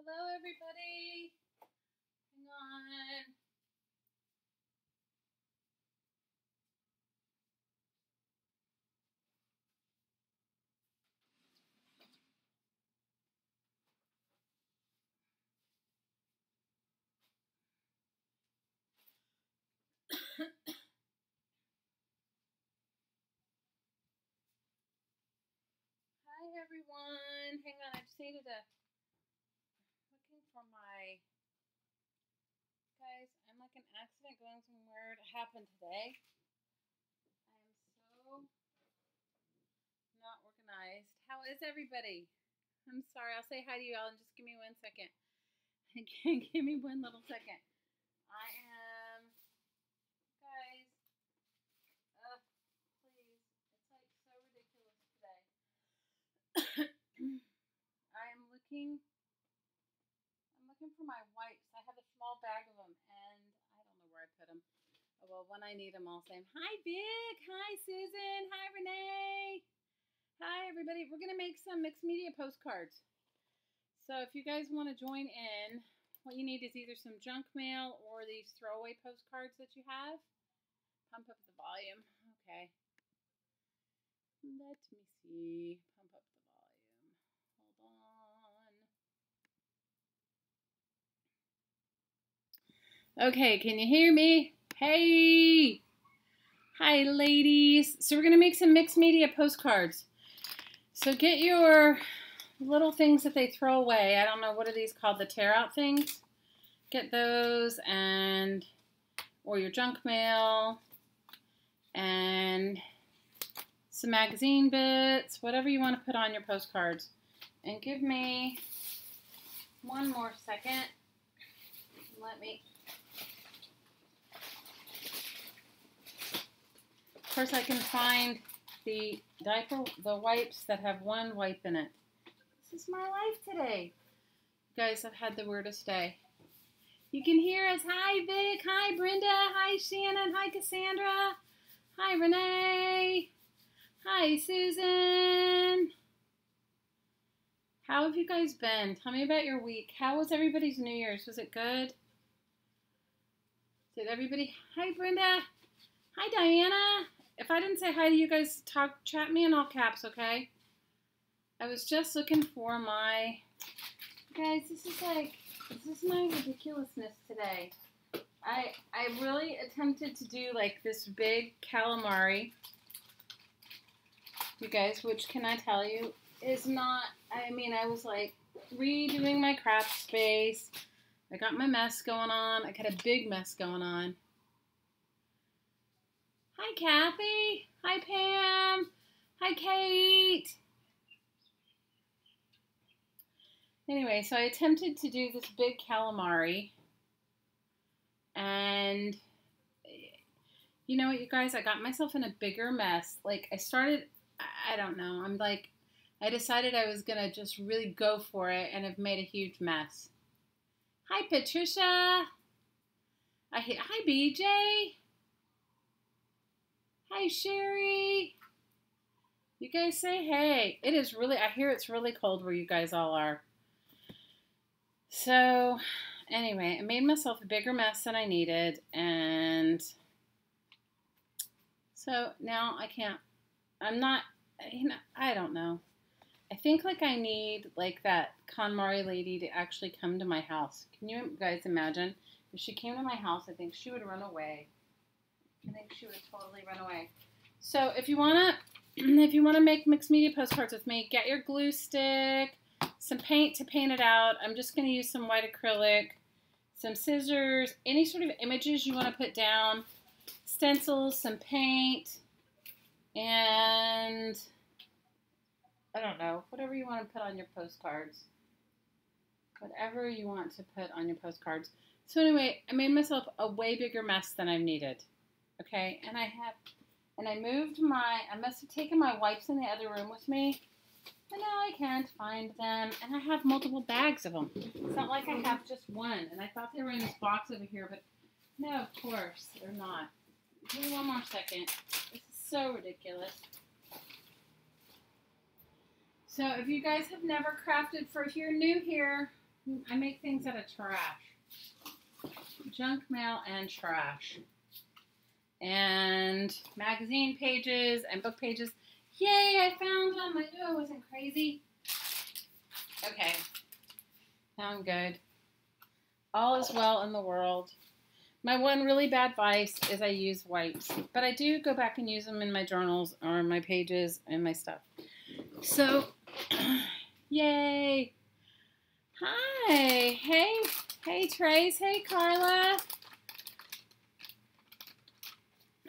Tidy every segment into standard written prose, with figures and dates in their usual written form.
Hello, everybody. Hang on. Hi, everyone. Hang on. I just needed to looking for my guys. I'm like an accident going somewhere. It happened today. I am so not organized. How is everybody? I'm sorry. I'll say hi to you all and just give me 1 second. Give me one little second. I am, guys. Please. It's like so ridiculous today. I am looking. I'm looking for my wipes. I have a small bag of them, and I don't know where I put them. Oh, well, when I need them, I'll say, hi, Vic. Hi, Susan. Hi, Renee. Hi, everybody. We're going to make some mixed media postcards. So if you guys want to join in, what you need is either some junk mail or these throwaway postcards that you have. Pump up the volume. Okay. Let me see. Pump up the volume. Hold on. Okay, can you hear me? Hey! Hi, ladies. So we're going to make some mixed media postcards. So get your little things that they throw away. I don't know, what are these called? The tear out things? Get those, and or your junk mail and some magazine bits, whatever you want to put on your postcards. And give me 1 more second. Let me. Of course, I can find the wipes that have 1 wipe in it. This is my life today. You guys, I've had the weirdest day. You can hear us. Hi, Vic. Hi, Brenda. Hi, Shannon. Hi, Cassandra. Hi, Renee. Hi, Susan. How have you guys been? Tell me about your week. How was everybody's New Year's? Was it good? Did everybody? Hi, Brenda. Hi, Diana. If I didn't say hi to you guys, chat me in all caps, okay? I was just looking for my, guys, this is my ridiculousness today. I really attempted to do like this big calamari, you guys, which can I tell you is not, I mean, I was like redoing my craft space. I got my mess going on. I got a big mess going on. Hi, Kathy. Hi, Pam. Hi, Kate. Anyway, so I attempted to do this big calamari. And you know what, you guys? I got myself in a bigger mess. Like, I don't know. I decided I was going to just really go for it, and I've made a huge mess. Hi, Patricia. Hi, BJ. Hi, Sherry. You guys say hey. It is really, I hear it's really cold where you guys all are. So, anyway, I made myself a bigger mess than I needed, and so now I don't know. I think like I need like that KonMari lady to actually come to my house. Can you guys imagine? If she came to my house, I think she would run away. I think she would totally run away. So if you wanna make mixed media postcards with me, get your glue stick, some paint to paint it out. I'm just gonna use some white acrylic, some scissors, any sort of images you want to put down, stencils, some paint, and I don't know, whatever you want to put on your postcards. Whatever you want to put on your postcards. So anyway, I made myself a way bigger mess than I've needed. Okay, and I must have taken my wipes in the other room with me, and now I can't find them, and I have multiple bags of them. It's not like I have just one, and I thought they were in this box over here, but no, of course, they're not. Give me 1 more second. This is so ridiculous. So if you guys have never crafted, if you're new here, I make things out of trash. Junk mail and trash. And magazine pages and book pages. Yay, I found them. I knew I wasn't crazy. Okay. Now I'm good. All is well in the world. My one really bad vice is I use wipes. But I do go back and use them in my journals or my pages and my stuff. So, yay. Hi. Hey. Hey, Trace. Hey, Carla.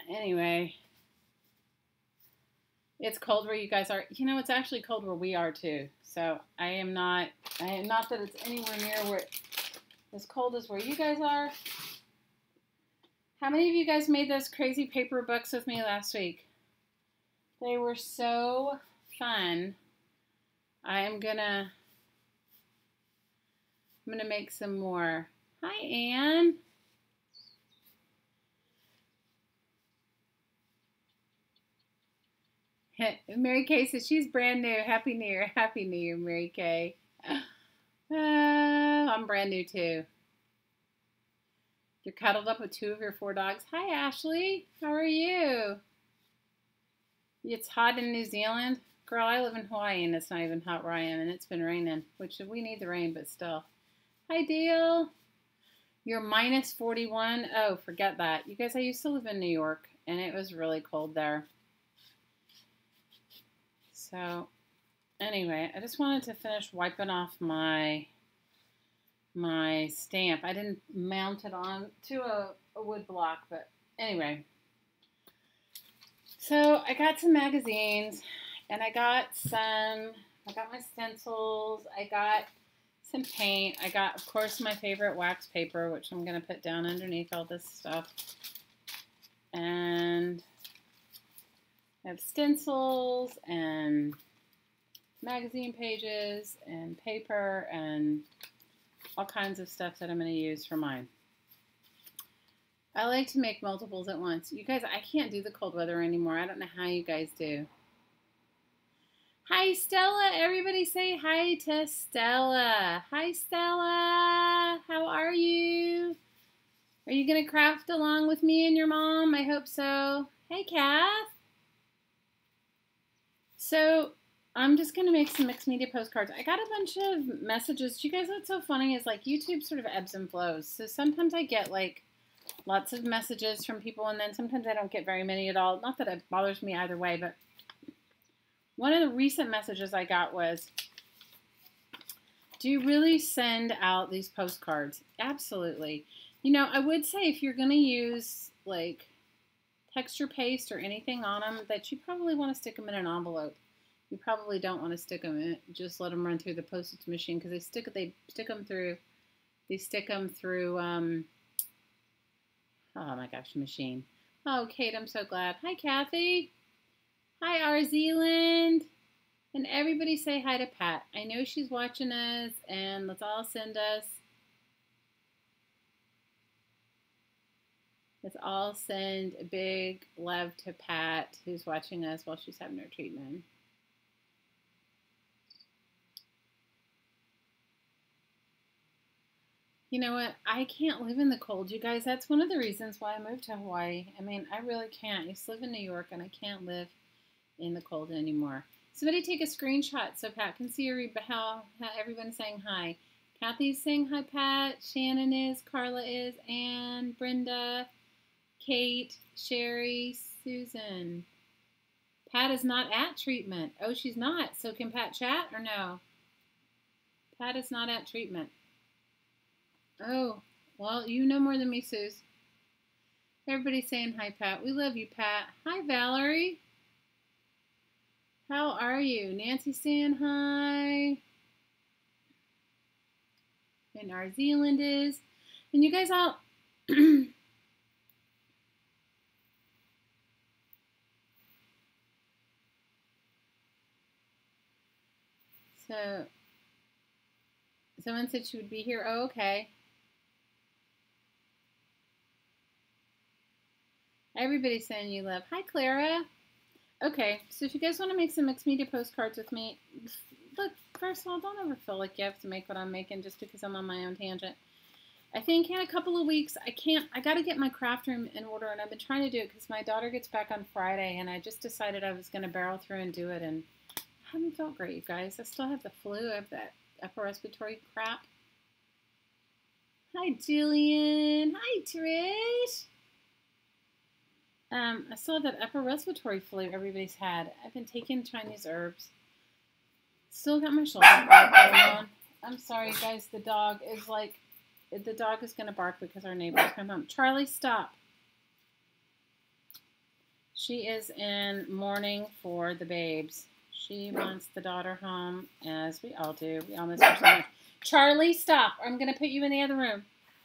Anyway. It's cold where you guys are. You know, it's actually cold where we are too. So I am not that it's anywhere near where as cold as where you guys are. How many of you guys made those crazy paper books with me last week? They were so fun. I'm gonna make some more. Hi, Anne. Mary Kay says she's brand new. Happy New Year. Happy New Year, Mary Kay. I'm brand new too. You're cuddled up with 2 of your 4 dogs. Hi, Ashley. How are you? It's hot in New Zealand. Girl, I live in Hawaii and it's not even hot where I am and it's been raining, which we need the rain, but still. Hi, Dale. You're minus 41. Oh, forget that. You guys, I used to live in New York and it was really cold there. So, anyway, I just wanted to finish wiping off my stamp. I didn't mount it on to a wood block, but anyway. So, I got some magazines, and I got my stencils, I got some paint, I got, of course, my favorite wax paper, which I'm going to put down underneath all this stuff, and I have stencils and magazine pages and paper and all kinds of stuff that I'm going to use for mine. I like to make multiples at once. You guys, I can't do the cold weather anymore. I don't know how you guys do. Hi, Stella. Everybody say hi to Stella. Hi, Stella. How are you? Are you going to craft along with me and your mom? I hope so. Hey, Kath. So, I'm just going to make some mixed media postcards. I got a bunch of messages. You guys, what's so funny is like YouTube sort of ebbs and flows. So sometimes I get like lots of messages from people and then sometimes I don't get very many at all. Not that it bothers me either way, but one of the recent messages I got was, do you really send out these postcards? Absolutely. You know, I would say if you're going to use like texture paste or anything on them, that you probably want to stick them in an envelope. You probably don't want to stick them in, just let them run through the postage machine because they stick them through, oh my gosh, machine. Oh, Kate, I'm so glad. Hi, Kathy. Hi, R. Zealand. And everybody say hi to Pat. I know she's watching us, and let's all send us. Let's all send a big love to Pat, who's watching us while she's having her treatment. You know what? I can't live in the cold, you guys. That's one of the reasons why I moved to Hawaii. I mean, I really can't. I used to live in New York, and I can't live in the cold anymore. Somebody take a screenshot so Pat can see how everyone's saying hi. Kathy's saying hi, Pat. Shannon is. Carla is. Anne, Brenda, Kate, Sherry, Susan. Pat is not at treatment. Oh, she's not. So can Pat chat or no? Pat is not at treatment. Oh, well, you know more than me, Suze. Everybody's saying hi, Pat. We love you, Pat. Hi, Valerie. How are you? Nancy saying hi. And our Zealand is. And you guys all... So, someone said she would be here. Oh, okay. Everybody's saying you love. Hi, Clara. Okay, so if you guys want to make some mixed media postcards with me, look, first of all, don't ever feel like you have to make what I'm making just because I'm on my own tangent. I think in a couple of weeks, I got to get my craft room in order, and I've been trying to do it because my daughter gets back on Friday, and I just decided I was going to barrel through and do it, and I haven't felt great, you guys. I still have the flu. I have that upper respiratory crap. Hi, Jillian. Hi, Trish. I still have that upper respiratory flu everybody's had. I've been taking Chinese herbs. Still got my shoulder problem going on. I'm sorry, guys. The dog is going to bark because our neighbors come home. Charlie, stop. She is in mourning for the babes. She wants the daughter home, as we all do. We all miss her so much. Charlie, stop. I'm going to put you in the other room.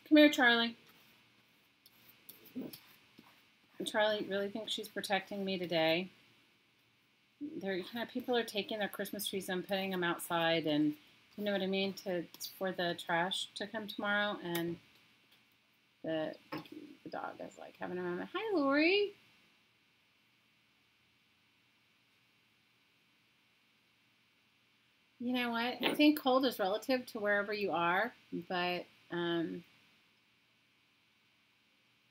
Come here, Charlie. And Charlie really thinks she's protecting me today. People are taking their Christmas trees and putting them outside, and you know what I mean, for the trash to come tomorrow, and the dog is like having a moment. Hi, Lori. You know what? I think cold is relative to wherever you are, but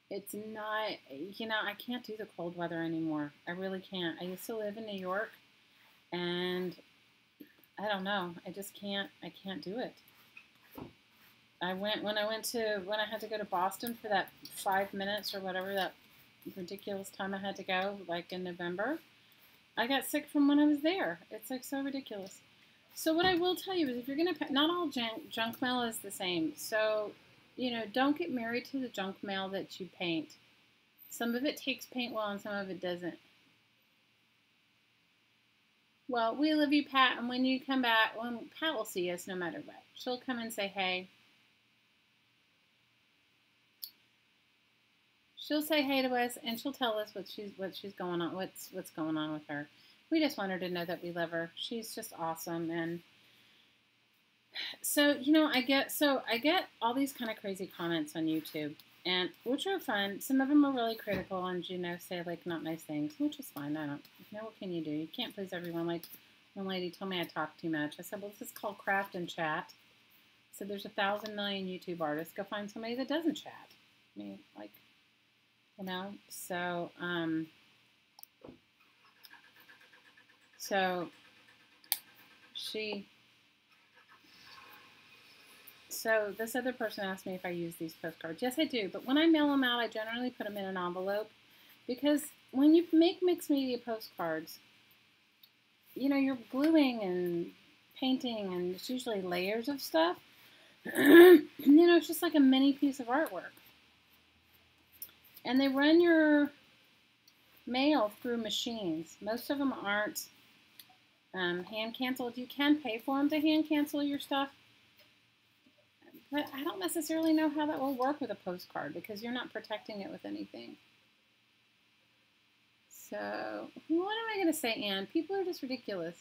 it's not, I can't do the cold weather anymore. I really can't. I used to live in New York, and I don't know. I just can't. I can't do it. When I had to go to Boston for that 5 minutes or whatever, that ridiculous time I had to go, like in November, I got sick from when I was there. It's like so ridiculous. So what I will tell you is if you're going to, not all junk mail is the same. So, don't get married to the junk mail that you paint. Some of it takes paint well and some of it doesn't. Well, we love you, Pat, and when you come back, Pat will see us no matter what. She'll come and say, hey. She'll say hey to us, and she'll tell us what's going on with her. We just want her to know that we love her. She's just awesome, and so I get all these kind of crazy comments on YouTube, and which are fun. Some of them are really critical, and say like not nice things, which is fine. I don't. What can you do? You can't please everyone. Like one lady told me I talk too much. I said, well, this is called craft and chat. So there's 1,000 million YouTube artists. Go find somebody that doesn't chat. I mean, like, so So this other person asked me if I use these postcards. Yes, I do. But when I mail them out, I generally put them in an envelope because when you make mixed media postcards, you're gluing and painting, and it's usually layers of stuff. It's just like a mini piece of artwork. And they run your mail through machines. Most of them aren't hand canceled. You can pay for them to hand cancel your stuff. But I don't necessarily know how that will work with a postcard because you're not protecting it with anything. So, what am I going to say, Anne? People are just ridiculous,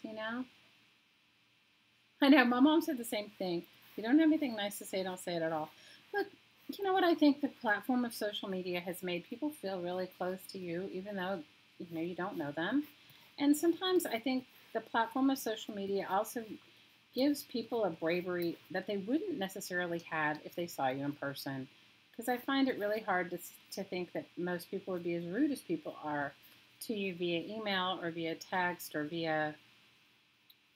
I know, my mom said the same thing. If you don't have anything nice to say, don't say it at all. Look, you know what? I think the platform of social media has made people feel really close to you, even though, you don't know them. And sometimes I think the platform of social media also gives people a bravery that they wouldn't necessarily have if they saw you in person. Because I find it really hard to think that most people would be as rude as people are to you via email or via text or via,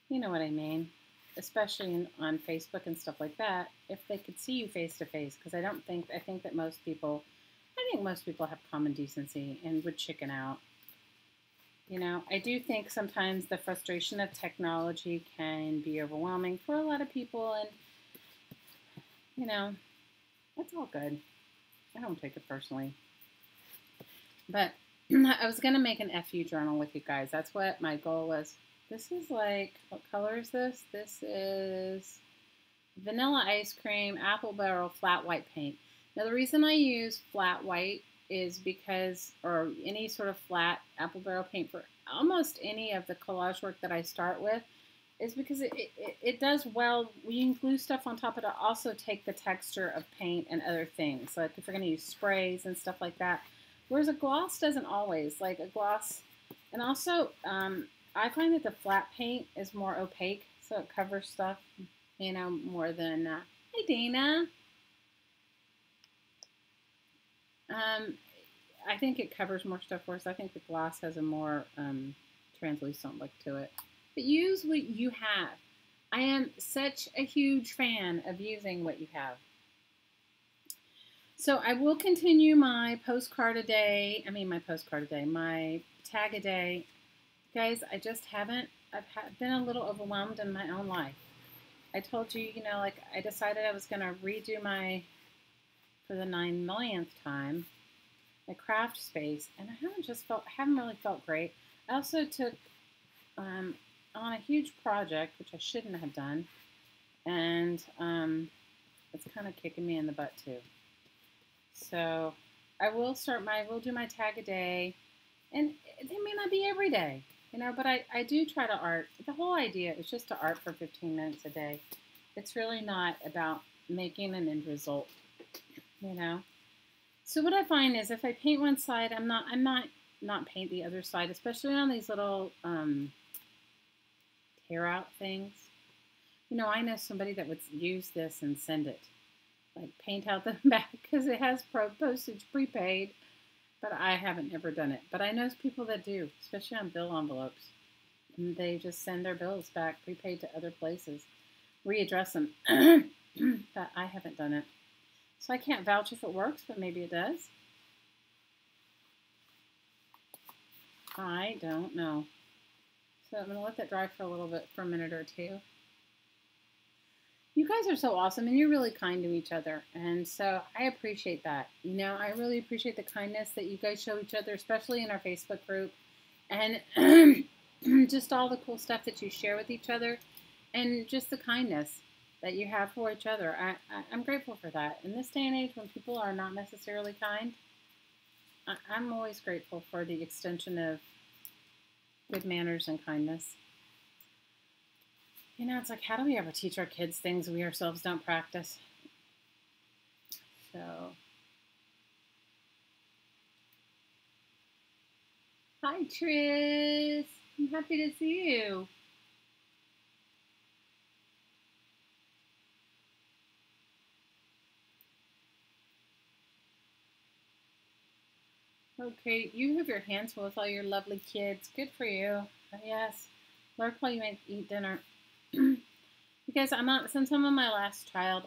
you know what I mean, especially on Facebook and stuff like that, if they could see you face to face. Because I think that most people have common decency and would chicken out. I do think sometimes the frustration of technology can be overwhelming for a lot of people, and, that's all good. I don't take it personally. But I was going to make an FU journal with you guys. That's what my goal was. This is like, what color is this? This is vanilla ice cream, apple barrel, flat white paint. Now, the reason I use flat white is because, or any sort of flat apple barrel paint for almost any of the collage work that I start with, is because it does well. You can glue stuff on top, but it'll also take the texture of paint and other things. Like if you're going to use sprays and stuff like that. Whereas a gloss doesn't always. Like a gloss, and also I find that the flat paint is more opaque. So it covers stuff, you know, more than, hi Dana. I think it covers more stuff, whereas I think the gloss has a more translucent look to it. But use what you have. I am such a huge fan of using what you have. So I will continue my postcard a day. My tag a day. Guys, I just haven't. I've been a little overwhelmed in my own life. I told you, you know, like I decided I was going to redo for the 9 millionth time, my craft space, and I haven't really felt great. I also took on a huge project, which I shouldn't have done, and it's kind of kicking me in the butt too. So I will do my tag a day, and they may not be every day, you know, but I do try to art. The whole idea is just to art for 15 minutes a day. It's really not about making an end result, you know. So what I find is if I paint one side, I'm not paint the other side, especially on these little tear out things. You know, I know somebody that would use this and send it. Like paint out the back because it has postage prepaid, but I haven't ever done it. But I know people that do, especially on bill envelopes. And they just send their bills back prepaid to other places, readdress them. But I haven't done it. So I can't vouch if it works, but maybe it does. I don't know. So I'm going to let that dry for a minute or two. You guys are so awesome, and you're really kind to each other, and so I appreciate that. You know, I really appreciate the kindness that you guys show each other, especially in our Facebook group, and just all the cool stuff that you share with each other, and just the kindness that you have for each other. I'm grateful for that. In this day and age when people are not necessarily kind, I'm always grateful for the extension of good manners and kindness. You know, it's like, how do we ever teach our kids things we ourselves don't practice? So, hi, Tris. I'm happy to see you. Okay, you have your hands full with all your lovely kids. Good for you. Yes. Lord, while you eat dinner. Because since I'm on my last child,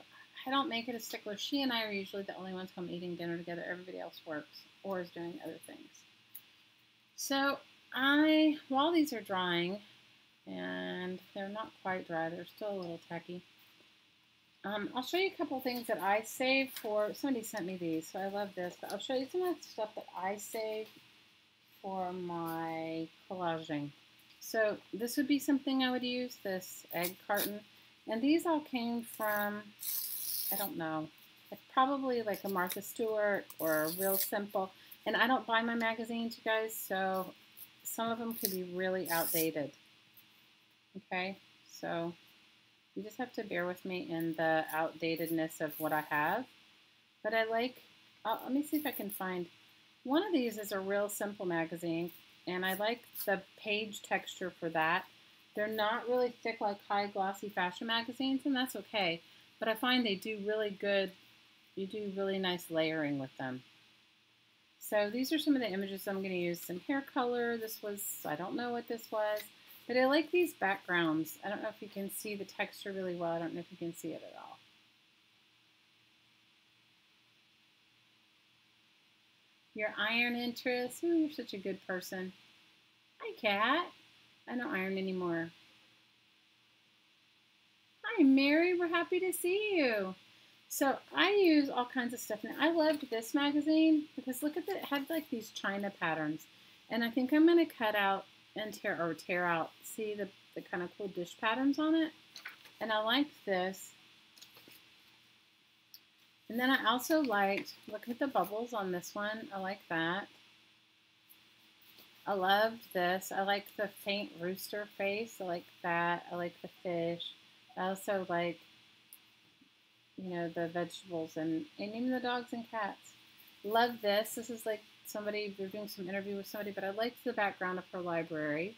I don't make it a stickler. She and I are usually the only ones home eating dinner together. Everybody else works or is doing other things. So while these are drying, and they're not quite dry, they're still a little tacky. I'll show you a couple things that I saved for, somebody sent me these, so I love this, but I'll show you some of the stuff that I saved for my collaging. So this would be something I would use, this egg carton. And these all came from, I don't know, probably like a Martha Stewart or a Real Simple. And I don't buy my magazines, you guys, so some of them could be really outdated. Okay, so you just have to bear with me in the outdatedness of what I have. But I like, let me see if I can find, one of these is a Real Simple magazine, and I like the page texture for that. They're not really thick like high glossy fashion magazines, and that's okay. But I find they do really good, you do really nice layering with them. So these are some of the images I'm going to use. Some hair color. This was, I don't know what this was, but I like these backgrounds. I don't know if you can see the texture really well. I don't know if you can see it at all. Your iron interest. Ooh, you're such a good person. Hi, Kat. I don't iron anymore. Hi, Mary. We're happy to see you. So I use all kinds of stuff. Now, I loved this magazine because look at it had like these China patterns. And I think I'm going to cut out and tear out, see the kind of cool dish patterns on it. And I liked this. And then I also liked, look at the bubbles on this one. I like that. I loved this. I like the faint rooster face. I like that. I like the fish. I also like, you know, the vegetables and even the dogs and cats. Love this. This is like somebody, they're doing some interview with somebody, but I liked the background of her library.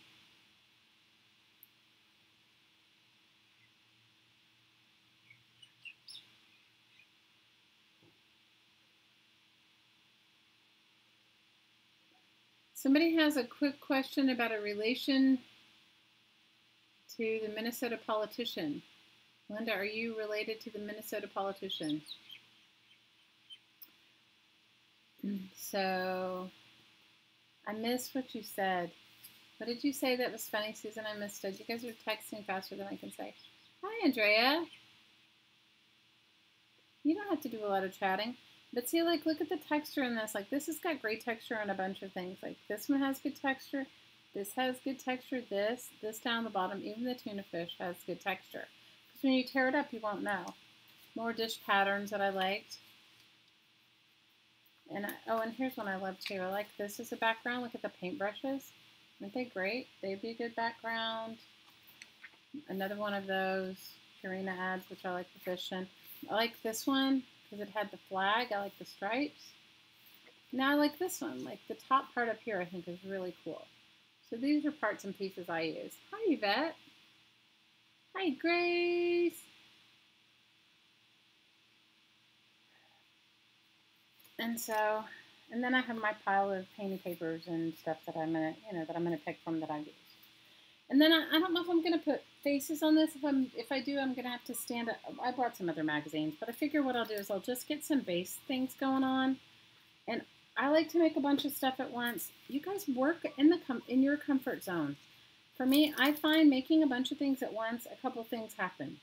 Somebody has a quick question about a relation to the Minnesota politician. Linda, are you related to the Minnesota politician? So, I missed what you said. What did you say that was funny, Susan? I missed it. You guys are texting faster than I can say. Hi, Andrea. You don't have to do a lot of chatting. But see, like, look at the texture in this. Like, this has got great texture on a bunch of things. Like, this one has good texture. This has good texture. This down the bottom, even the tuna fish has good texture. Because when you tear it up, you won't know. More dish patterns that I liked. And and here's one I love too. I like this as a background. Look at the paintbrushes. Aren't they great? They'd be a good background. Another one of those Purina ads, which I like the fish in. I like this one because it had the flag. I like the stripes. Now I like this one. Like the top part up here I think is really cool. So these are parts and pieces I use. Hi, Yvette. Hi, Grace. And so, and then I have my pile of painting papers and stuff that I'm gonna pick from that I use. And then I don't know if I'm gonna put faces on this. If I do, I'm gonna have to stand up. I brought some other magazines, but I figure what I'll do is I'll just get some base things going on. And I like to make a bunch of stuff at once. You guys work in your comfort zone. For me, I find making a bunch of things at once, a couple things happen.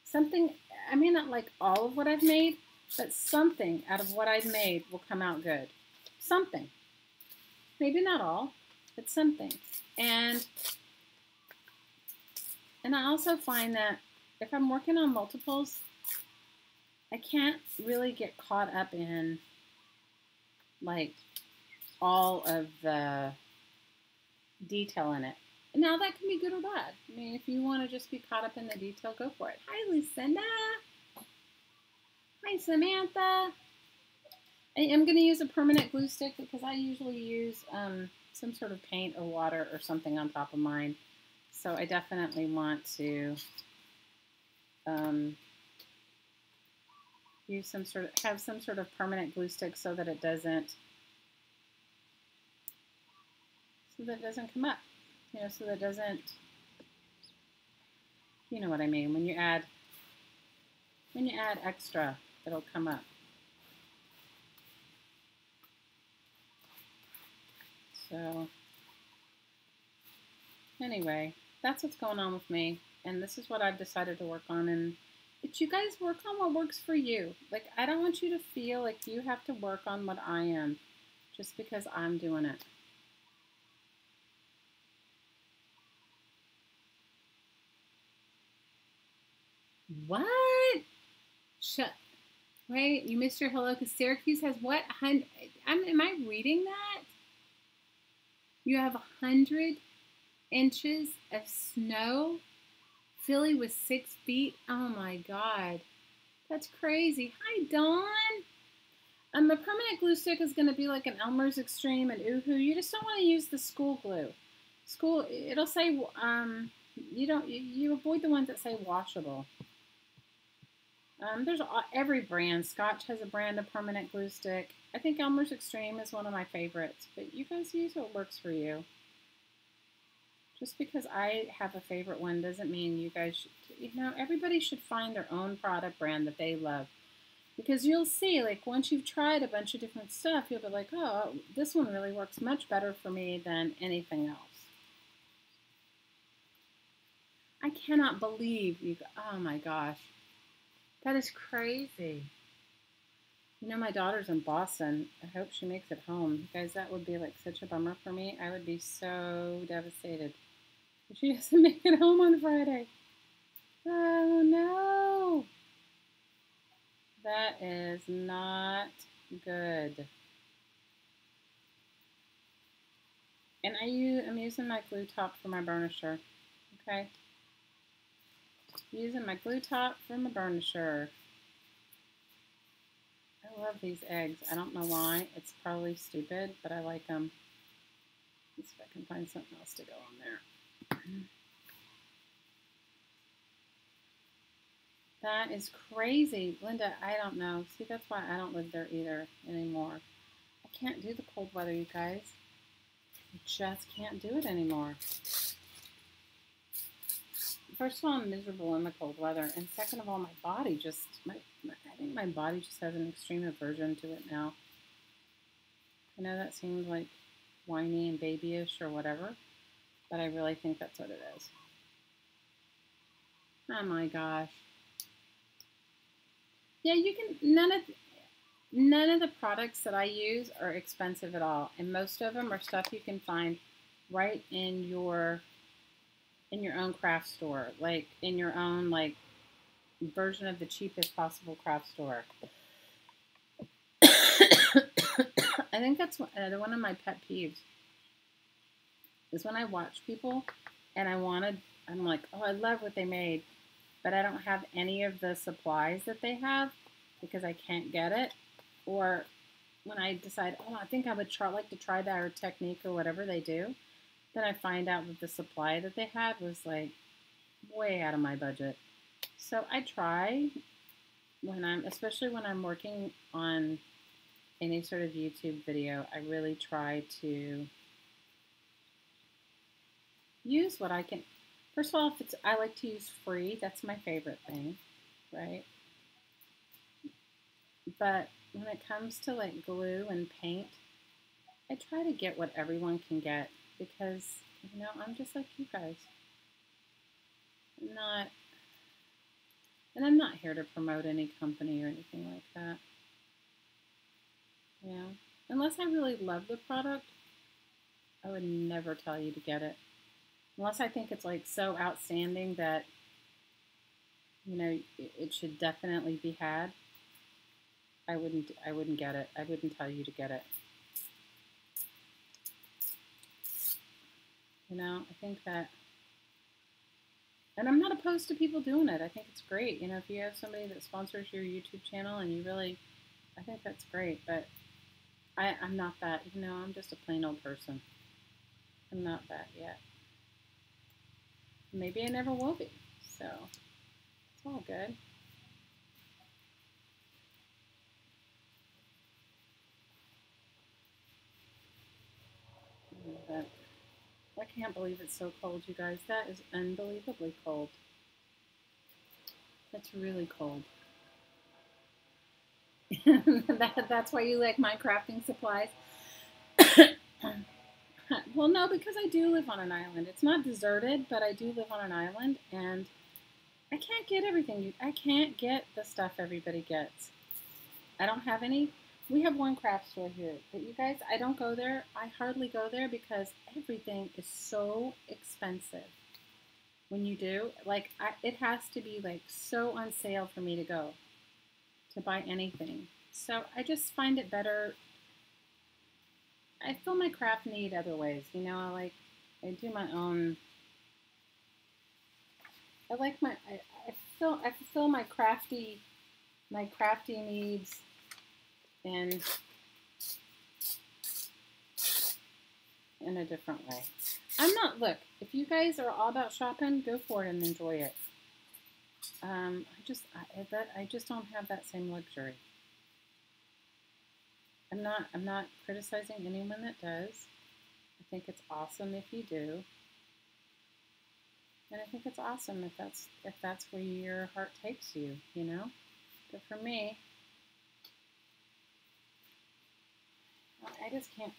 Something, I may not like all of what I've made, but something out of what I've made will come out good. Something. Maybe not all, but something. And I also find that if I'm working on multiples, I can't really get caught up in like all of the detail in it. Now that can be good or bad. I mean, if you want to just be caught up in the detail, go for it. Hi, Lucinda. Hi, Samantha. I am going to use a permanent glue stick because I usually use some sort of paint or water or something on top of mine. So I definitely want to have some sort of permanent glue stick so that it doesn't come up. You know, so that it doesn't, you know what I mean. When you add extra, it'll come up. So anyway, that's what's going on with me, and this is what I've decided to work on. And but you guys work on what works for you. Like, I don't want you to feel like you have to work on what I am just because I'm doing it. What? Shut. Wait, you missed your hello because Syracuse has what? Am I reading that? You have 100 inches of snow? Philly was 6 feet? Oh my God. That's crazy. Hi, Dawn. The permanent glue stick is going to be like an Elmer's Extreme and Oohoo. You just don't want to use the school glue. It'll say, you avoid the ones that say washable. There's every brand. Scotch has a brand of permanent glue stick. I think Elmer's Extreme is one of my favorites, but you guys use what works for you. Just because I have a favorite one doesn't mean you guys should, everybody should find their own product brand that they love. Because you'll see, like, once you've tried a bunch of different stuff, you'll be like, oh, this one really works much better for me than anything else. I cannot believe oh my gosh. That is crazy. You know, my daughter's in Boston. I hope she makes it home. You guys, that would be like such a bummer for me. I would be so devastated if she doesn't make it home on Friday. Oh no. That is not good. And I'm using my glue top for my burnisher. Okay. Using my glue top for my burnisher. I love these eggs. I don't know why. It's probably stupid, but I like them. Let's see if I can find something else to go on there. That is crazy. Linda, I don't know. See, that's why I don't live there either anymore. I can't do the cold weather, you guys. just can't do it anymore. First of all, I'm miserable in the cold weather, and second of all, my body just, I think my body just has an extreme aversion to it now. I know that seems like whiny and babyish or whatever, but I really think that's what it is. Oh my gosh. Yeah, you can, none of the products that I use are expensive at all, and most of them are stuff you can find right in your own craft store, like in your own like version of the cheapest possible craft store. I think that's one of my pet peeves is when I watch people and I'm like, oh, I love what they made, but I don't have any of the supplies that they have because I can't get it. Or when I decide, oh, I think I would like to try their technique or whatever they do, then I find out that the supply that they had was like way out of my budget. So I try especially when I'm working on any sort of YouTube video, I really try to use what I can. First of all, I like to use free. That's my favorite thing, right? But when it comes to like glue and paint, I try to get what everyone can get because, you know, I'm just like you guys. I'm not here to promote any company or anything like that. Yeah. Unless I really love the product, I would never tell you to get it. Unless I think it's like so outstanding that, you know, it should definitely be had. I wouldn't get it. I wouldn't tell you to get it. You know, I think that, and I'm not opposed to people doing it. I think it's great. You know, if you have somebody that sponsors your YouTube channel and I think that's great. But I'm not that, you know, I'm just a plain old person. I'm not that yet. Maybe I never will be. So it's all good. But I can't believe it's so cold, you guys. That is unbelievably cold. That's really cold. That's why you like my crafting supplies? Well, no, because I do live on an island. It's not deserted, but I do live on an island, and I can't get everything. I can't get the stuff everybody gets. I don't have any. We have one craft store here, but you guys, I don't go there. I hardly go there because everything is so expensive. When you do, like, it has to be like so on sale for me to go to buy anything. So I just find it better. I fill my craft need other ways, you know. I do my own. I like my. I fulfill my crafty needs in a different way. Look, if you guys are all about shopping, go for it and enjoy it. I just don't have that same luxury. I'm not criticizing anyone that does. I think it's awesome if you do. And I think it's awesome if that's where your heart takes you, you know? But for me, I just can't.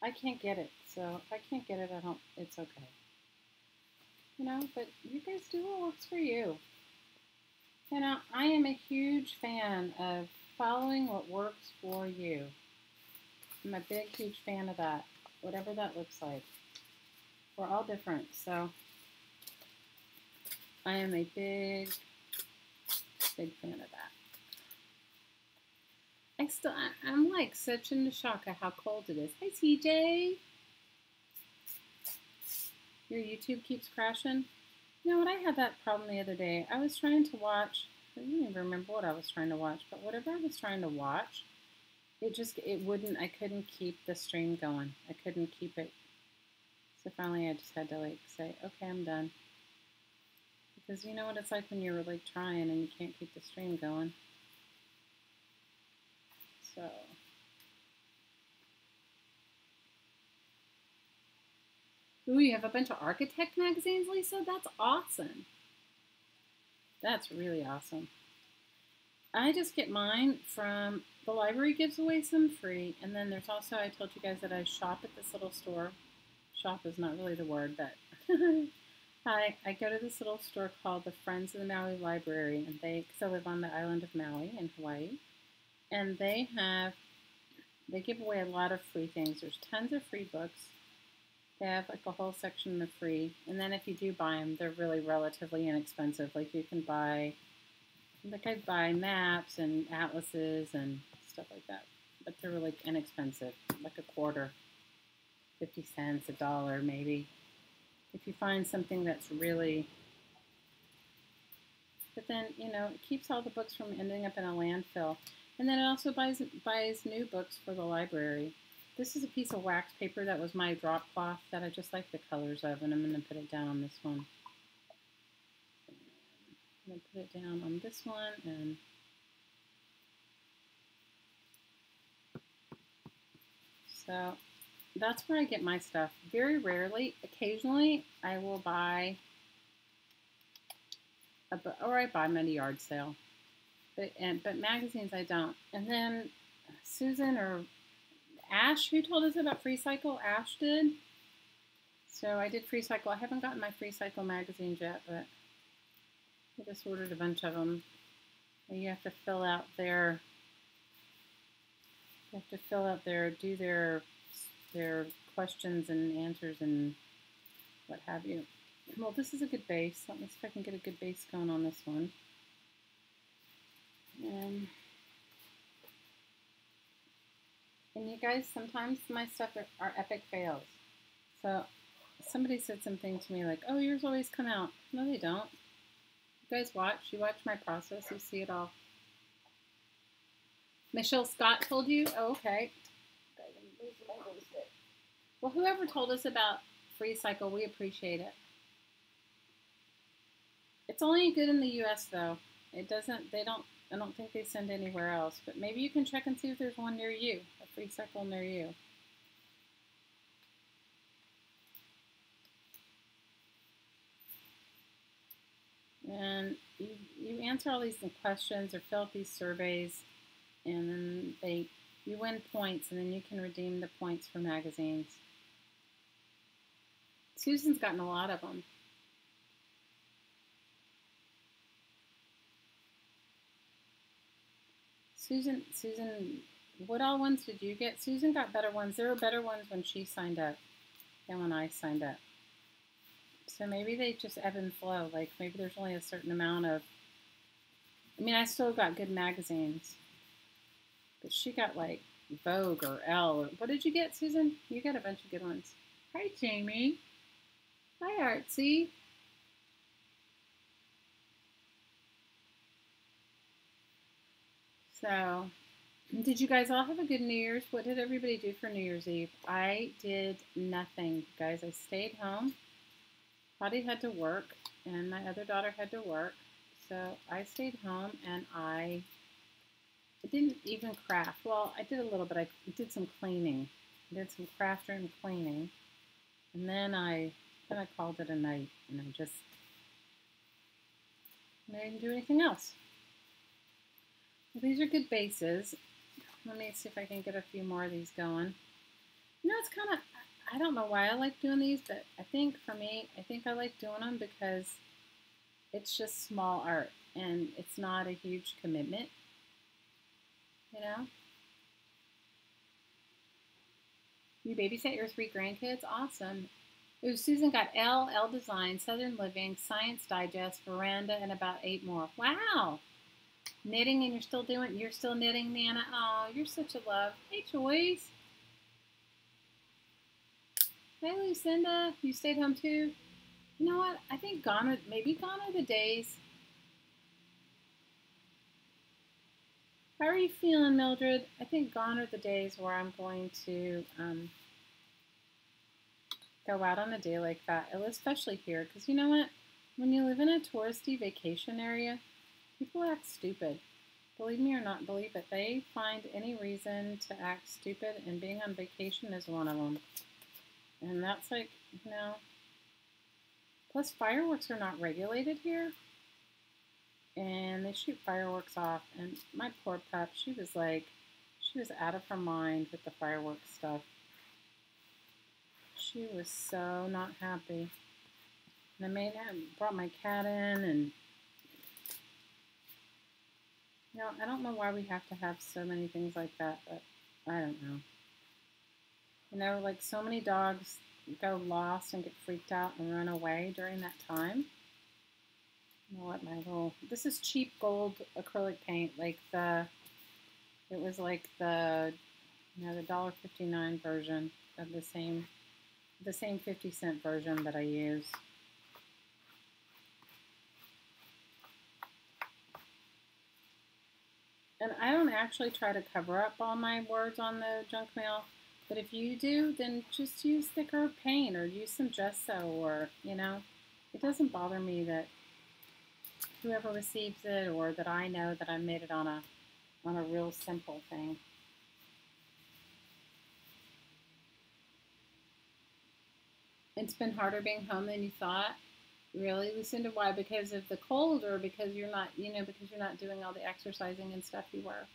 I can't get it. So if I can't get it, it's okay. You know, but you guys do what works for you. You know, I am a huge fan of following what works for you. I'm a big, huge fan of that, whatever that looks like. We're all different, so I am a big, big fan of that. I'm like such in shock at how cold it is. Hi, CJ. Your YouTube keeps crashing. You know what? I had that problem the other day. I was trying to watch. I don't even remember what I was trying to watch, but whatever I was trying to watch, it wouldn't. I couldn't keep the stream going. I couldn't keep it. So finally, I just had to like say, okay, I'm done. Because you know what it's like when you're like trying and you can't keep the stream going. So Ooh, you have a bunch of architect magazines, Lisa? That's awesome. That's really awesome. I just get mine from, the library gives away some free, and then there's also, I told you guys that I shop at this little store. Shop is not really the word, but I go to this little store called the Friends of the Maui Library, and because I live on the island of Maui in Hawaii, and they give away a lot of free things. There's tons of free books. They have like a whole section of free, and then if you do buy them, they're really relatively inexpensive. Like you can buy, like I buy maps and atlases and stuff like that, but they're really inexpensive, like a quarter, 50 cents, $1 maybe. If you find something that's really, but then, you know, it keeps all the books from ending up in a landfill. And then it also buys new books for the library. This is a piece of wax paper that was my drop cloth that I just like the colors of, and I'm going to put it down on this one. I'm going to put it down on this one, and so that's where I get my stuff. Very rarely, occasionally, I will buy or I buy them at a yard sale. But magazines I don't. And then Susan or Ash, who told us about Free Cycle? Ash did. So I did Free Cycle. I haven't gotten my Free Cycle magazines yet, but I just ordered a bunch of them. And you have to fill out their, do their questions and answers and what have you. Well, this is a good base. Let me see if I can get a good base going on this one. And you guys, sometimes my stuff are epic fails. So somebody said something to me like, oh, yours always come out. No, they don't. You guys watch. You watch my process. You see it all. Michelle Scott told you? Oh, okay. Well, whoever told us about Free Cycle, we appreciate it. It's only good in the U.S. though. It doesn't. I don't think they send anywhere else. But maybe you can check and see if there's one near you, a Free Cycle near you. And you answer all these questions or fill out these surveys, and then you win points, and then you can redeem the points for magazines. Susan's gotten a lot of them. Susan, what all ones did you get? Susan got better ones. There were better ones when she signed up than when I signed up. So maybe they just ebb and flow. Like maybe there's only a certain amount of, I mean, I still got good magazines. But she got like Vogue or Elle. Or, what did you get, Susan? You got a bunch of good ones. Hi, Jamie. Hi, Artsy. So, did you guys all have a good New Year's? What did everybody do for New Year's Eve? I did nothing, guys. I stayed home. Potty had to work, and my other daughter had to work. So I stayed home, and I didn't even craft. Well, I did a little bit. I did some cleaning. I did some craft room cleaning, and then I called it a night, and I didn't do anything else. Well, these are good bases. Let me see if I can get a few more of these going. You know, it's kind of, I don't know why I like doing these, but I think for me, I like doing them because it's just small art and it's not a huge commitment, you know? You babysat your 3 grandkids? Awesome. Ooh, Susan got Elle Design, Southern Living, Science Digest, Veranda, and about 8 more. Wow! Knitting, and you're still knitting, Nana? Oh, you're such a love. Hey, Joyce. Hey, Lucinda. You stayed home too? You know what? I think maybe gone are the days. How are you feeling, Mildred? I think gone are the days where I'm going to go out on a day like that, especially here, because you know what? When you live in a touristy vacation area, people act stupid. Believe me or not believe it, they find any reason to act stupid, and being on vacation is one of them. And that's like, you know, plus fireworks are not regulated here. And they shoot fireworks off. And my poor pup, she was out of her mind with the fireworks stuff. She was so not happy. And I brought my cat in, and you know, I don't know why we have to have so many things like that, but I don't know. You know, like so many dogs go lost and get freaked out and run away during that time. You know what, this is cheap gold acrylic paint, like it was like the, you know, the $1.59 version of the same 50-cent version that I use. And I don't actually try to cover up all my words on the junk mail, but if you do, then just use thicker paint or use some gesso, or, you know, it doesn't bother me that whoever receives it, or that I know that I made it on a real simple thing. It's been harder being home than you thought. Really, Lucinda? Why? Because of the cold, or because you're not, you know, because you're not doing all the exercising and stuff you were?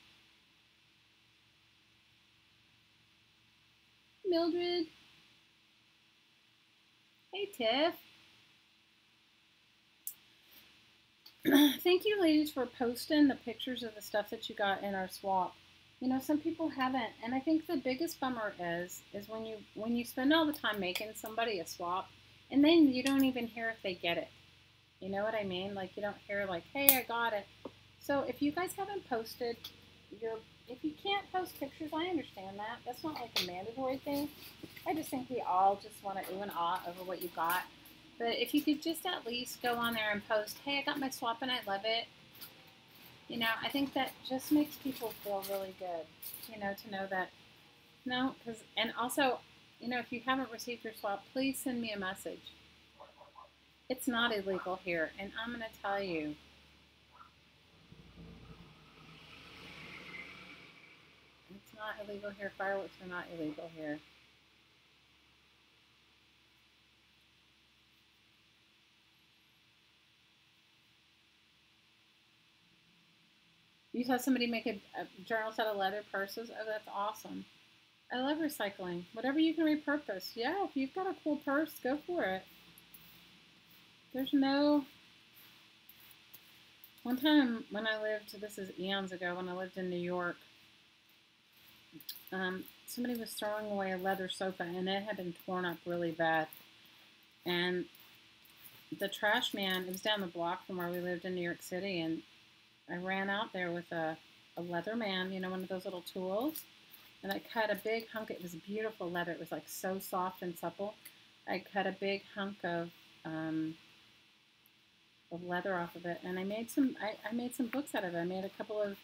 Mildred. Hey, Tiff. Thank you, ladies, for posting the pictures of the stuff that you got in our swap. You know, some people haven't, and I think the biggest bummer is when you spend all the time making somebody a swap, and then you don't even hear if they get it. You know what I mean? Like, you don't hear like, hey, I got it. So if you guys haven't posted if you can't post pictures, I understand that. That's not like a mandatory thing. I just think we all just want to ooh and ah over what you got. But if you could just at least go on there and post, hey, I got my swap and I love it. You know, I think that just makes people feel really good, you know, to know that, no, because, and also, you know, if you haven't received your swap, please send me a message. It's not illegal here, and I'm going to tell you. It's not illegal here. Fireworks are not illegal here. You saw somebody make a journal set of leather purses? Oh, that's awesome. I love recycling. Whatever you can repurpose. Yeah, if you've got a cool purse, go for it. There's no... One time when I lived, this is eons ago, when I lived in New York, somebody was throwing away a leather sofa, and it had been torn up really bad. And the trash man, it was down the block from where we lived in New York City, and I ran out there with a leather man, you know, one of those little tools, and I cut a big hunk. It was beautiful leather. It was like so soft and supple. I cut a big hunk of leather off of it, and I made some. I made some books out of it. I made a couple of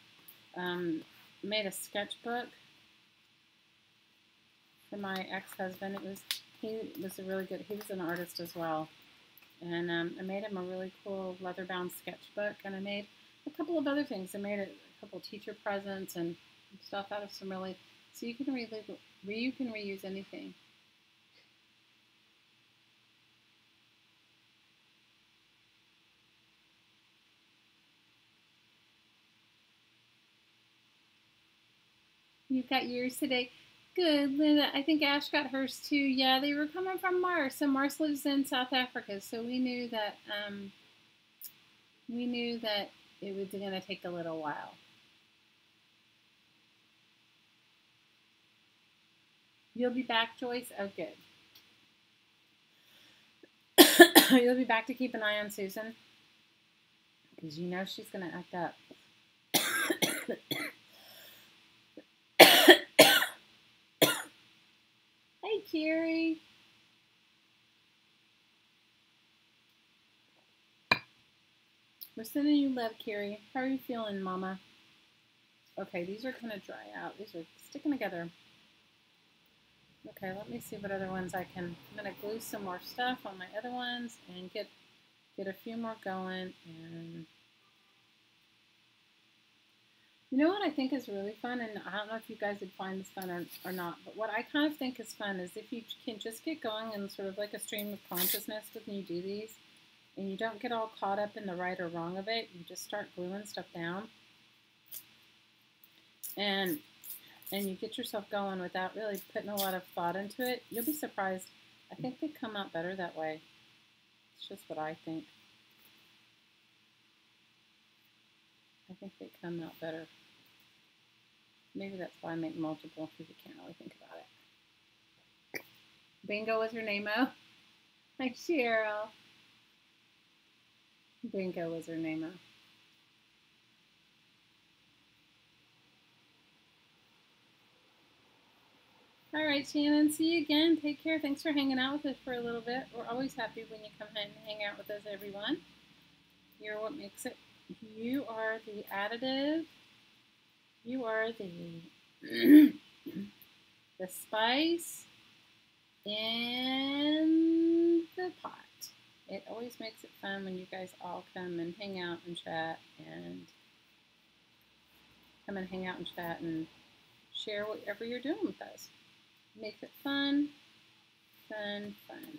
made a sketchbook for my ex-husband. He was a really good. He was an artist as well, and I made him a really cool leather-bound sketchbook, and I made a couple of other things. I made a couple teacher presents and stuff out of some really. So you can reuse anything. You got yours today. Good, Linda. I think Ash got hers too. Yeah, they were coming from Mars. So Mars lives in South Africa. So we knew that it was going to take a little while. You'll be back, Joyce? Oh, good. You'll be back to keep an eye on Susan? Because you know she's going to act up. Hey, Carrie. We're sending you love, Carrie. How are you feeling, Mama? Okay, these are going to dry out. These are sticking together. Okay, let me see what other ones I can. I'm going to glue some more stuff on my other ones and get a few more going. And You know what I think is really fun, and I don't know if you guys would find this fun or not, but what I kind of think is fun is if you can just get going in sort of like a stream of consciousness when you do these, and you don't get all caught up in the right or wrong of it, you just start gluing stuff down, and you get yourself going without really putting a lot of thought into it, you'll be surprised. I think they come out better that way. It's just what I think. I think they come out better. Maybe that's why I make multiple, because you can't really think about it. Bingo was her name-o. Hi, Cheryl. Bingo was her name-o. All right, Shannon, see you again. Take care. Thanks for hanging out with us for a little bit. We're always happy when you come and hang out with us, everyone. You're what makes it. You are the additive. You are the the spice in the pot. It always makes it fun when you guys all come and hang out and chat and share whatever you're doing with us. Makes it fun, fun, fun.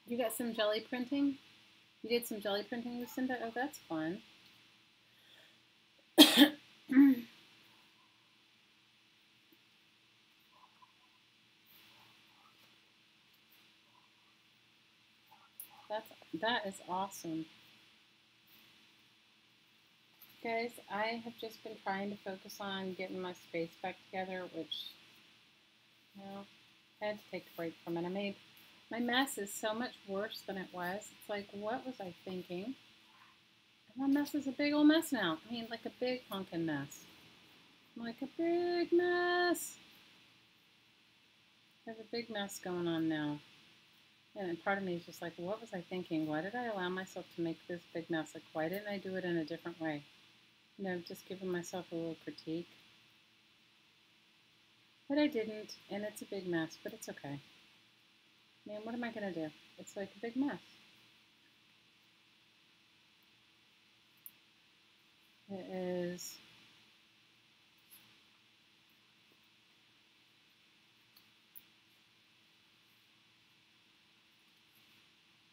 You got some jelly printing? You did some jelly printing, Lucinda? Oh, that's fun. That is awesome. Guys, I have just been trying to focus on getting my space back together, which, you know, I had to take a break from it. My mess is so much worse than it was. It's like, what was I thinking? And my mess is a big old mess now. I mean, like a big honkin' mess. Like a big mess. There's a big mess going on now. And part of me is just like, what was I thinking? Why did I allow myself to make this big mess? Like, why didn't I do it in a different way? You know, just giving myself a little critique. But I didn't, and it's a big mess, but it's okay. Man, what am I going to do? It's like a big mess. It is.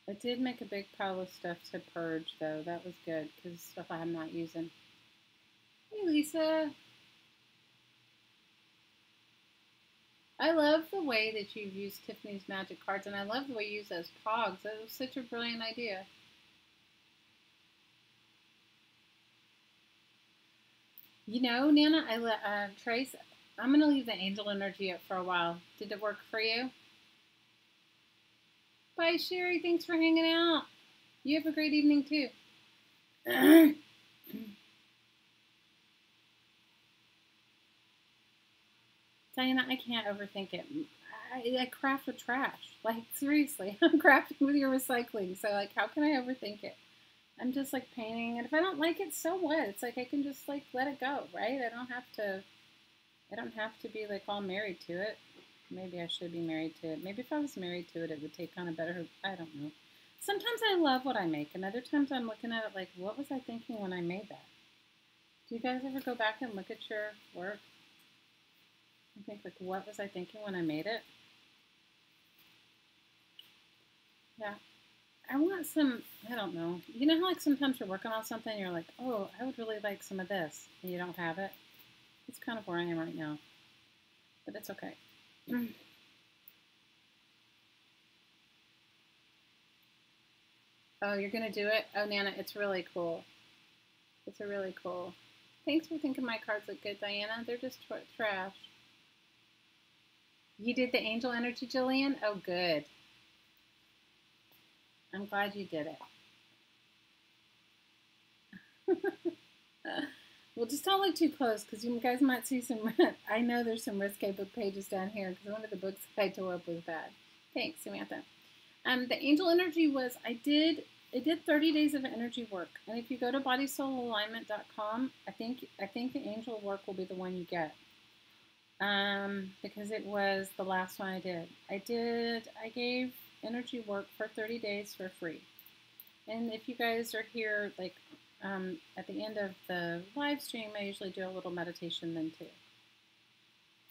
I did make a big pile of stuff to purge, though. That was good, because stuff I'm not using. Hey, Lisa. I love the way that you use Tiffany's Magic Cards, and I love the way you use those pogs. That was such a brilliant idea. You know, Nana, Trace, I'm going to leave the angel energy up for a while. Did it work for you? Bye, Sherry. Thanks for hanging out. You have a great evening, too. Diana, I can't overthink it. I craft with trash. Like, seriously, I'm crafting with your recycling. So, like, how can I overthink it? I'm just, like, painting. And if I don't like it, so what? It's like I can just, like, let it go, right? I don't have to be, like, all married to it. Maybe I should be married to it. Maybe if I was married to it, it would take on a better, I don't know. Sometimes I love what I make, and other times I'm looking at it like, what was I thinking when I made that? Do you guys ever go back and look at your work and think, like, what was I thinking when I made it? Yeah. I want some, I don't know. You know how, like, sometimes you're working on something and you're like, oh, I would really like some of this, and you don't have it? It's kind of where I am right now. But it's okay. Oh, you're going to do it? Oh, Nana, it's really cool. It's a really cool. Thanks for thinking my cards look good, Diana. They're just trash. You did the angel energy, Jillian? Oh, good. I'm glad you did it. Well, just don't look too close because you guys might see some. I know there's some risque book pages down here because one of the books I tore up was bad. Thanks, Samantha. The angel energy was I did 30 days of energy work, and if you go to bodysoulalignment.com, I think the angel work will be the one you get. because it was the last one I did. I gave energy work for 30 days for free. And if you guys are here, like at the end of the live stream, I usually do a little meditation then too.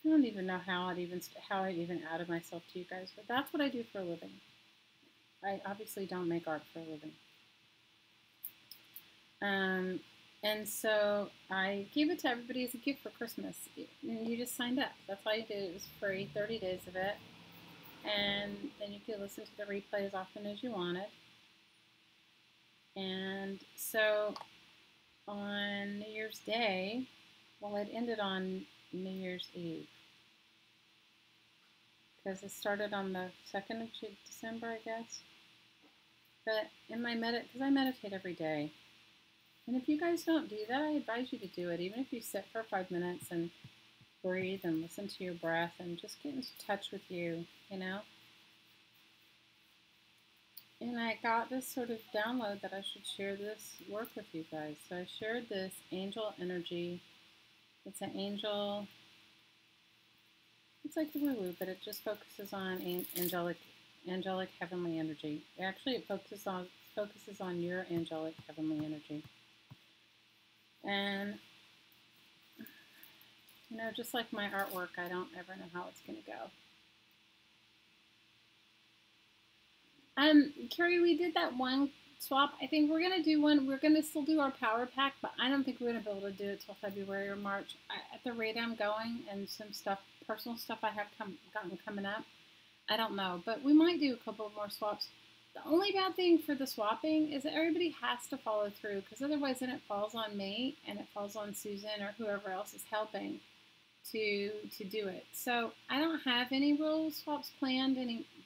I don't even know how I even added myself to you guys, but that's what I do for a living. I obviously don't make art for a living. And so I gave it to everybody as a gift for Christmas. And you just signed up. That's all you did. It was free, 30 days of it. And then you could listen to the replay as often as you wanted. And so on New Year's Day, well, it ended on New Year's Eve. Because it started on the 2nd of December, I guess. But in my because I meditate every day. And if you guys don't do that, I advise you to do it. Even if you sit for 5 minutes and breathe and listen to your breath and just get in touch with you, you know. And I got this sort of download that I should share this work with you guys. So I shared this angel energy. It's an angel. It's like the woo-woo, but it just focuses on angelic heavenly energy. Actually, it focuses on your angelic heavenly energy. And, you know, just like my artwork, I don't ever know how it's going to go. Carrie, we did that one swap. I think we're going to do one. We're going to still do our power pack, but I don't think we're going to be able to do it till February or March. At the rate I'm going and some stuff, personal stuff I have gotten coming up, I don't know. But we might do a couple more swaps. The only bad thing for the swapping is that everybody has to follow through, because otherwise then it falls on me and it falls on Susan or whoever else is helping to do it. So I don't have any real swaps planned,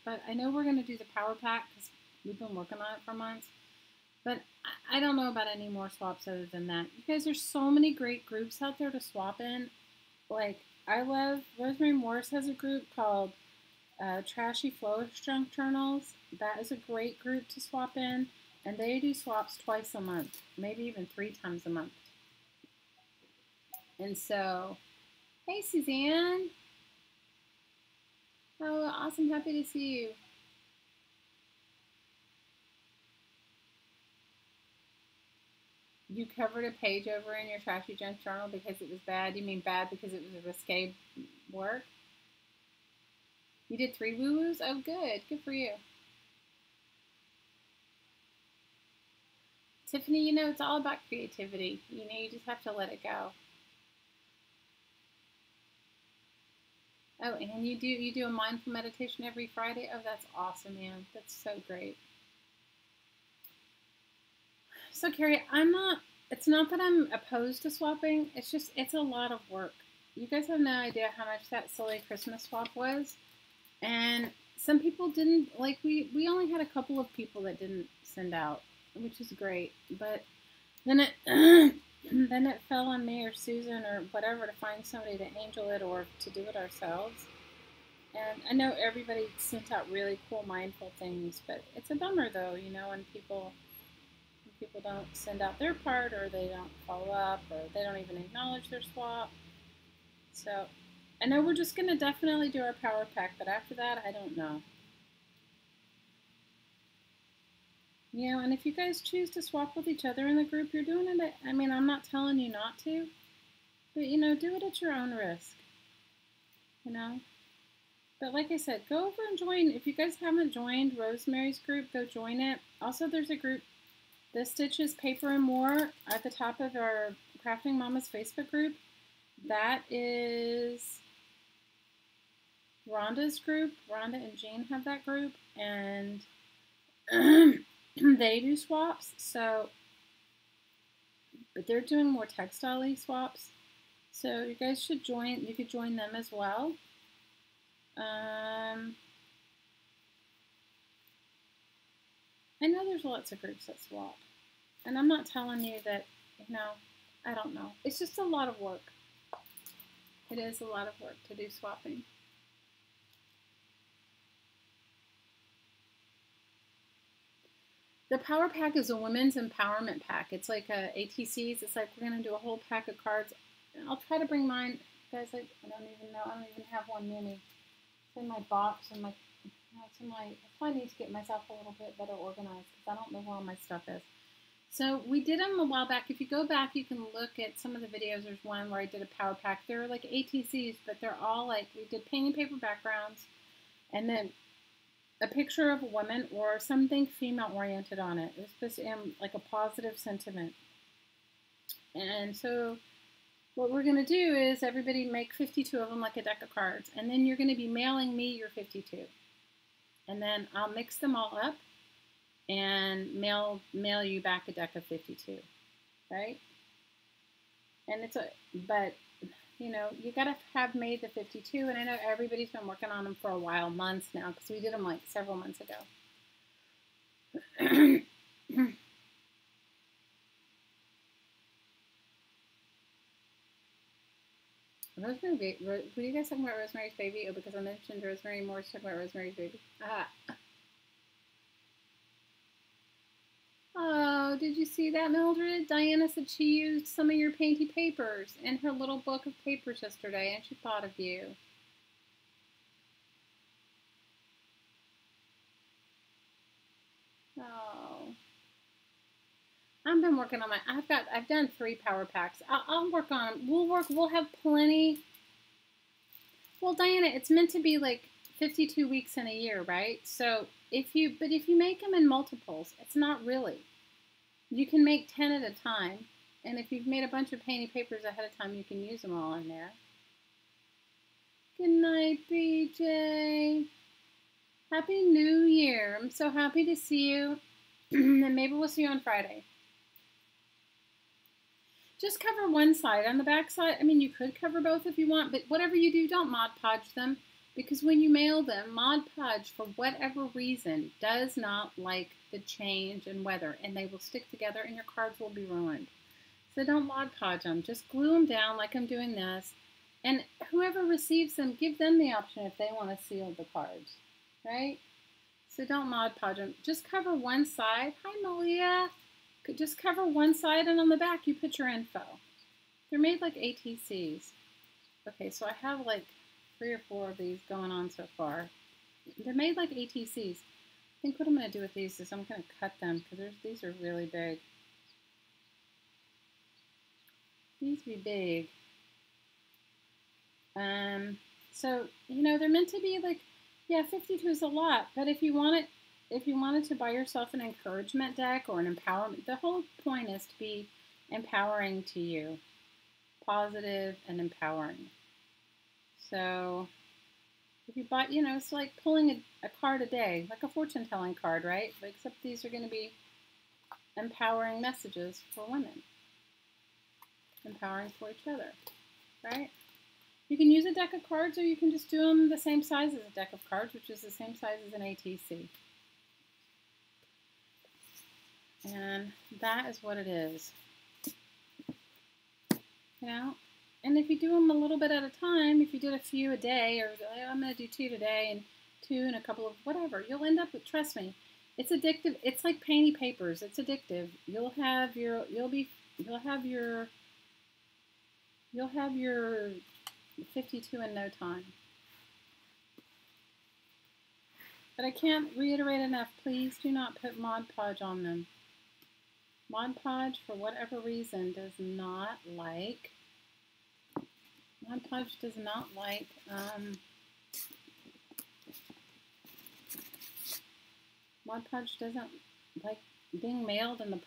but I know we're going to do the power pack because we've been working on it for months. But I don't know about any more swaps other than that. You guys, there's so many great groups out there to swap in. Like, I love, Rosemary Morris has a group called Trashy Flowish Junk Journals. That is a great group to swap in. And they do swaps twice a month, maybe even 3 times a month. And so, hey Suzanne. Oh, awesome. Happy to see you. You covered a page over in your Trashy Junk Journal because it was bad? You mean bad because it was a risque work? You did 3 woo-woos? Oh, good. Good for you. Tiffany, you know, it's all about creativity. You know, you just have to let it go. Oh, and you do a mindful meditation every Friday? Oh, that's awesome, man. That's so great. So, Carrie, it's not that I'm opposed to swapping. It's just, it's a lot of work. You guys have no idea how much that silly Christmas swap was. And some people didn't, like, we only had a couple of people that didn't send out, which is great. But then it, then it fell on me or Susan or whatever to find somebody to angel it or to do it ourselves. And I know everybody sent out really cool mindful things, but it's a bummer though, you know, when people don't send out their part, or they don't follow up, or they don't even acknowledge their swap. So I know we're just going to definitely do our power pack, but after that, I don't know. You know, and if you guys choose to swap with each other in the group, you're doing it. I mean, I'm not telling you not to, but, you know, do it at your own risk, you know. But like I said, go over and join. If you guys haven't joined Rosemary's group, go join it. Also, there's a group, The Stitches Paper and More, at the top of our Crafting Mamas Facebook group. That is Rhonda's group. Rhonda and Jean have that group, and they do swaps. So, but they're doing more textile-y swaps. So you guys should join. You could join them as well. I know there's lots of groups that swap, and I'm not telling you that, you know, I don't know. It's just a lot of work. It is a lot of work to do swapping. The Power Pack is a women's empowerment pack. It's like ATCs. It's like we're going to do a whole pack of cards. I'll try to bring mine. guys, I don't even know. I don't even have one near me. It's in my box and it's in my. I probably need to get myself a little bit better organized because I don't know where all my stuff is. So we did them a while back. If you go back, you can look at some of the videos. There's one where I did a power pack. They're like ATCs, but they're all like, we did painting paper backgrounds and then a picture of a woman or something female oriented on it. It was supposed to end like a positive sentiment. And so what we're going to do is everybody make 52 of them like a deck of cards. And then you're going to be mailing me your 52. And then I'll mix them all up and mail you back a deck of 52, right? And but you know, you gotta have made the 52, and I know everybody's been working on them for a while, months now, because we did them like several months ago. Rosemary Baby, were you guys talking about Rosemary's Baby? Oh, because I mentioned Rosemary Moore's talking about Rosemary's Baby. Ah. Oh, did you see that, Mildred? Diana said she used some of your painty papers in her little book of papers yesterday, and she thought of you. Oh. I've been working on I've done 3 power packs. I'll work on them. We'll have plenty. Well, Diana, it's meant to be like 52 weeks in a year, right? So if you make them in multiples, it's not really. You can make 10 at a time. And if you've made a bunch of painting papers ahead of time, you can use them all in there. Good night, BJ. Happy New Year. I'm so happy to see you. And maybe we'll see you on Friday. Just cover one side. On the back side, I mean, you could cover both if you want, but whatever you do, don't Mod Podge them, because when you mail them, Mod Podge, for whatever reason, does not like the change in weather, and they will stick together and your cards will be ruined. So don't Mod Podge them. Just glue them down like I'm doing this, and whoever receives them, give them the option if they want to seal the cards, right? So don't Mod Podge them. Just cover one side. Hi, Malia. Just cover one side, and on the back you put your info. They're made like ATCs. Okay, so I have like 3 or 4 of these going on so far. They're made like ATCs. I think what I'm going to do with these is I'm going to cut them because these are really big. These be big. So, you know, they're meant to be like, yeah, 52 is a lot, but if you wanted to buy yourself an encouragement deck or an empowerment, the whole point is to be empowering to you, positive and empowering. So if you buy, you know, it's like pulling a card a day, like a fortune telling card, right? Except these are going to be empowering messages for women, empowering for each other, right? You can use a deck of cards, or you can just do them the same size as a deck of cards, which is the same size as an ATC. And that is what it is. You know? And if you do them a little bit at a time, if you did a few a day, or I'm going to do 2 today and 2 and a couple of whatever, you'll end up with, trust me, it's addictive. It's like painty papers. It's addictive. You'll have your 52 in no time. But I can't reiterate enough, please do not put Mod Podge on them. Mod Podge, for whatever reason, does not like Mod Podge doesn't like being mailed in the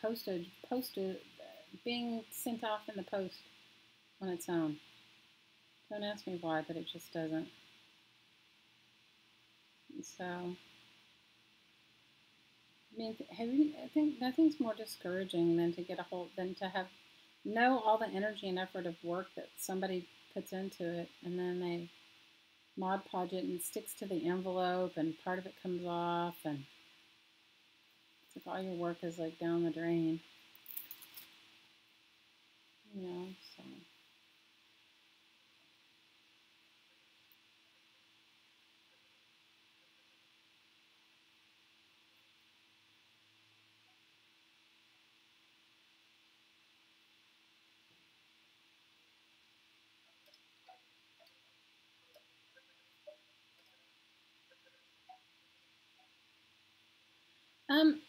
being sent off in the post on its own. Don't ask me why, but it just doesn't. So, I mean, I think nothing's more discouraging than to know all the energy and effort of work that somebody puts into it, and then they Mod Podge it and it sticks to the envelope, and part of it comes off, and it's like all your work is like down the drain. You know, so.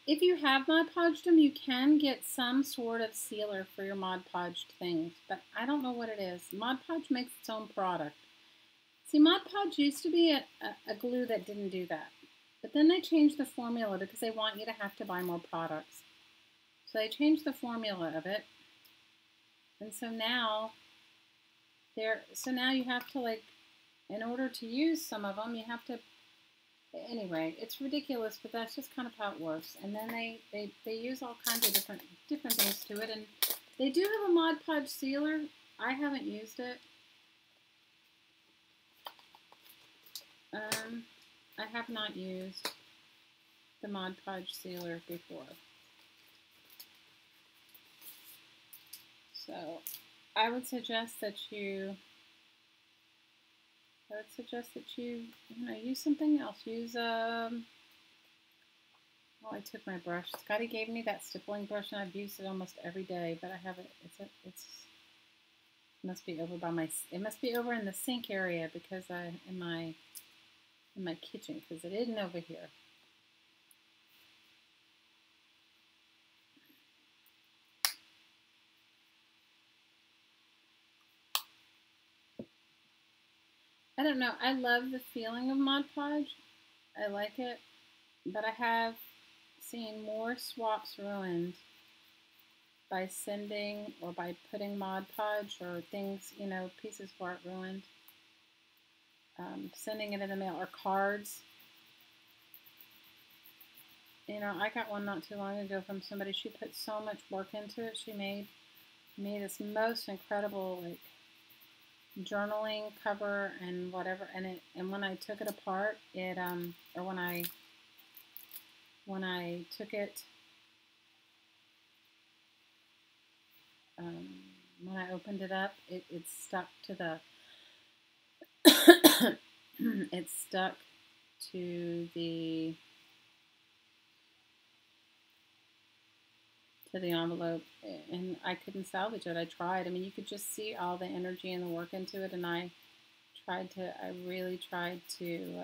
If you have Mod Podged them, you can get some sort of sealer for your Mod Podged things, but I don't know what it is. Mod Podge makes its own product. See, Mod Podge used to be a glue that didn't do that, but then they changed the formula because they want you to have to buy more products. So they changed the formula of it, and so now you have to, like, in order to use some of them, you have to. Anyway, it's ridiculous, but that's just kind of how it works. And then they use all kinds of different things to it, and they do have a Mod Podge sealer. I haven't used it. I have not used the Mod Podge sealer before. So I would suggest that you use something else. Use oh, I took my brush. Scotty gave me that stippling brush, and I've used it almost every day, but I haven't. It must be over by my. It must be over in the sink area because in my kitchen, because it isn't over here. I don't know. I love the feeling of Mod Podge. I like it, but I have seen more swaps ruined by sending or by putting Mod Podge or things, pieces of art ruined. Sending it in the mail or cards. I got one not too long ago from somebody. She put so much work into it. She made this most incredible, like, journaling cover and whatever, and when I took it apart, or when I took it, when I opened it up, it stuck to the it stuck to the envelope, and I couldn't salvage it. I tried. I mean, you could just see all the energy and the work into it, and I really tried to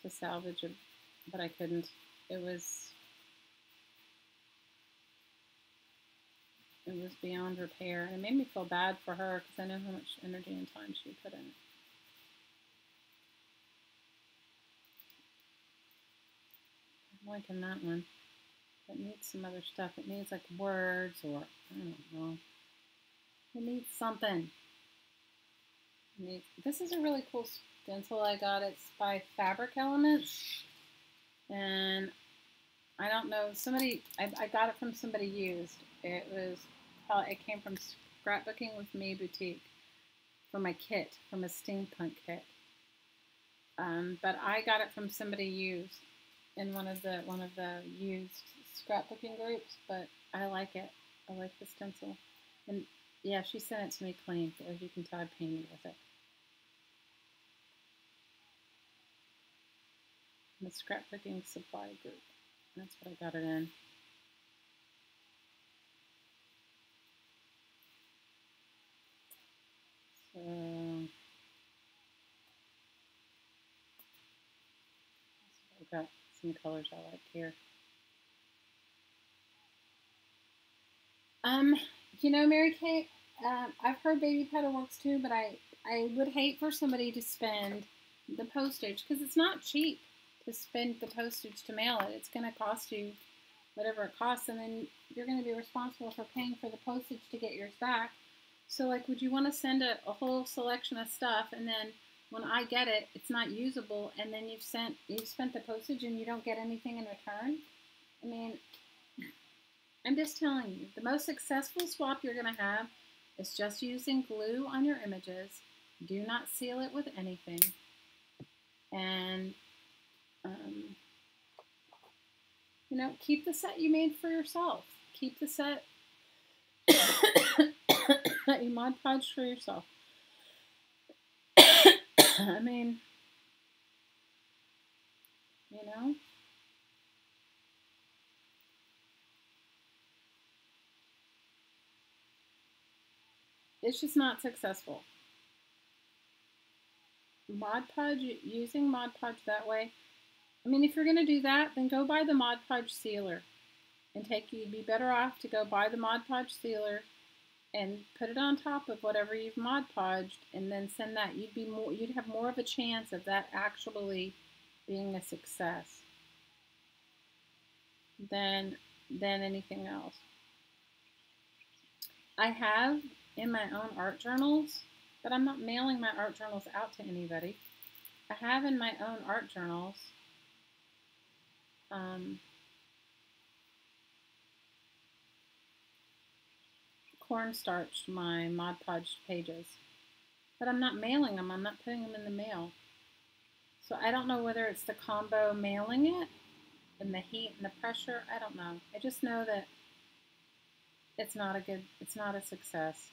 salvage it, but I couldn't. It was beyond repair, and it made me feel bad for her because I know how much energy and time she put in it. I'm liking that one. It needs some other stuff. It needs, like, words, or I don't know. It needs something. This is a really cool stencil I got. It's by Fabric Elements, and I don't know, I got it from somebody used. It came from Scrapbooking with Me Boutique from my kit, from a steampunk kit. But I got it from somebody used in one of the used scrapbooking groups. But I like it. I like the stencil, and yeah, she sent it to me clean. As you can tell, I painted with it. The scrapbooking supply group. That's what I got it in. So I've got some colors I like here. Mary Kate, I've heard baby powder works too, but I would hate for somebody to spend the postage, because it's not cheap to spend the postage to mail it. It's going to cost you whatever it costs, and then you're going to be responsible for paying for the postage to get yours back. So, like, would you want to send a whole selection of stuff, and then when I get it, it's not usable, and then you've spent the postage and you don't get anything in return? I mean, I'm just telling you, the most successful swap you're going to have is just using glue on your images. Do not seal it with anything. And, keep the set you made for yourself. Keep the set that you Mod Podged for yourself. I mean, it's just not successful. Mod Podge, using Mod Podge that way, I mean, if you're going to do that, then go buy the Mod Podge sealer and you'd be better off to go buy the Mod Podge sealer and put it on top of whatever you've Mod Podged and then send that. You'd have more of a chance of that actually being a success than anything else. I have in my own art journals, but I'm not mailing my art journals out to anybody. I have in my own art journals cornstarched my Mod Podge pages, but I'm not mailing them. I'm not putting them in the mail. So I don't know whether it's the combo mailing it and the heat and the pressure. I don't know. I just know that it's not a success.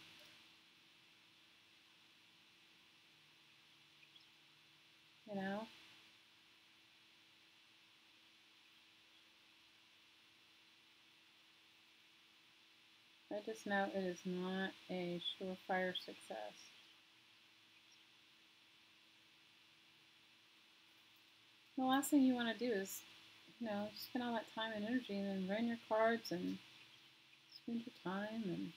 You know? I just know it is not a surefire success. The last thing you want to do is, spend all that time and energy and then run your cards and spend your time. And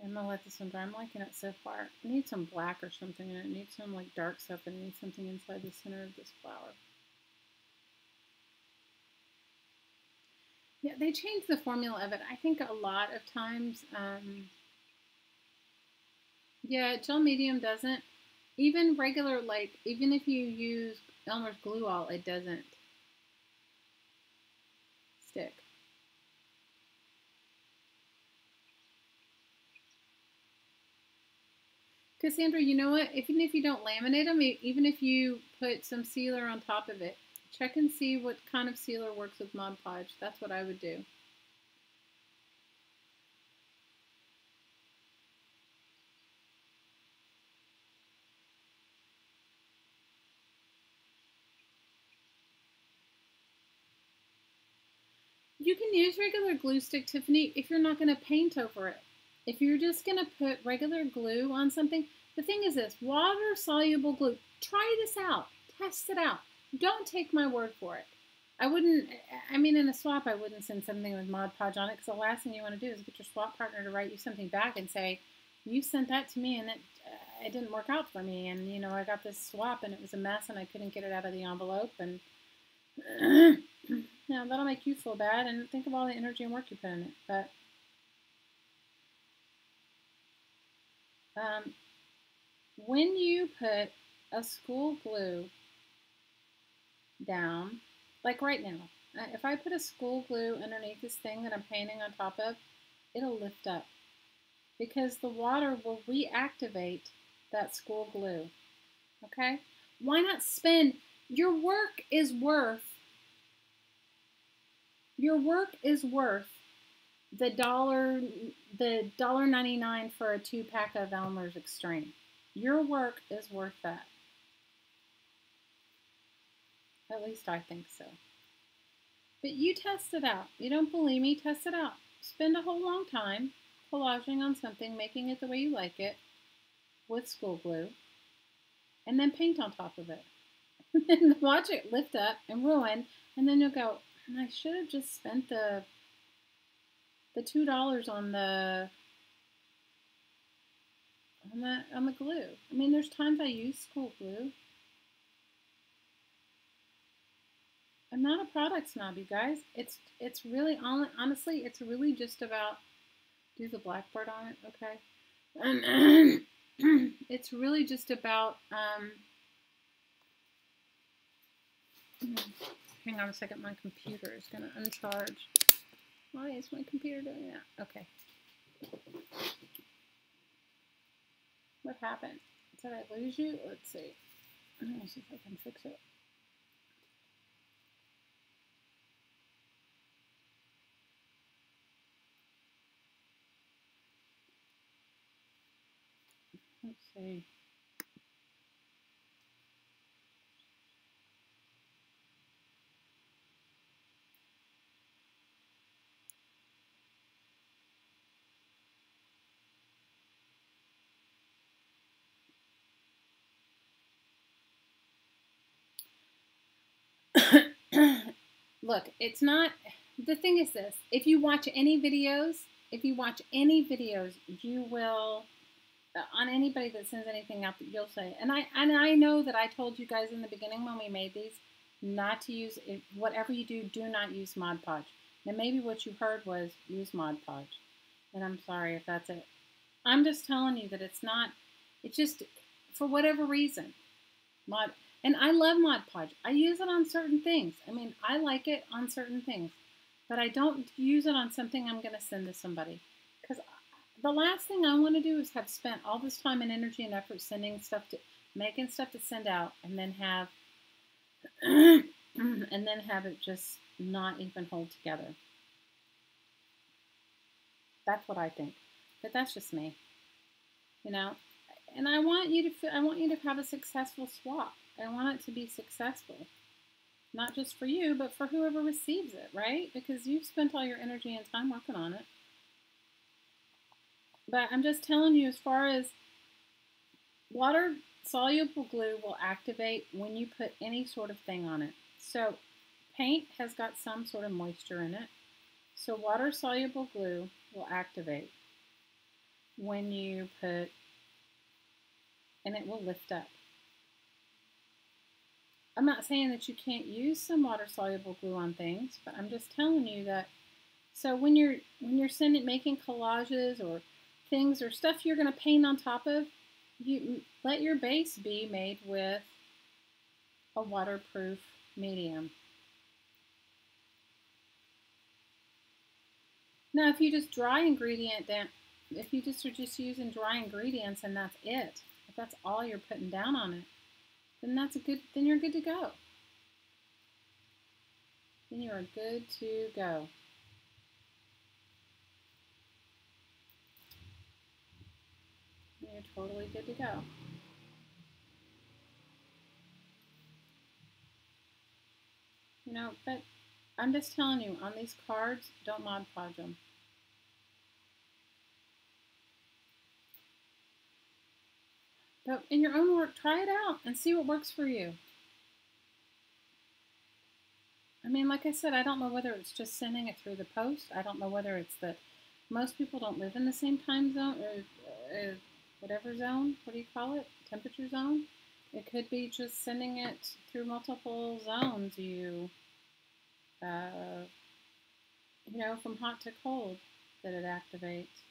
I'm going to let this one dry. I'm liking it so far. It needs some black or something in it. It needs some like dark stuff and it needs something inside the center of this flower. Yeah, they changed the formula of it. I think a lot of times, yeah, gel medium doesn't. Even regular, like, even if you use Elmer's Glue All, it doesn't stick. Cassandra, you know what? Even if you don't laminate them, even if you put some sealer on top of it, check and see what kind of sealer works with Mod Podge. That's what I would do. You can use regular glue stick, Tiffany, if you're not going to paint over it. If you're just going to put regular glue on something, the thing is this, water-soluble glue. Try this out. Test it out. Don't take my word for it. I mean, in a swap, I wouldn't send something with Mod Podge on it because the last thing you want to do is get your swap partner to write you something back and say, you sent that to me and it didn't work out for me. And, I got this swap and it was a mess and I couldn't get it out of the envelope. And now that'll make you feel bad and think of all the energy and work you put in it. But when you put a school glue down, like right now, if I put a school glue underneath this thing that I'm painting on top of, it'll lift up because the water will reactivate that school glue. Okay? Why not spend your work is worth the $1.99 for a 2-pack of Elmer's Extreme. Your work is worth that. At least I think so. But you test it out. You don't believe me? Test it out. Spend a whole long time collaging on something, making it the way you like it with school glue, and then paint on top of it. And then watch it lift up and ruin, and then you'll go, I should have just spent the $2 on the glue. I mean, there's times I use school glue. I'm not a product snob, you guys. It's really, honestly, it's really just about, do the blackboard on it, okay? It's really just about, hang on a second, my computer is going to uncharge. Why is my computer doing that? Okay. What happened? Did I lose you? Let's see. I'm going to see if I can fix it. Let's see. look, it's not, the thing is this, if you watch any videos, you will, on anybody that sends anything out, you'll say, and I know that I told you guys in the beginning when we made these, not to use, whatever you do not use Mod Podge. Now maybe what you heard was use Mod Podge, and I'm sorry if that's it. I'm just telling you that it's not, it's just, for whatever reason, and I love Mod Podge. I use it on certain things. I mean, I like it on certain things, but I don't use it on something I'm going to send to somebody. Because the last thing I want to do is have spent all this time and energy and effort making stuff to send out, and then have, it just not even hold together. That's what I think. But that's just me, you know. And I want you to have a successful swap. I want it to be successful, not just for you, but for whoever receives it, right? Because you've spent all your energy and time working on it. But I'm just telling you, as far as water-soluble glue will activate when you put any sort of thing on it. So paint has got some sort of moisture in it. So water-soluble glue will activate when you put, and it will lift up. I'm not saying that you can't use some water-soluble glue on things, but I'm just telling you that. So when you're making collages or things or stuff you're going to paint on top of, you let your base be made with a waterproof medium. Now, if you just if you just are just using dry ingredients and that's it, if that's all you're putting down on it, then then you're good to go. Then you are good to go. You're totally good to go. You know, but I'm just telling you, on these cards, don't Mod Podge them. But in your own work, try it out and see what works for you. I mean, like I said, I don't know whether it's just sending it through the post. I don't know whether it's that most people don't live in the same time zone or whatever zone. What do you call it? Temperature zone? It could be just sending it through multiple zones. You know, from hot to cold that it activates.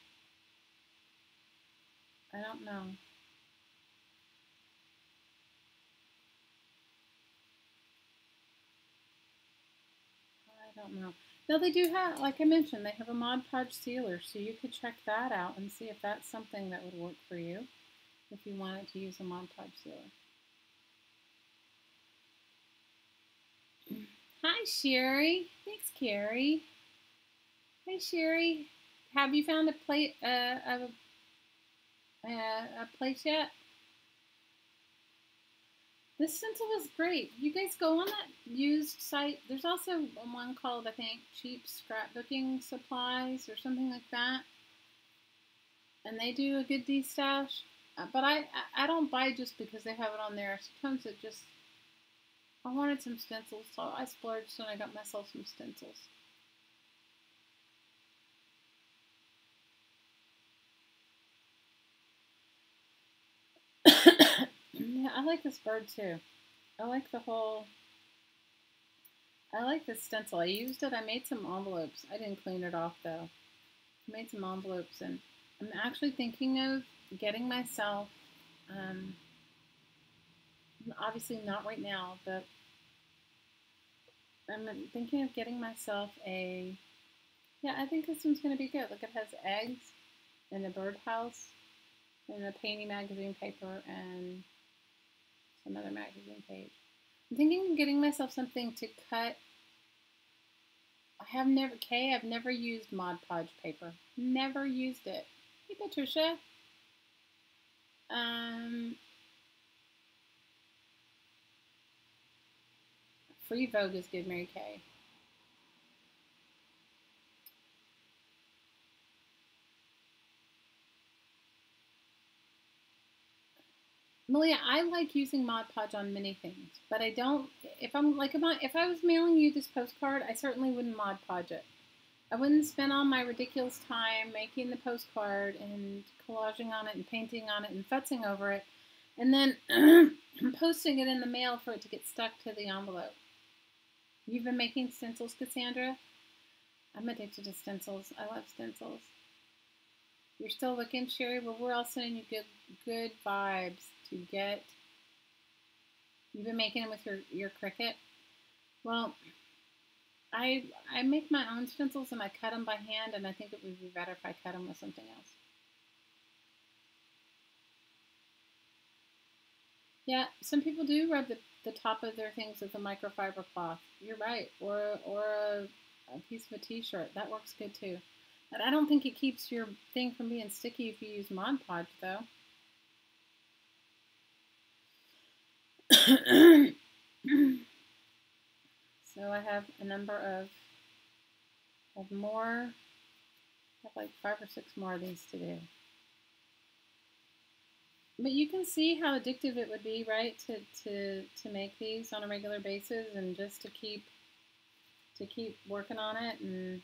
I don't know. I don't know. Now they do have, like I mentioned, they have a Mod Podge sealer, so you could check that out and see if that's something that would work for you if you wanted to use a Mod Podge sealer. Hi, Sherry. Thanks, Carrie. Hey, Sherry. Have you found a place yet? This stencil was great. You guys go on that used site. There's also one called, I think, Cheap Scrapbooking Supplies or something like that. And they do a good de-stash. But I don't buy just because they have it on there. Sometimes I wanted some stencils, so I splurged and I got myself some stencils. Yeah, I like this bird too. I like this stencil. I used it. I made some envelopes. I didn't clean it off though. I made some envelopes, and I'm actually thinking of getting myself, obviously not right now, but I'm thinking of getting myself I think this one's going to be good. Look, it has eggs and a birdhouse and a painting magazine paper and some other magazine page. I'm thinking of getting myself something to cut. I've never used Mod Podge paper. Never used it. Hey, Patricia. Free Vogue is good, Mary Kay. Malia, I like using Mod Podge on many things, but I don't, if I was mailing you this postcard, I certainly wouldn't Mod Podge it. I wouldn't spend all my ridiculous time making the postcard and collaging on it and painting on it and futzing over it and then posting it in the mail for it to get stuck to the envelope. You've been making stencils, Cassandra? I'm addicted to stencils. I love stencils. You're still looking, Sherry? Well, we're all sending you good vibes to get. You've been making them with your Cricut? Well, I make my own stencils and I cut them by hand, and I think it would be better if I cut them with something else. Yeah, some people do rub the top of their things with a microfiber cloth. You're right, or a piece of a t-shirt. That works good too. But I don't think it keeps your thing from being sticky if you use Mod Podge, though. So I have a number of more. I have like 5 or 6 more of these to do. But you can see how addictive it would be, right, to make these on a regular basis and just to keep working on it. And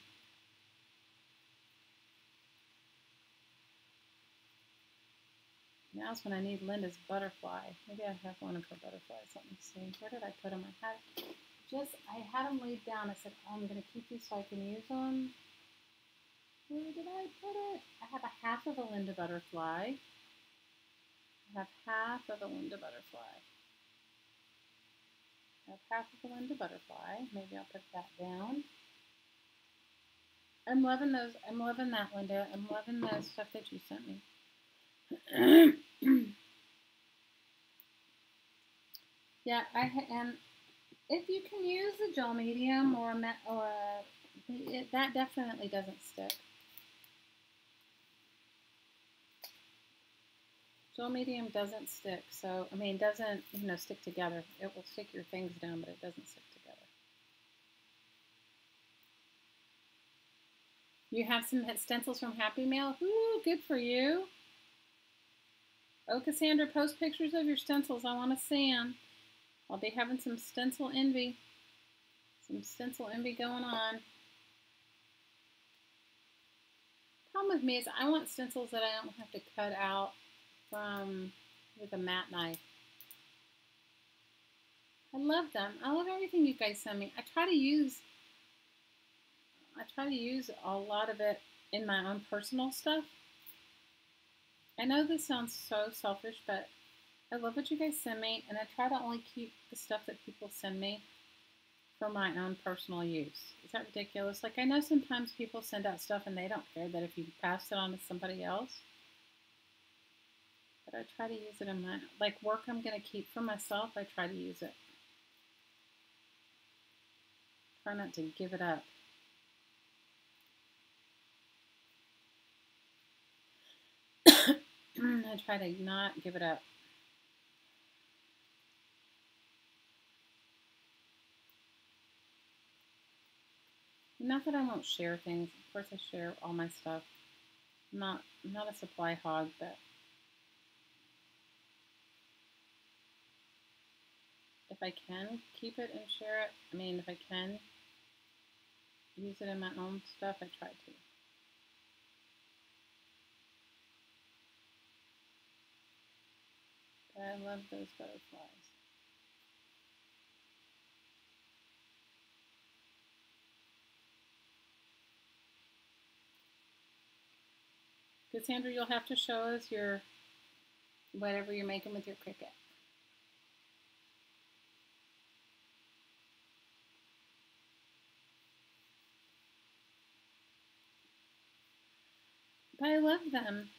now's when I need Linda's butterfly. Maybe I have one of her butterflies. Let me see. Where did I put them? I had them laid down. I said, oh, I'm going to keep these so I can use them. Where did I put it? I have a half of a Linda butterfly. I have half of a Linda butterfly. I have half of a Linda butterfly. Maybe I'll put that down. I'm loving those. I'm loving that, Linda. I'm loving the stuff that you sent me. Yeah, and if you can use a gel medium that definitely doesn't stick. Gel medium doesn't stick, so I mean, doesn't stick together. It will stick your things down, but it doesn't stick together. You have some stencils from Happy Mail. Ooh, good for you. Oh, Cassandra, post pictures of your stencils. I want to see them. I'll be having some stencil envy. Some stencil envy going on. Problem with me is I want stencils that I don't have to cut out with a matte knife. I love them. I love everything you guys send me. I try to use a lot of it in my own personal stuff. I know this sounds so selfish, but I love what you guys send me, and I try to only keep the stuff that people send me for my own personal use. Is that ridiculous? Like, I know sometimes people send out stuff and they don't care that if you pass it on to somebody else. But I try to use it in my, like, work I'm going to keep for myself, I try to use it. Try not to give it up. I try to not give it up. Not that I won't share things. Of course I share all my stuff. I'm not a supply hog, but if I can keep it and share it, I mean, if I can use it in my own stuff, I try to. But I love those butterflies. Cassandra, you'll have to show us your whatever you're making with your Cricut. But I love them.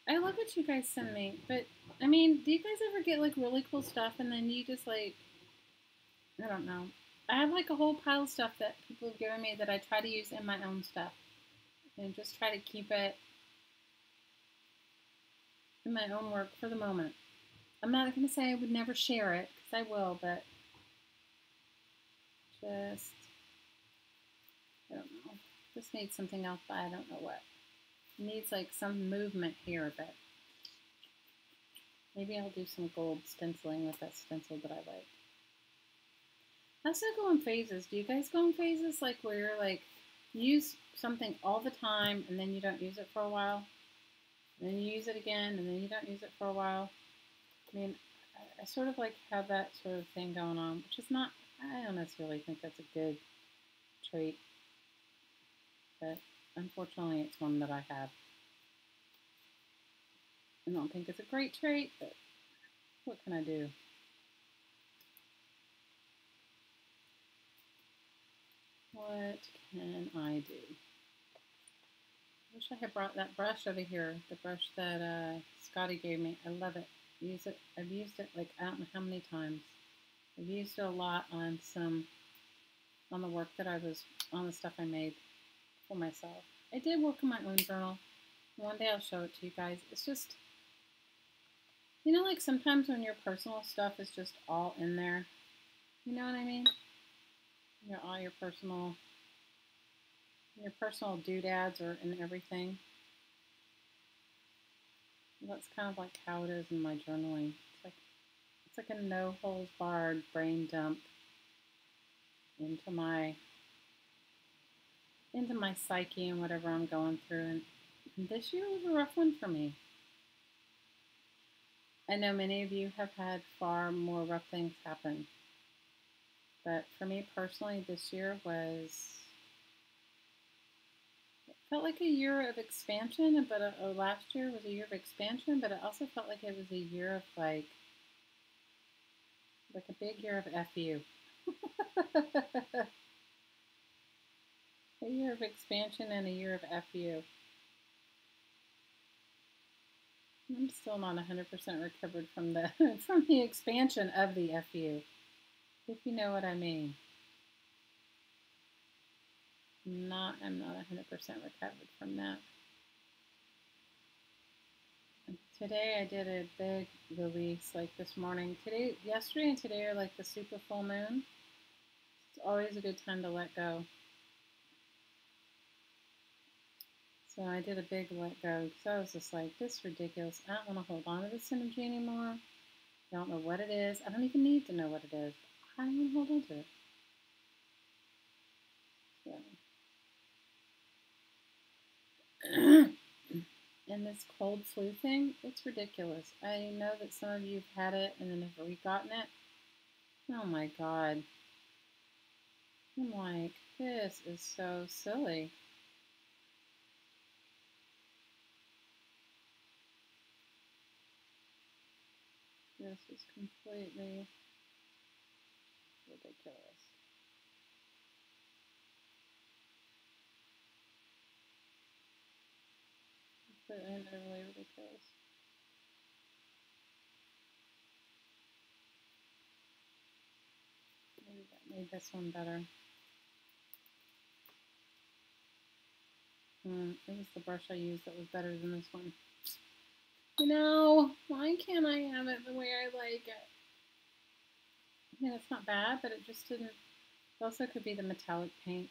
I love what you guys send me. But, I mean, do you guys ever get, like, really cool stuff and then you just, like, I don't know. I have, like, a whole pile of stuff that people have given me that I try to use in my own stuff. And just try to keep it in my own work for the moment. I'm not going to say I would never share it, because I will, but just, I don't know. Just needs something else, but I don't know what. It needs, like, some movement here a bit. Maybe I'll do some gold stenciling with that stencil that I like. I also go in phases. Do you guys go in phases like where you're like, use something all the time and then you don't use it for a while? And then you use it again and then you don't use it for a while? I mean, I sort of like have that sort of thing going on, which is not, I don't necessarily think that's a good trait, but unfortunately it's one that I have. I don't think it's a great trait, but what can I do? What can I do? I wish I had brought that brush over here, the brush that Scotty gave me. I love it. Use it. I've used it like I don't know how many times. I've used it a lot on the work that on the stuff I made for myself. I did work in my own journal. One day I'll show it to you guys. It's just, you know, like sometimes when your personal stuff is just all in there. You know what I mean? All your personal doodads are in everything. That's kind of like how it is in my journaling. It's like a no holds barred brain dump into my psyche and whatever I'm going through. And this year was a rough one for me. I know many of you have had far more rough things happen. But for me personally, this year felt like a year of expansion, but last year was a year of expansion, but it also felt like it was a year of like a big year of FU. A year of expansion and a year of FU. I'm still not 100% recovered from the from the expansion of the FU, if you know what I mean. I'm not 100% recovered from that. Today I did a big release like this morning. Yesterday and today are like the super full moon. It's always a good time to let go. So I did a big let go because I was just like, this is ridiculous. I don't want to hold on to this energy anymore. I don't know what it is. I don't even need to know what it is. I don't want to hold on to it. So. And this cold flu thing, it's ridiculous. I know that some of you have had it and then have re-gotten it. Oh my God. I'm like, this is so silly. This is completely ridiculous. Completely and utterly ridiculous. Maybe that made this one better. It was the brush I used that was better than this one. You know, why can't I have it the way I like it? I mean, it's not bad, but it just didn't. It also could be the metallic paint.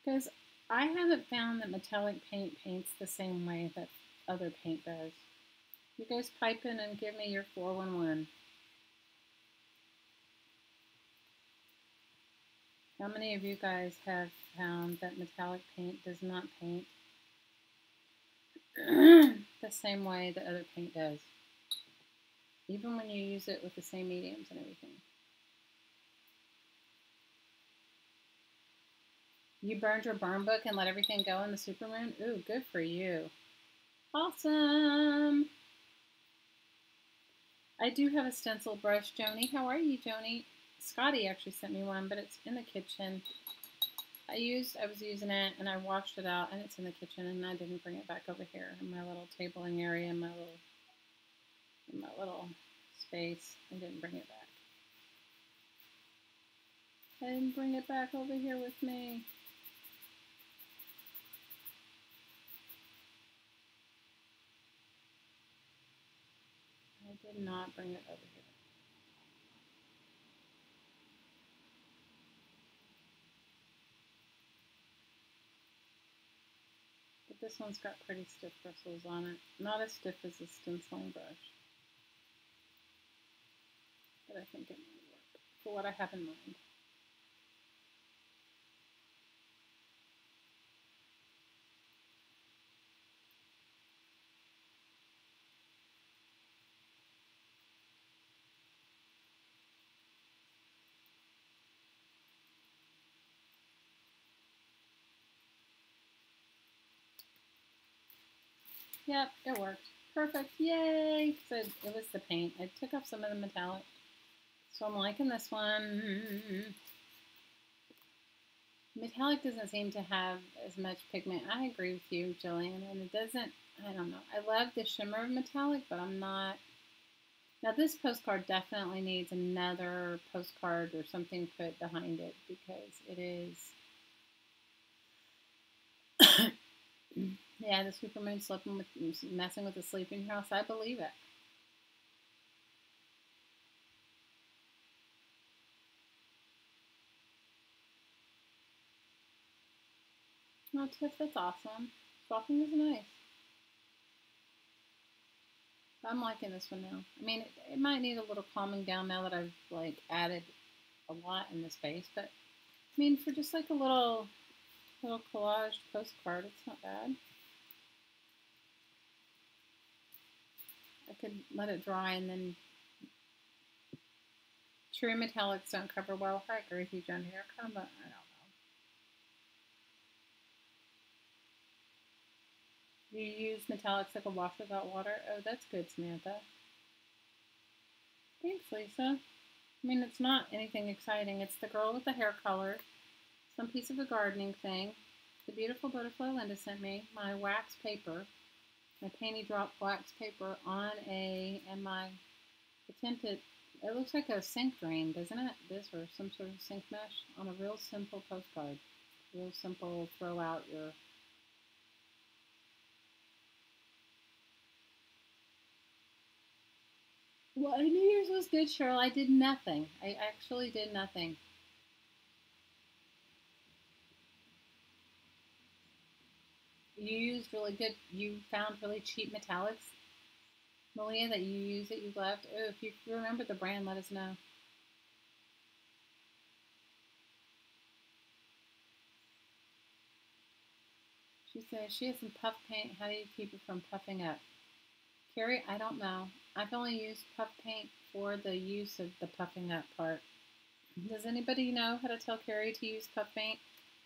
Because I haven't found that metallic paint paints the same way that other paint does. You guys pipe in and give me your 411. How many of you guys have found that metallic paint does not paint the same way that other paint does? Even when you use it with the same mediums and everything. You burned your burn book and let everything go in the supermoon? Ooh, good for you. Awesome. I do have a stencil brush, Joni. How are you, Joni? Scotty actually sent me one, but it's in the kitchen. I was using it and I washed it out and it's in the kitchen and I didn't bring it back over here in my little tabling area, in my little space. I didn't bring it back. I didn't bring it back over here with me. I did not bring it over here. But this one's got pretty stiff bristles on it. Not as stiff as the stenciling brush. think it might work for what I have in mind. Yep, it worked. Perfect. Yay! So it was the paint. I took off some of the metallic. So I'm liking this one. Metallic doesn't seem to have as much pigment. I agree with you, Jillian. And it doesn't, I don't know. I love the shimmer of metallic, but I'm not. Now this postcard definitely needs another postcard or something put behind it because it is. Yeah, the supermoon slipping with messing with the sleeping house. I believe it. Oh, Tiff, that's awesome. Swapping is nice. I'm liking this one now. I mean, it might need a little calming down now that I've like added a lot in the space, but I mean, for just like a little collage postcard, it's not bad. I could let it dry and then true metallics don't cover well. I agree with you, John here. Kind of, I don't know. You use metallics like a wash without water? Oh, that's good, Samantha. Thanks, Lisa. I mean, it's not anything exciting. It's the girl with the hair color, some piece of a gardening thing, the beautiful butterfly Linda sent me, my wax paper, my painty drop wax paper on and my attempted, it looks like a sink drain, doesn't it? This or some sort of sink mesh on a real simple postcard. Real simple, throw out your. Well, New Year's was good, Cheryl. I did nothing. I actually did nothing. You used really good, you found really cheap metallics, Malia, that you use that you left. Oh, if you remember the brand, let us know. She says she has some puff paint. How do you keep it from puffing up? Carrie, I don't know. I've only used puff paint for the use of the puffing up part. Does anybody know how to tell Carrie to use puff paint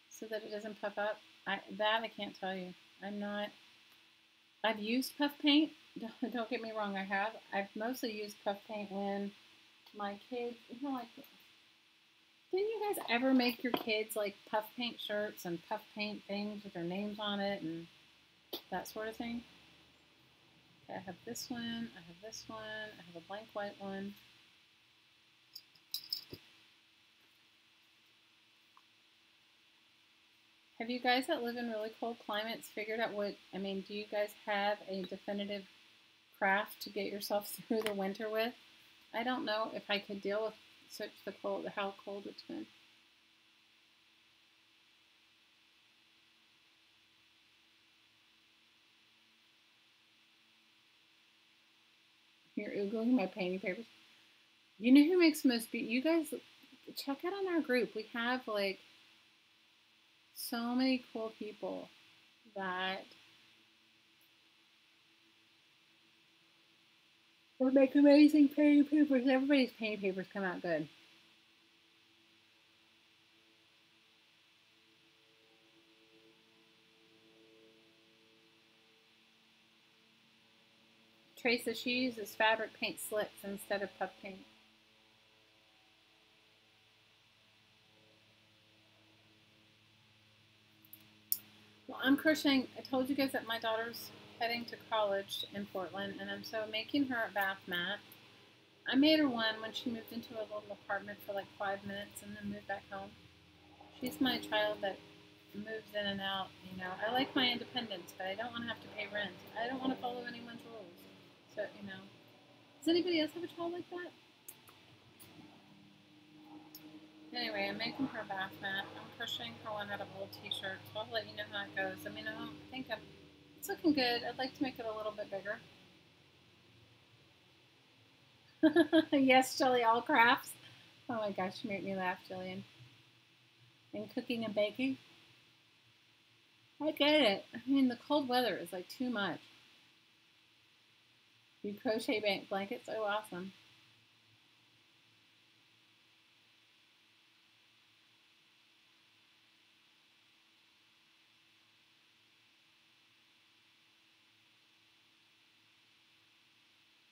so that it doesn't puff up? I can't tell you. I'm not. I've used puff paint. Don't get me wrong, I have. I've mostly used puff paint when my kids, like, didn't you guys ever make your kids like puff paint shirts and puff paint things with their names on it and that sort of thing? Okay, I have this one, I have this one, I have a blank white one. Have you guys that live in really cold climates figured out what, I mean, do you guys have a definitive craft to get yourself through the winter with? I don't know if I could deal with such the cold, how cold it's been. You're oogling my painting papers. You know who makes the most you guys check out on our group. We have like so many cool people that make amazing painting papers. Everybody's painting papers come out good. Trace says she uses fabric paint slicks instead of puff paint. Well, I'm crocheting. I told you guys that my daughter's heading to college in Portland, and I'm so making her a bath mat. I made her one when she moved into a little apartment for like 5 minutes and then moved back home. She's my child that moves in and out. You know, I like my independence, but I don't want to have to pay rent. I don't want to follow anyone's rules. So, you know, does anybody else have a child like that? Anyway, I'm making her a bath mat. I'm crocheting her one out of old t-shirts. So I'll let you know how it goes. I mean, I think it's looking good. I'd like to make it a little bit bigger. Yes, Jilly, all crafts. Oh my gosh, you make me laugh, Jillian. And cooking and baking. I get it. I mean, the cold weather is like too much. You crochet blankets? Oh, awesome.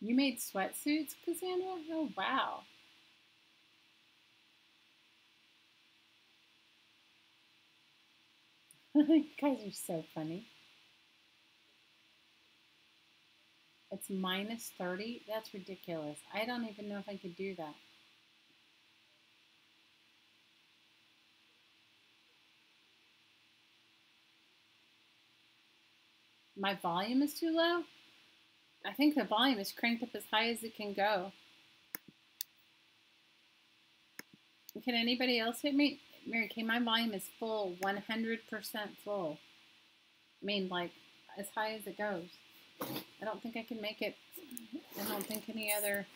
You made sweatsuits, Cassandra? Oh, wow. You guys are so funny. It's minus 30? That's ridiculous. I don't even know if I could do that. My volume is too low? I think the volume is cranked up as high as it can go. Can anybody else hit me? Mary Kay, my volume is full, 100% full. I mean, like, as high as it goes. I don't think I can make it. I don't think any other.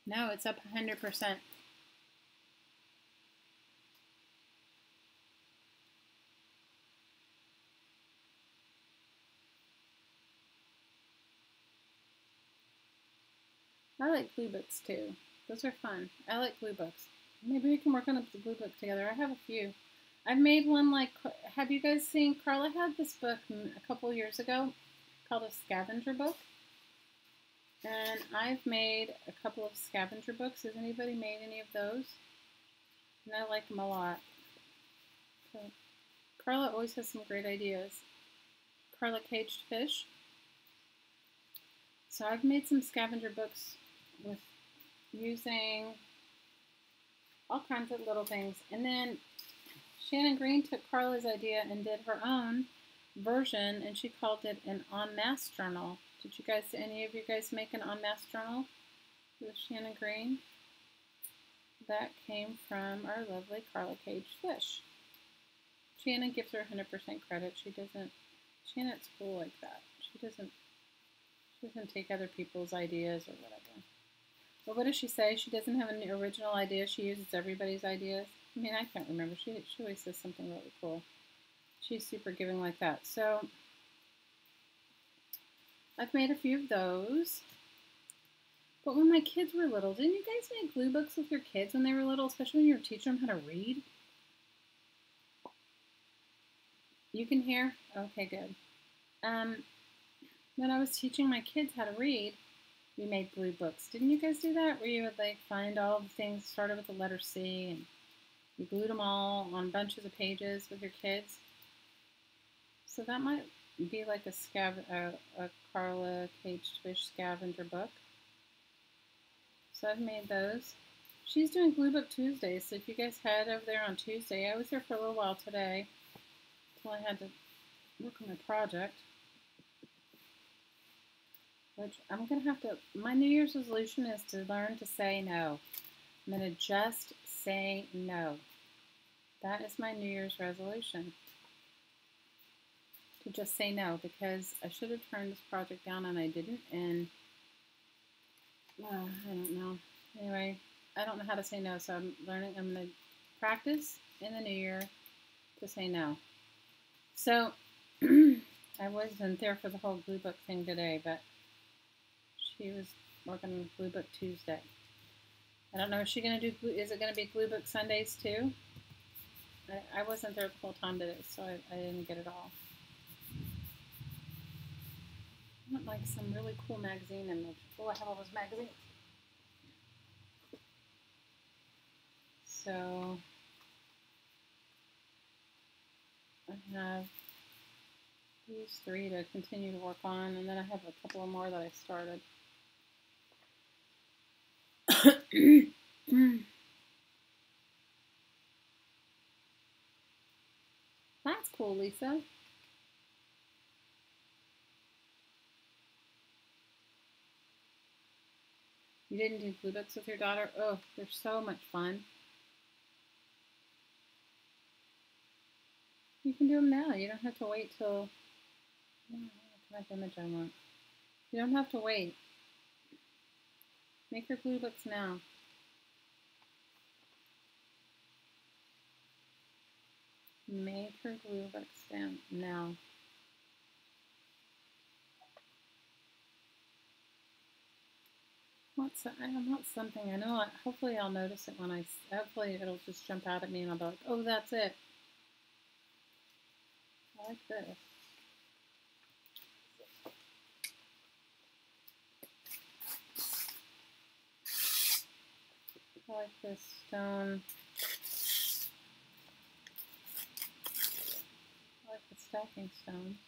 No, it's up 100%. I like glue books too. Those are fun. I like glue books. Maybe we can work on a glue book together. I have a few. I've made one like, have you guys seen, Carla had this book a couple years ago called a scavenger book. And I've made a couple of scavenger books. Has anybody made any of those? And I like them a lot. So Carla always has some great ideas. Carla Caged Fish. So I've made some scavenger books with using all kinds of little things. And then Shannon Green took Carla's idea and did her own version, and she called it an en masse journal. Did you guys, any of you guys make an en masse journal with Shannon Green? That came from our lovely Carla Caged Fish. Shannon gives her 100% credit. She doesn't, Shannon's cool like that. She doesn't take other people's ideas or whatever. But what does she say? She doesn't have an original idea. She uses everybody's ideas. I mean, I can't remember. She always says something really cool. She's super giving like that. So I've made a few of those. But when my kids were little, didn't you guys make glue books with your kids when they were little, especially when you were teaching them how to read? You can hear? Okay, good. When I was teaching my kids how to read, we made glue books. Didn't you guys do that? Where you would like find all the things started with the letter C and you glued them all on bunches of pages with your kids. So that might be like a Carla Caged Fish scavenger book. So I've made those. She's doing Glue Book Tuesdays, so if you guys head over there on Tuesday, I was there for a little while today until I had to work on my project. Which I'm going to have to, my New Year's resolution is to learn to say no. I'm going to just say no. That is my New Year's resolution. To just say no, because I should have turned this project down and I didn't, and I don't know. Anyway, I don't know how to say no, so I'm learning. I'm going to practice in the new year to say no. So I wasn't there for the whole glue book thing today, but she was working on Glue Book Tuesday. I don't know, is she going to do, is it going to be Glue Book Sundays too? I wasn't there the whole time today, so I didn't get it all. I want like some really cool magazine image. Oh, I have all those magazines. So I have these 3 to continue to work on, and then I have a couple of more that I started. That's cool, Lisa. You didn't do glue books with your daughter? Oh, they're so much fun. You can do them now. You don't have to wait till What image I want. You don't have to wait. Make your glue books now. Make her glue books down now. I want something. I know. Hopefully, I'll notice it when hopefully, it'll just jump out at me, and I'll be like, "Oh, that's it." I like this. I like this stone. I like the stacking stone.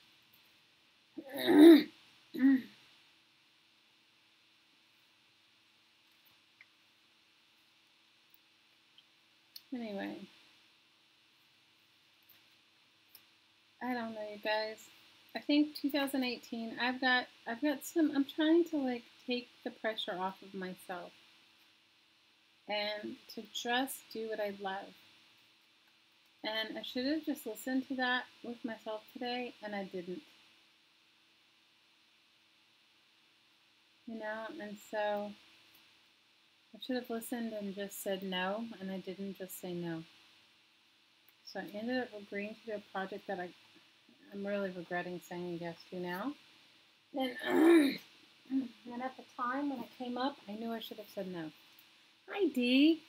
Anyway, I don't know, you guys. I think 2018. I've got some. I'm trying to like take the pressure off of myself and to just do what I love. And I should have just listened to that with myself today, and I didn't. You know, and so I should have listened and just said no, and I didn't just say no. So I ended up agreeing to do a project that I'm really regretting saying yes to now. And at the time when it came up, I knew I should have said no. Hi, Dee.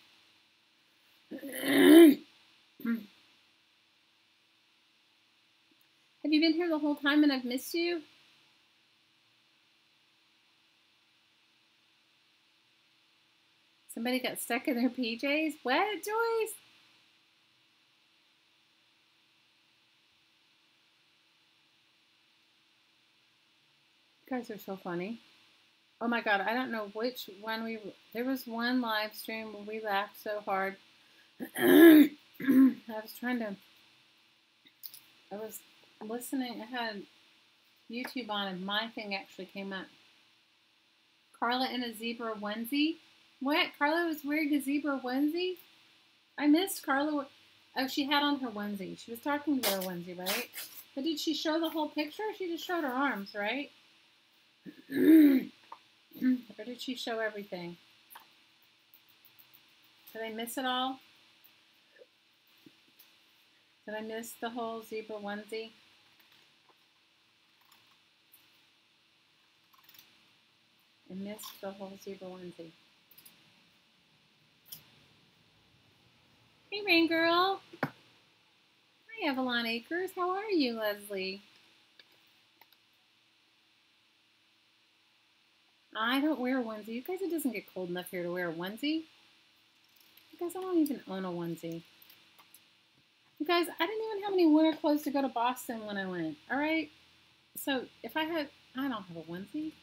Have you been here the whole time and I've missed you? Somebody got stuck in their PJs? What, Joyce? You guys are so funny. Oh my God, I don't know which one there was one live stream where we laughed so hard. I was listening, I had YouTube on and my thing actually came up. Carla in a zebra onesie? What? Carla was wearing a zebra onesie? I missed Carla. Oh, she had on her onesie. She was talking about her onesie, right? But did she show the whole picture? She just showed her arms, right? Or did she show everything? Did I miss it all? Did I miss the whole zebra onesie? I missed the whole zebra onesie. Hey, Rain Girl. Hi, Avalon Acres. How are you, Leslie? I don't wear a onesie. You guys, it doesn't get cold enough here to wear a onesie. You guys, I don't even own a onesie. You guys, I didn't even have any winter clothes to go to Boston when I went. All right? So if I don't have a onesie.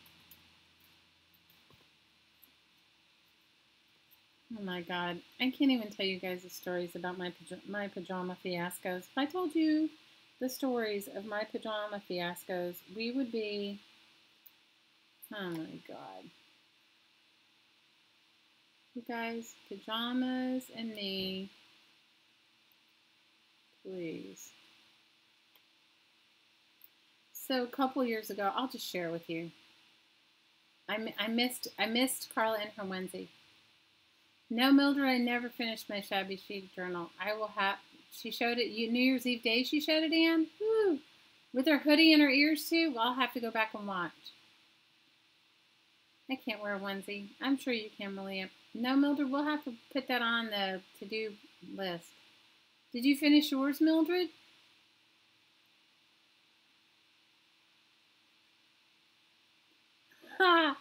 Oh my God. I can't even tell you guys the stories about my pajama fiascos. If I told you the stories of my pajama fiascos, we would be, oh my God. You guys, pajamas and me, please. So a couple years ago, I'll just share with you. I missed Carla and her onesie. No, Mildred, I never finished my shabby chic journal. She showed it, New Year's Eve day she showed it, Anne. Woo! With her hoodie and her ears too? Well, I'll have to go back and watch. I can't wear a onesie. I'm sure you can, Malia. No, Mildred, we'll have to put that on the to-do list. Did you finish yours, Mildred? Ha!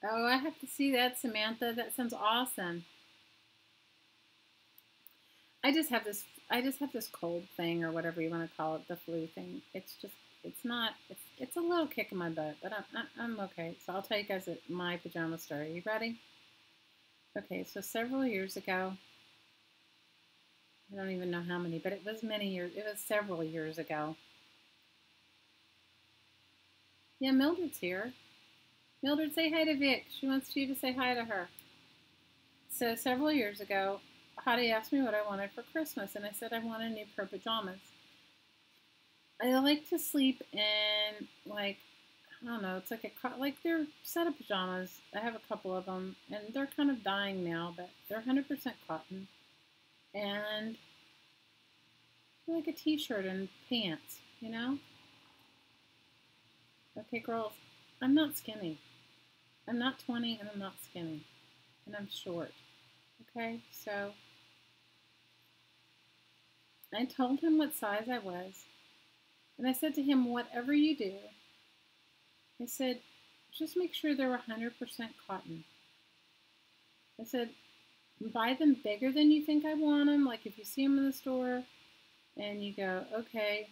Oh, I have to see that, Samantha. That sounds awesome. I just have this cold thing or whatever you want to call it, the flu thing. It's a little kick in my butt, but I'm okay. So I'll tell you guys my pajama story. You ready? Okay, so several years ago, I don't even know how many, but it was several years ago. Yeah, Mildred's here. Mildred, say hi to Vic. She wants you to say hi to her. So several years ago, Hottie asked me what I wanted for Christmas, and I said I wanted new pair of pajamas. I like to sleep in, like, I don't know, it's like they're set of pajamas. I have a couple of them, and they're kind of dying now, but they're 100% cotton. And like a t-shirt and pants, you know? Okay, girls, I'm not skinny. I'm not 20 and I'm not skinny. And I'm short. Okay, so I told him what size I was. And I said to him, whatever you do, I said, just make sure they're 100% cotton. I said, buy them bigger than you think I want them. Like if you see them in the store and you go, okay,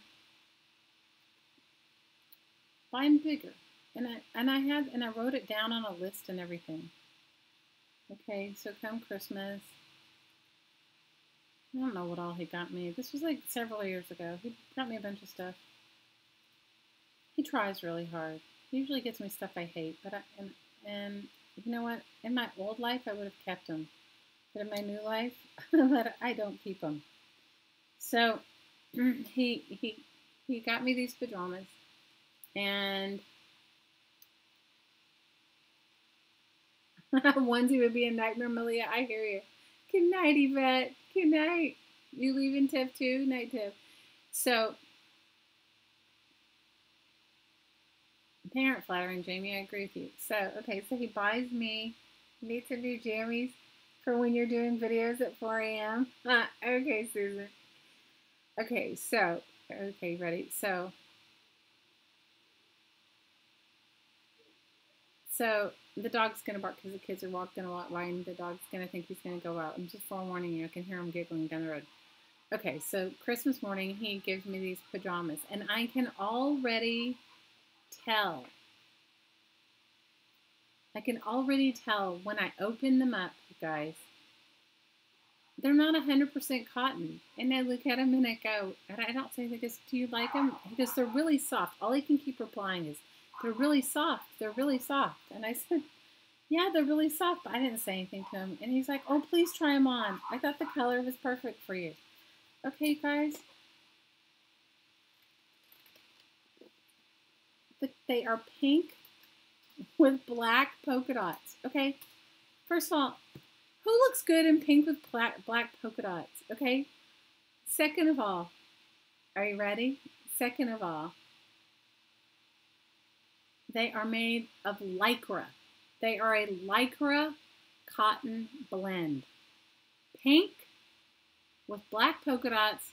buy them bigger. And I wrote it down on a list and everything. Okay, so come Christmas, I don't know what all he got me. This was like several years ago. He got me a bunch of stuff. He tries really hard. He usually gets me stuff I hate, but and you know what? In my old life, I would have kept them, but in my new life, I don't keep them. So he got me these pajamas, and onesie would be a nightmare, Malia. I hear you. Good night, Yvette. Good night. You leaving, Tiff, too? Night, Tiff. So, parent flattering, Jamie. I agree with you. So, okay, so he buys me, need some new jammies for when you're doing videos at 4 a.m. Okay, Susan. Okay, so, okay, ready? So the dog's going to bark because the kids are going to walk by and the dog's going to think he's going to go out. I'm just forewarning you. I can hear him giggling down the road. Okay, so Christmas morning, he gives me these pajamas, and I can already tell. I can already tell when I open them up, you guys. They're not 100% cotton. And I look at them and I go, and I don't say, he goes, do you like them? He goes, they're really soft. All he can keep replying is, they're really soft. They're really soft. And I said, yeah, they're really soft. But I didn't say anything to him. And he's like, oh, please try them on. I thought the color was perfect for you. Okay, guys. They are pink with black polka dots. Okay. First of all, who looks good in pink with black polka dots? Okay. Second of all, are you ready? Second of all, they are made of lycra. They are a lycra cotton blend. Pink with black polka dots,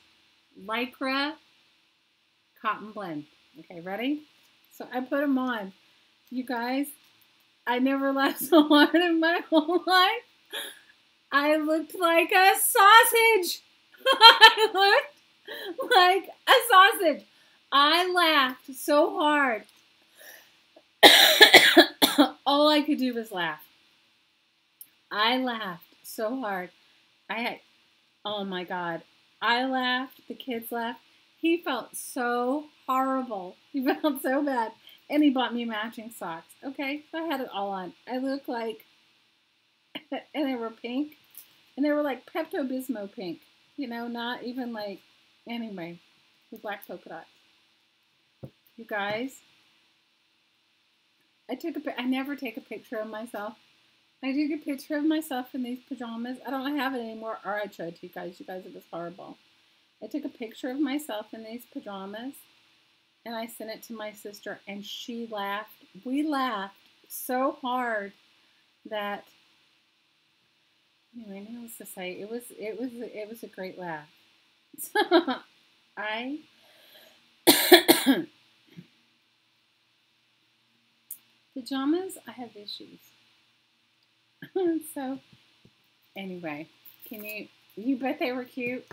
lycra cotton blend. Okay, ready? So I put them on. You guys, I never laughed so hard in my whole life. I looked like a sausage. I looked like a sausage. I laughed so hard. All I could do was laugh. I laughed so hard. Oh my God. I laughed. The kids laughed. He felt so horrible. He felt so bad. And he bought me matching socks. Okay, so I had it all on. I looked like, and they were pink. And they were like Pepto-Bismol pink. You know, not even like, anyway, with black polka dots. You guys, I never take a picture of myself. I took a picture of myself in these pajamas. I don't have it anymore, or I showed to you guys. You guys, it was horrible. I took a picture of myself in these pajamas, and I sent it to my sister, and she laughed. We laughed so hard that, anyway, needless to say, it was a great laugh. So pajamas, I have issues. So, anyway, you bet they were cute?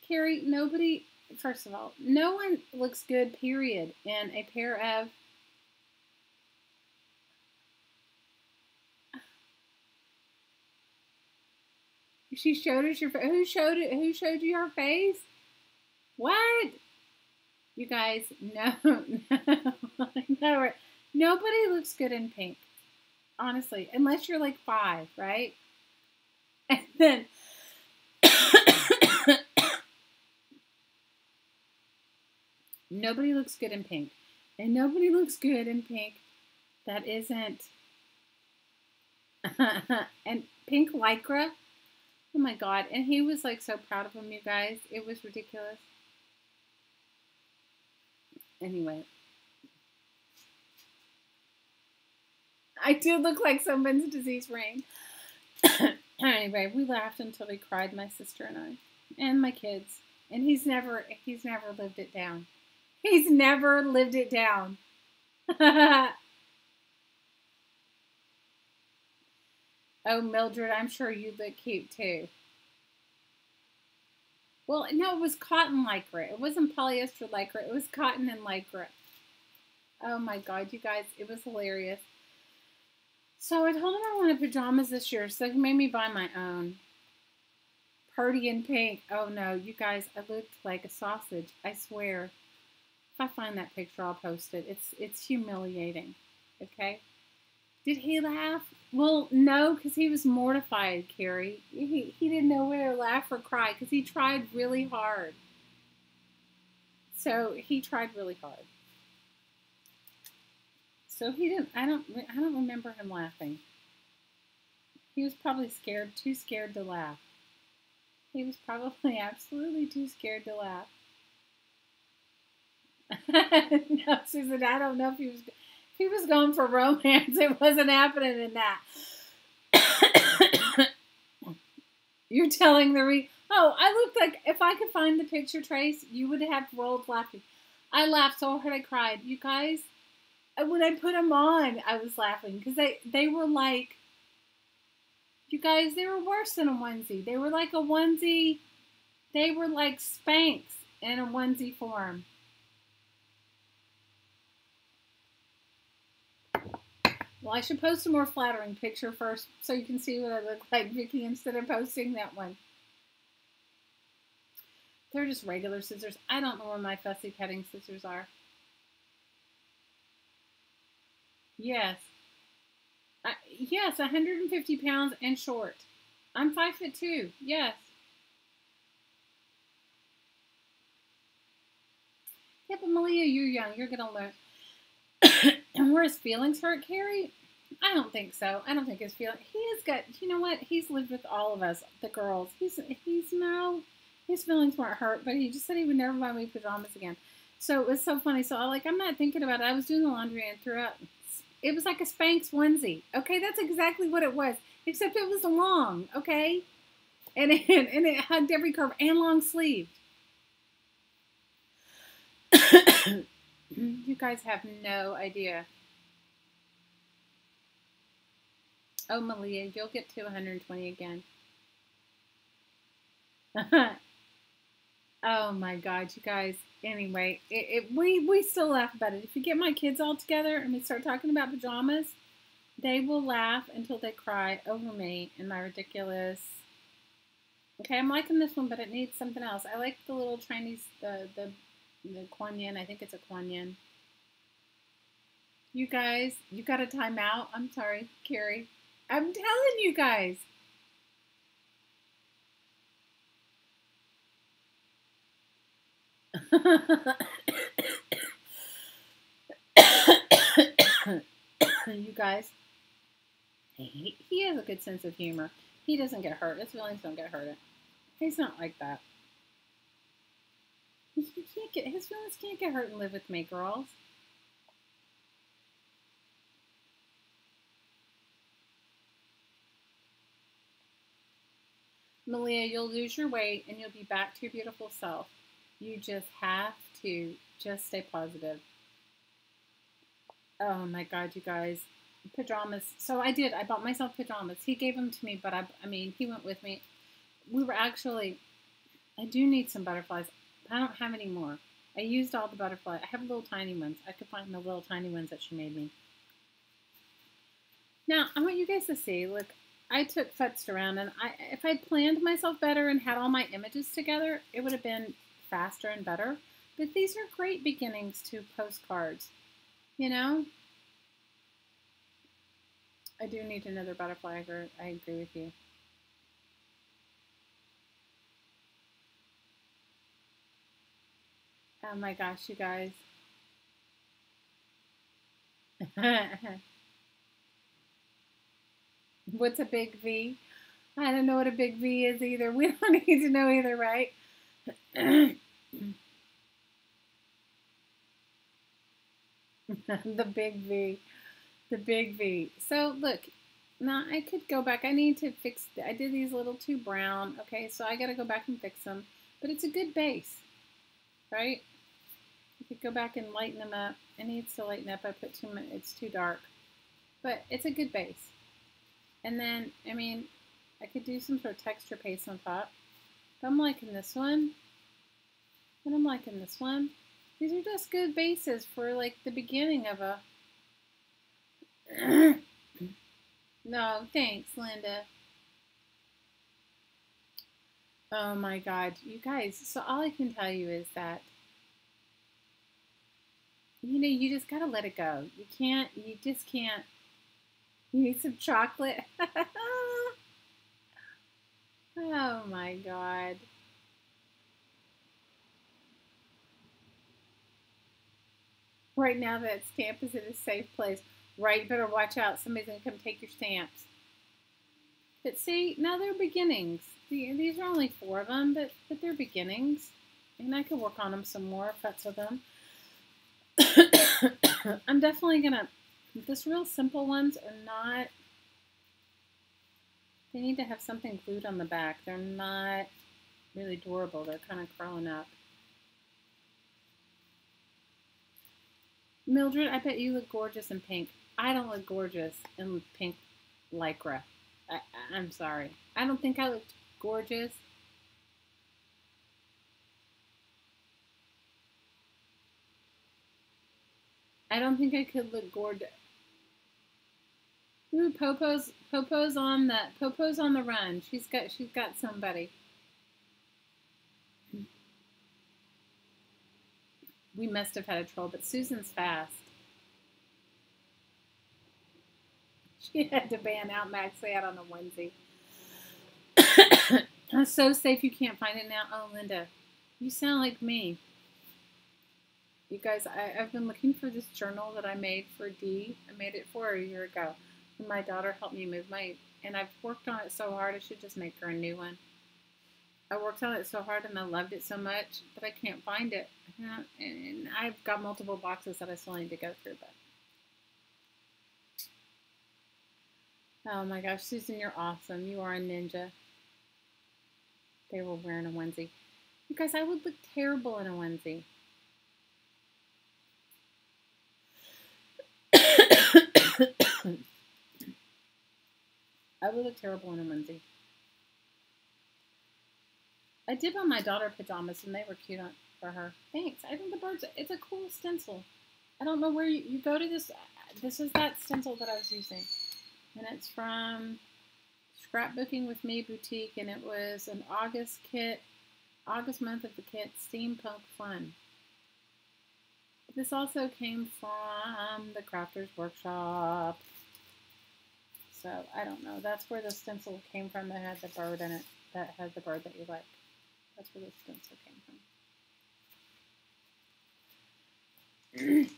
Carrie, nobody, first of all, no one looks good, period, in a pair of, she showed us your, who showed you your face? What? You guys, no, no, Nobody looks good in pink, honestly, unless you're like 5, right? And then nobody looks good in pink. And nobody looks good in pink that isn't. And pink lycra. Oh my God. And he was like so proud of him, you guys. It was ridiculous. Anyway. I do look like someone's disease ring. Anyway, we laughed until we cried, my sister and I. And my kids. And he's never lived it down. He's never lived it down. Oh, Mildred, I'm sure you look cute too. Well, no, it was cotton lycra. It wasn't polyester lycra. It was cotton and lycra. Oh my God, you guys, it was hilarious. So I told him I wanted pajamas this year, so he made me buy my own. Party in pink. Oh no, you guys, I looked like a sausage. I swear. If I find that picture, I'll post it. It's humiliating. Okay? Did he laugh? Well, no, because he was mortified, Carrie. He didn't know whether to laugh or cry because he tried really hard. So he tried really hard. So he didn't. I don't remember him laughing. He was probably scared, too scared to laugh. He was probably absolutely too scared to laugh. No, Susan, I don't know if he was going for romance. It wasn't happening in that. You're telling the Oh, I looked like, if I could find the picture, Trace, you would have rolled laughing. I laughed so hard I cried. You guys, when I put them on, I was laughing because they were like, you guys, they were worse than a onesie. They were like a onesie. They were like Spanx in a onesie form. Well, I should post a more flattering picture first so you can see what I look like, Vicki, instead of posting that one. They're just regular scissors. I don't know where my fussy cutting scissors are. Yes. Yes, 150 pounds and short. I'm 5'2". Yes. Yeah, but Malia, you're young. You're going to learn. And were his feelings hurt, Carrie? I don't think so. I don't think his feelings. He has got, you know what? He's lived with all of us, the girls. His feelings weren't hurt, but he just said he would never buy me pajamas again. So it was so funny. So I'm not thinking about it. I was doing the laundry and threw out. It was like a Spanx onesie. Okay, that's exactly what it was. Except it was long. Okay, and it hugged every curve and long sleeved. You guys have no idea. Oh, Malia, you'll get to 120 again. Oh my God, you guys. Anyway, we still laugh about it. If you get my kids all together and we start talking about pajamas, they will laugh until they cry over me and my ridiculous. Okay, I'm liking this one, but it needs something else. I like the little Chinese, the Kuan Yin. I think it's a Kuan Yin. You guys, you got a timeout. I'm sorry, Carrie. I'm telling you guys. You guys, he has a good sense of humor. He doesn't get hurt. His feelings don't get hurt. He's not like that. His feelings can't get hurt and live with me, girls. Malia, you'll lose your weight and you'll be back to your beautiful self. You just have to just stay positive. Oh my God, you guys. Pajamas. So I bought myself pajamas. He gave them to me, but I mean, he went with me. We were actually, I do need some butterflies. I don't have any more. I used all the butterflies. I have little tiny ones. I could find the little tiny ones that she made me. Now, I want you guys to see, look, I took futzed around, and if I'd planned myself better and had all my images together, it would have been faster and better. But these are great beginnings to postcards, you know? I do need another butterfly. I agree with you. Oh my gosh, you guys. What's a big V? I don't know what a big V is either. We don't need to know either, right? The big V. The big V. So look, now I could go back. I need to fix, I did these a little too brown. Okay, so I got to go back and fix them. But it's a good base, right? You could go back and lighten them up. It needs to lighten up. I put too much, it's too dark. But it's a good base. And then, I mean, I could do some sort of texture paste on top. But I'm liking this one. And I'm liking this one. These are just good bases for like the beginning of a... No, thanks, Linda. Oh my God, you guys. So all I can tell you is that, you know, you just gotta let it go. You just can't. You need some chocolate. Oh my God. Right now that stamp is in a safe place. Right, better watch out. Somebody's gonna come take your stamps. But see, now they're beginnings. These are only 4 of them, but they're beginnings. And I could work on them some more if that's with them. I'm definitely gonna, this real simple ones are not, they need to have something glued on the back. They're not really durable. They're kind of curling up. Mildred, I bet you look gorgeous in pink. I don't look gorgeous in pink lycra. I'm sorry. I don't think I looked gorgeous. I don't think I could look gorgeous. Ooh, Popo's on the run. She's got somebody. We must have had a troll, but Susan's fast. She had to ban out Maxie out on a onesie. It's so safe you can't find it now. Oh, Linda, you sound like me. You guys, I've been looking for this journal that I made for Dee. I made it for her a year ago. And my daughter helped me move and I've worked on it so hard, I should just make her a new one. I worked on it so hard and I loved it so much, but I can't find it. And I've got multiple boxes that I still need to go through, but. Oh my gosh, Susan, you're awesome. You are a ninja. They were wearing a onesie. You guys, I would look terrible in a onesie. I would look terrible in a onesie. I did on my daughter pajamas and they were cute for her. Thanks. I think the birds, it's a cool stencil. I don't know where you go to this. This is that stencil that I was using. And it's from Scrapbooking with Me Boutique. And it was an August kit, August month of the kit, Steampunk Fun. This also came from the Crafters Workshop. So, I don't know. That's where the stencil came from that had the bird in it. That had the bird that you like. That's where the stencil came from.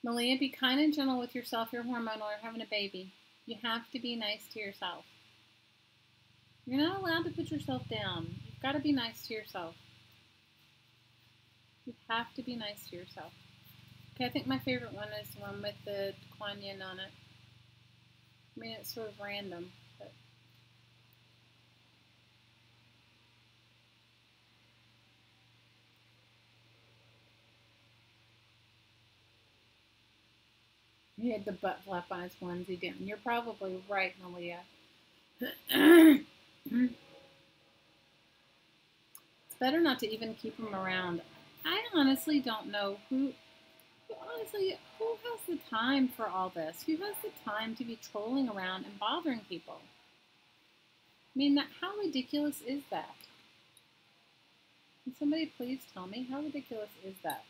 Malia, be kind and gentle with yourself. You're hormonal. You're having a baby. You have to be nice to yourself. You're not allowed to put yourself down. You've got to be nice to yourself. You have to be nice to yourself. Okay, I think my favorite one is the one with the Kuan Yin on it. I mean, it's sort of random, but... He had the butt flap on his onesie down. You're probably right, Malia. It's better not to even keep them around. I honestly don't know who has the time for all this? Who has the time to be trolling around and bothering people? I mean, how ridiculous is that? Can somebody please tell me, how ridiculous is that?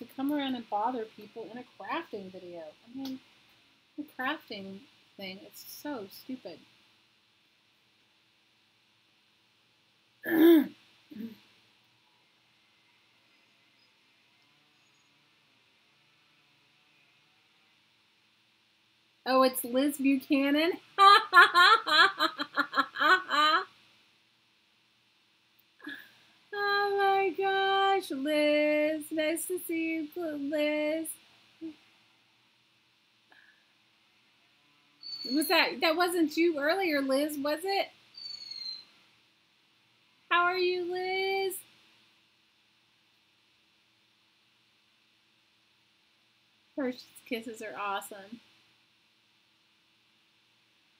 to come around and bother people in a crafting video. I mean, the crafting thing, it's so stupid. Oh, it's Liz Buchanan? Oh my gosh, Liz. Nice to see you, Liz. Was that wasn't you earlier, Liz, was it? How are you, Liz? First kisses are awesome.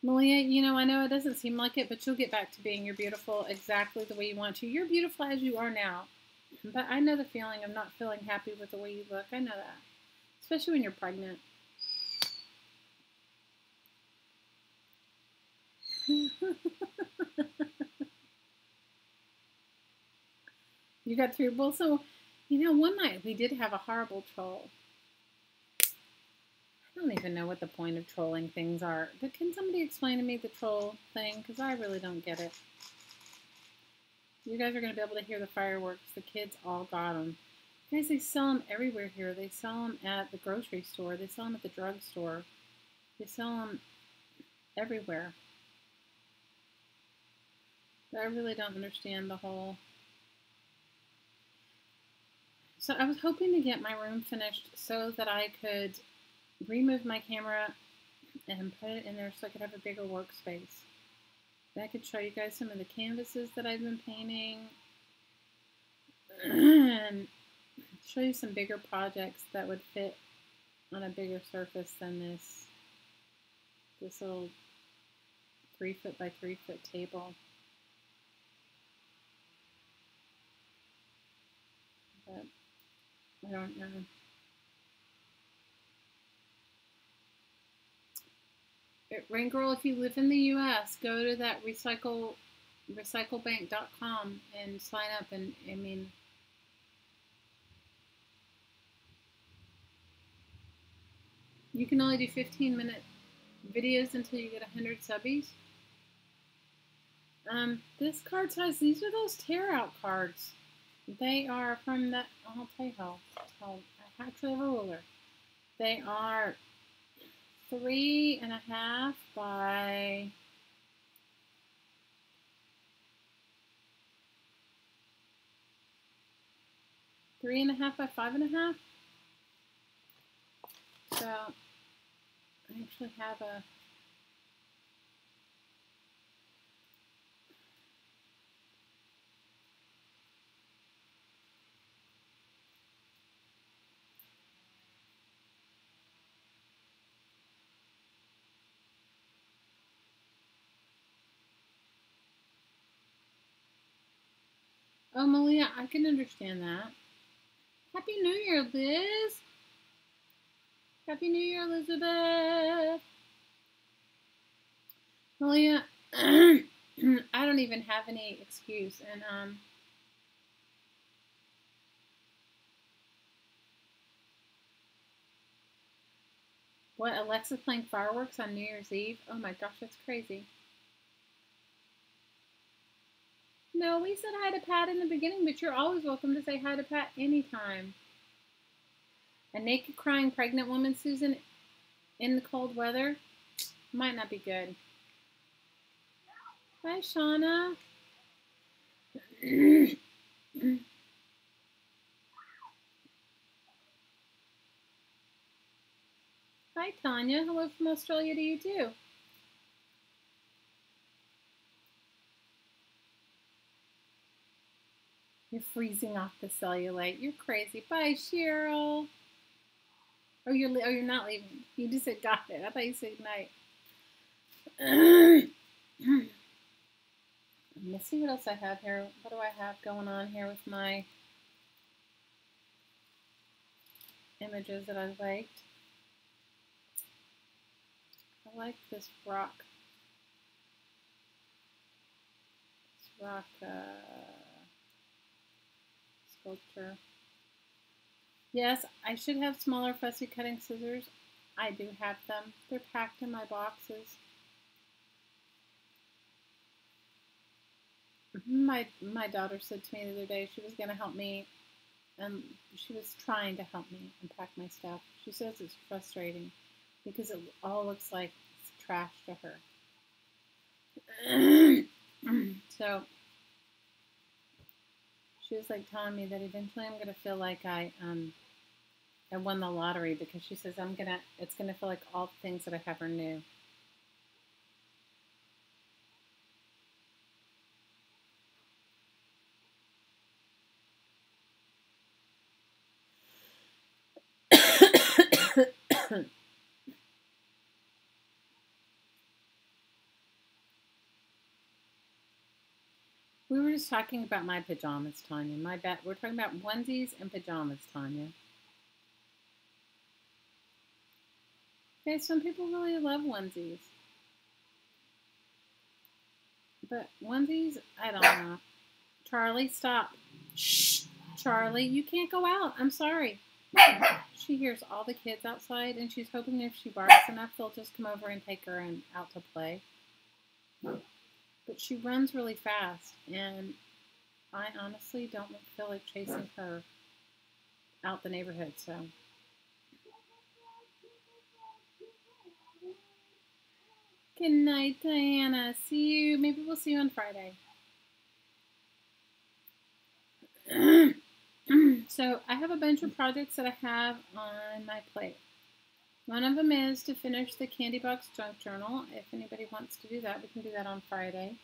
Malia, you know, I know it doesn't seem like it, but you'll get back to being you're beautiful exactly the way you want to. You're beautiful as you are now. But I know the feeling of not feeling happy with the way you look. I know that. Especially when you're pregnant. You got through. Well, so, you know, one night we did have a horrible troll. I don't even know what the point of trolling things are. But can somebody explain to me the troll thing? Because I really don't get it. You guys are going to be able to hear the fireworks. The kids all got them. Guys, they sell them everywhere here. They sell them at the grocery store. They sell them at the drugstore. They sell them everywhere. But I really don't understand the whole... So I was hoping to get my room finished so that I could remove my camera and put it in there so I could have a bigger workspace. I could show you guys some of the canvases that I've been painting and show you some bigger projects that would fit on a bigger surface than this little 3-foot by 3-foot table. But I don't know. Rain Girl, if you live in the U.S., go to that recyclebank.com and sign up. And I mean, you can only do 15-minute videos until you get 100 subbies. This card size, these are those tear out cards. They are from that, I'll tell you how, I actually have a ruler. They are 3.5 by 3.5 by 5.5. So I actually have a Oh, Malia, I can understand that. Happy New Year, Liz. Happy New Year, Elizabeth. Malia, I don't even have any excuse. And, what, Alexa playing fireworks on New Year's Eve? Oh my gosh, that's crazy. No, we said hi to Pat in the beginning, but you're always welcome to say hi to Pat anytime. A naked crying pregnant woman, Susan, in the cold weather might not be good. Hi, Shauna. Hi, Tanya. Hello from Australia to you, too. You're freezing off the cellulite. You're crazy. Bye, Cheryl. Oh, you're not leaving. You just said got it. I thought you said night. Let's see what else I have here. What do I have going on here with my images that I liked? I like this rock. This rock sculpture. Yes, I should have smaller fussy cutting scissors. I do have them. They're packed in my boxes. My daughter said to me the other day she was going to help me, and she was trying to help me unpack my stuff. She says it's frustrating because it all looks like it's trash to her. So she was like telling me that eventually I'm going to feel like I won the lottery, because she says it's gonna feel like all the things that I have are new. We were just talking about my pajamas, Tanya. We're talking about onesies and pajamas, Tanya. Okay, some people really love onesies. But onesies, I don't know. Charlie, stop. Shh. Charlie, you can't go out. I'm sorry. She hears all the kids outside, and she's hoping if she barks enough, they'll just come over and take her out to play. But she runs really fast, and I honestly don't feel like chasing her out the neighborhood, so. Good night, Diana. See you. Maybe we'll see you on Friday. So I have a bunch of projects that I have on my plate. One of them is to finish the Candy Box Junk Journal. If anybody wants to do that, we can do that on Friday.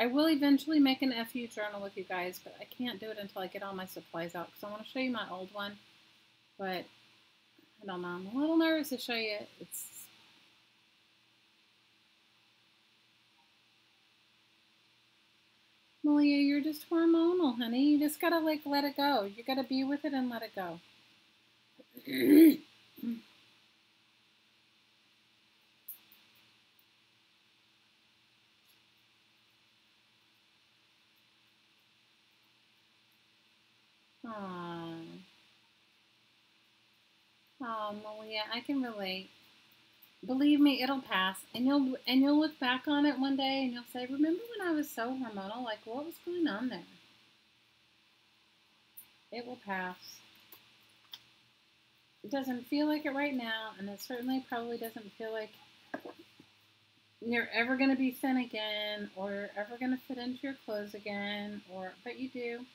I will eventually make an FU journal with you guys, but I can't do it until I get all my supplies out, because I want to show you my old one. But I don't know. I'm a little nervous to show you. Malia, you're just hormonal, honey. You just gotta let it go. You gotta be with it and let it go. Aww. Oh, Malia, I can relate. Believe me, it'll pass, and you'll look back on it one day and you'll say, "Remember when I was so hormonal? Like, what was going on there?" It will pass. It doesn't feel like it right now, and it certainly probably doesn't feel like you're ever going to be thin again, or you're ever going to fit into your clothes again, but you do.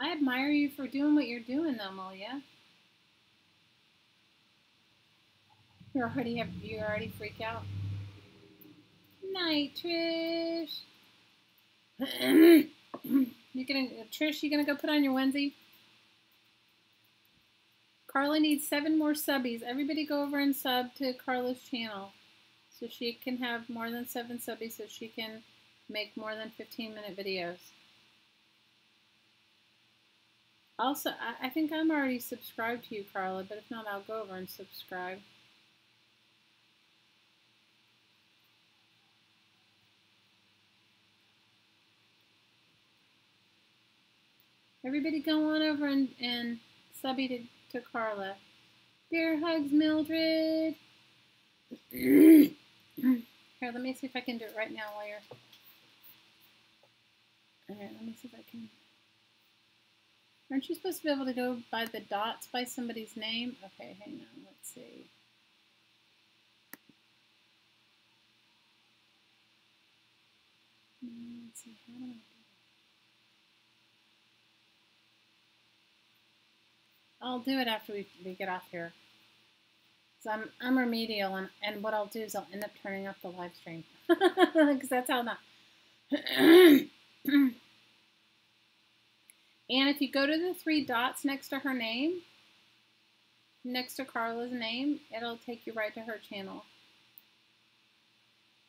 I admire you for doing what you're doing, though, Malia. You already freak out. Night, Trish. Trish, you gonna go put on your onesie? Carla needs 7 more subbies. Everybody go over and sub to Carla's channel, so she can have more than 7 subbies, so she can make more than 15-minute videos. Also, I think I'm already subscribed to you, Carla, but if not, I'll go over and subscribe. Everybody go on over and subby to Carla. Bear hugs, Mildred. Here, let me see if I can do it right now while you're... Alright, let me see if I can... Aren't you supposed to be able to go by the dots by somebody's name? Okay, hang on, let's see. Let's see, how do I do that? I'll do it after we get off here. So I'm remedial, and what I'll do is I'll end up turning off the live stream. Because that's how not... And if you go to the 3 dots next to her name, next to Carla's name, it'll take you right to her channel.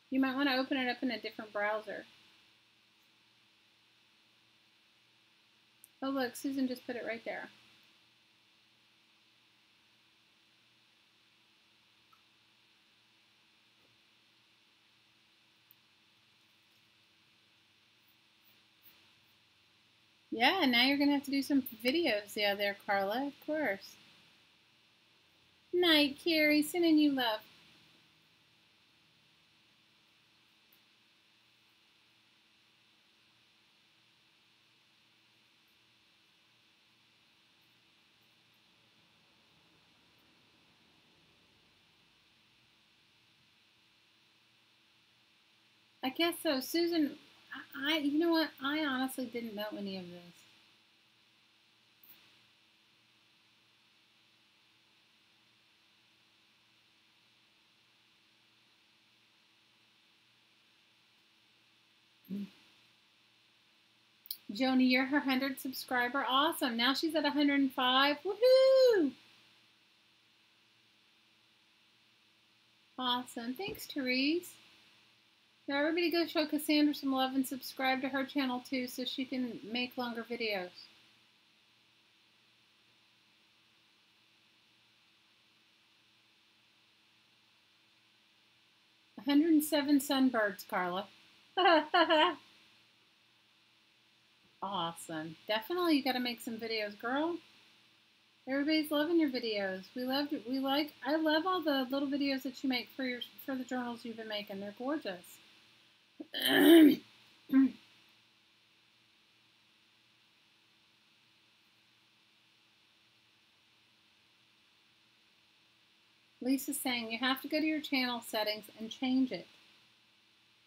You might want to open it up in a different browser. Oh look, Susan just put it right there. Yeah, now you're going to have to do some videos. Yeah, there, Carla, of course. Night, Carrie. Sending you love. I guess so. Susan, you know what? I honestly didn't know any of this. Joni, you're her 100th subscriber. Awesome. Now she's at 105. Woohoo! Awesome. Thanks, Therese. Now everybody go show Cassandra some love and subscribe to her channel too so she can make longer videos. 107 sunbirds, Carla. Awesome. Definitely you got to make some videos, girl. Everybody's loving your videos. I love all the little videos that you make for the journals you've been making. They're gorgeous. Lisa's saying you have to go to your channel settings and change it.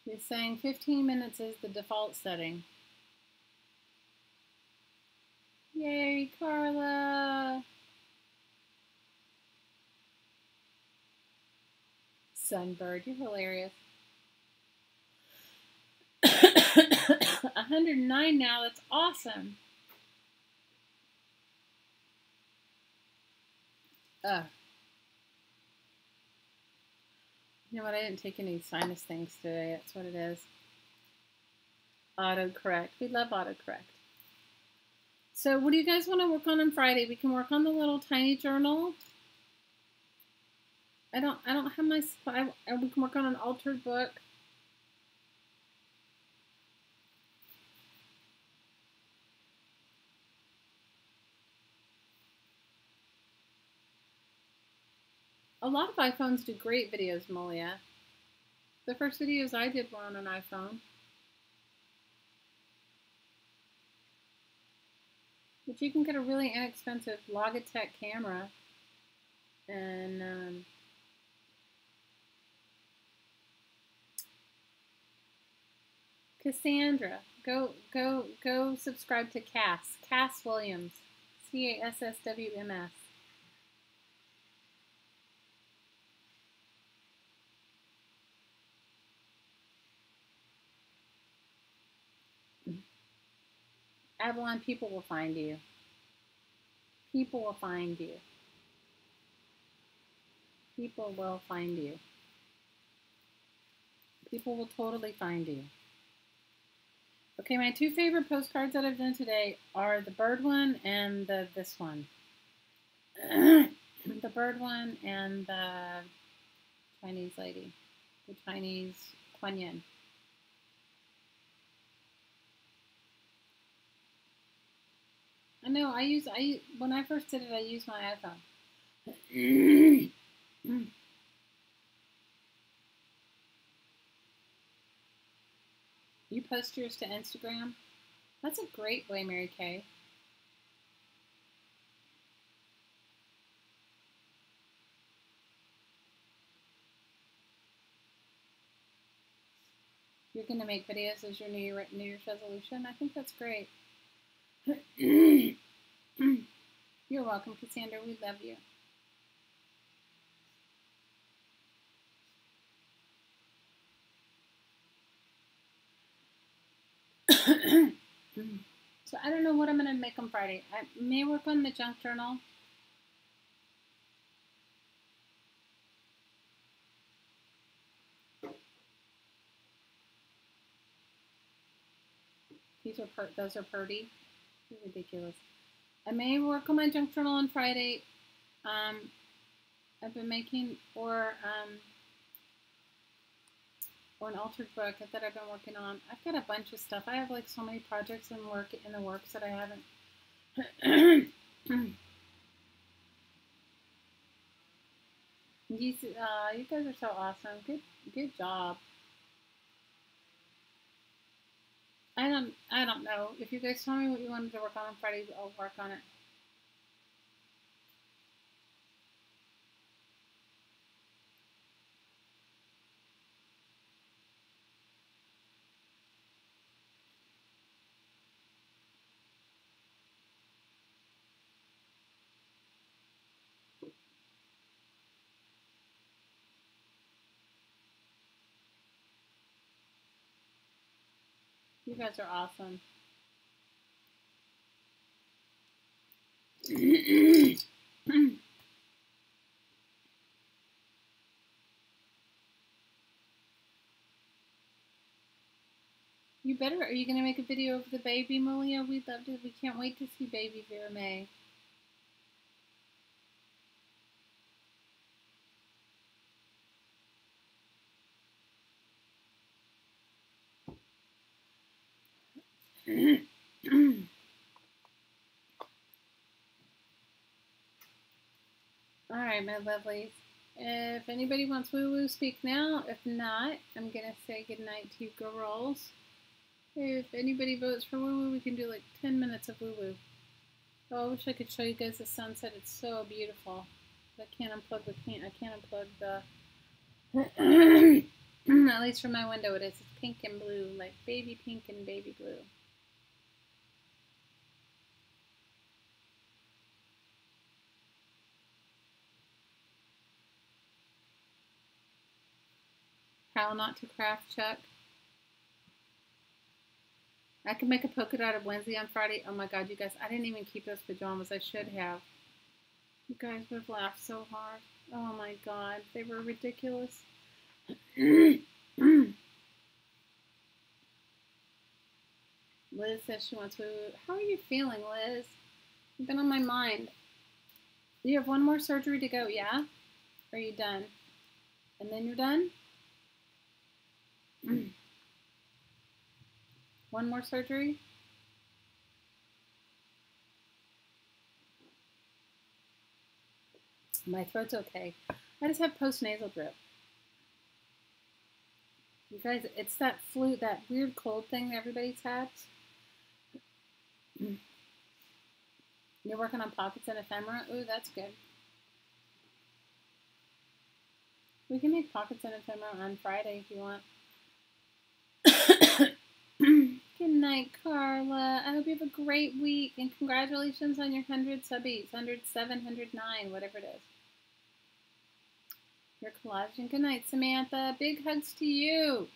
She's saying 15 minutes is the default setting. Yay, Carla. Sunbird, you're hilarious. 109 now, that's awesome. You know what, I didn't take any sinus things today, that's what it is. Autocorrect, we love autocorrect. So what do you guys want to work on Friday? We can work on the little tiny journal. I don't have my, we can work on an altered book. A lot of iPhones do great videos, Malia. The first videos I did were on an iPhone. But you can get a really inexpensive Logitech camera and Cassandra, go subscribe to Cass Williams, CASSWMS. Avalon, people will find you. People will find you. People will find you. People will totally find you. Okay, my two favorite postcards that I've done today are the bird one and this one. The bird one and the Chinese lady. The Chinese Kuan Yin. I know, when I first did it, I used my iPhone. You post yours to Instagram? That's a great way, Mary Kay. You're going to make videos as your New Year's resolution? I think that's great. You're welcome, Cassandra. We love you. So I don't know what I'm going to make on Friday. I may work on the junk journal. Those are pretty. They're ridiculous. I may work on my junk journal on Friday. I've been making, or or an altered book that I've been working on. I've got a bunch of stuff. I have like so many projects in the works that I haven't. You guys are so awesome. Good job. I don't know. If you guys tell me what you wanted to work on Friday, I'll work on it. You guys are awesome. You better. Are you going to make a video of the baby, Malia? We'd love to. We can't wait to see baby Vera May. All right, my lovelies. If anybody wants woo-woo, speak now. If not, I'm going to say goodnight to you girls. If anybody votes for woo-woo, we can do like 10 minutes of woo-woo. Oh, I wish I could show you guys the sunset. It's so beautiful. I can't unplug the I can't unplug the at least from my window it is. It's pink and blue, like baby pink and baby blue. How not to craft, Chuck. I can make a polka dot of Wednesday on Friday. Oh my god, you guys, I didn't even keep those pajamas. I should have. You guys would have laughed so hard. Oh my god, they were ridiculous. Liz says she wants woo. How are you feeling, Liz? You've been on my mind. You have one more surgery to go, yeah? Or are you done? And then you're done? One more surgery? My throat's okay. I just have post-nasal drip. You guys, it's that flu, that weird cold thing that everybody's had. You're working on pockets and ephemera? Ooh, that's good. We can make pockets and ephemera on Friday if you want. Good night, Carla. I hope you have a great week. And congratulations on your 100 subbies. 107, 109, whatever it is. Your collagen. Good night, Samantha. Big hugs to you.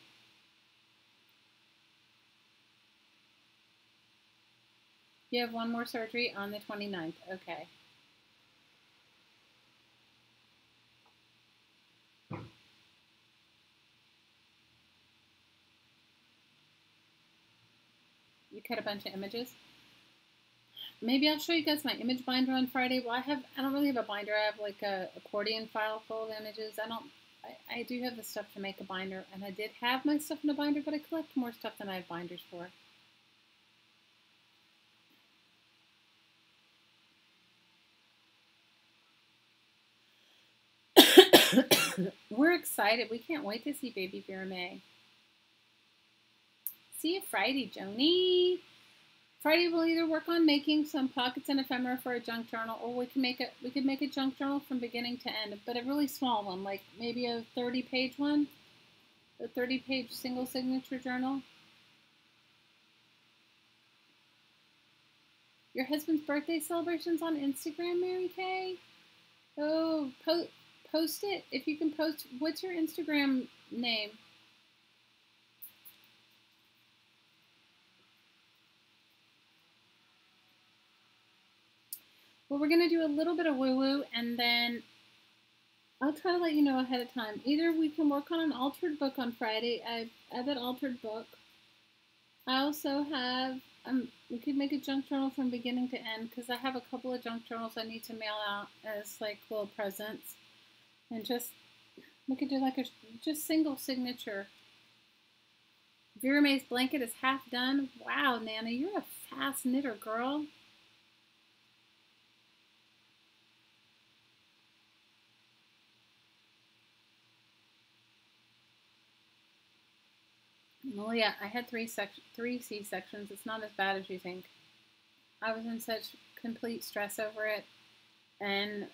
You have one more surgery on the 29th. Okay. You cut a bunch of images. Maybe I'll show you guys my image binder on Friday. Well, I don't really have a binder. I have like a accordion file full of images. I do have the stuff to make a binder, and I did have my stuff in a binder, but I collect more stuff than I have binders for. We're excited. We can't wait to see baby Vera May. See you Friday, Joni. Friday we'll either work on making some pockets and ephemera for a junk journal, or we could make a junk journal from beginning to end, but a really small one, like maybe a 30-page one, a 30-page single signature journal. Your husband's birthday celebrations on Instagram, Mary Kay? Oh, post it if you can post. What's your Instagram name? Well, we're going to do a little bit of woo-woo, and then I'll try to let you know ahead of time. Either we can work on an altered book on Friday. I have an altered book. I also have, we could make a junk journal from beginning to end, because I have a couple of junk journals I need to mail out as like little presents. And we could do like a just single signature Vera Mae's blanket is half done. Wow, Nana, you're a fast knitter, girl. Well, yeah, I had three C-sections. It's not as bad as you think. I was in such complete stress over it, and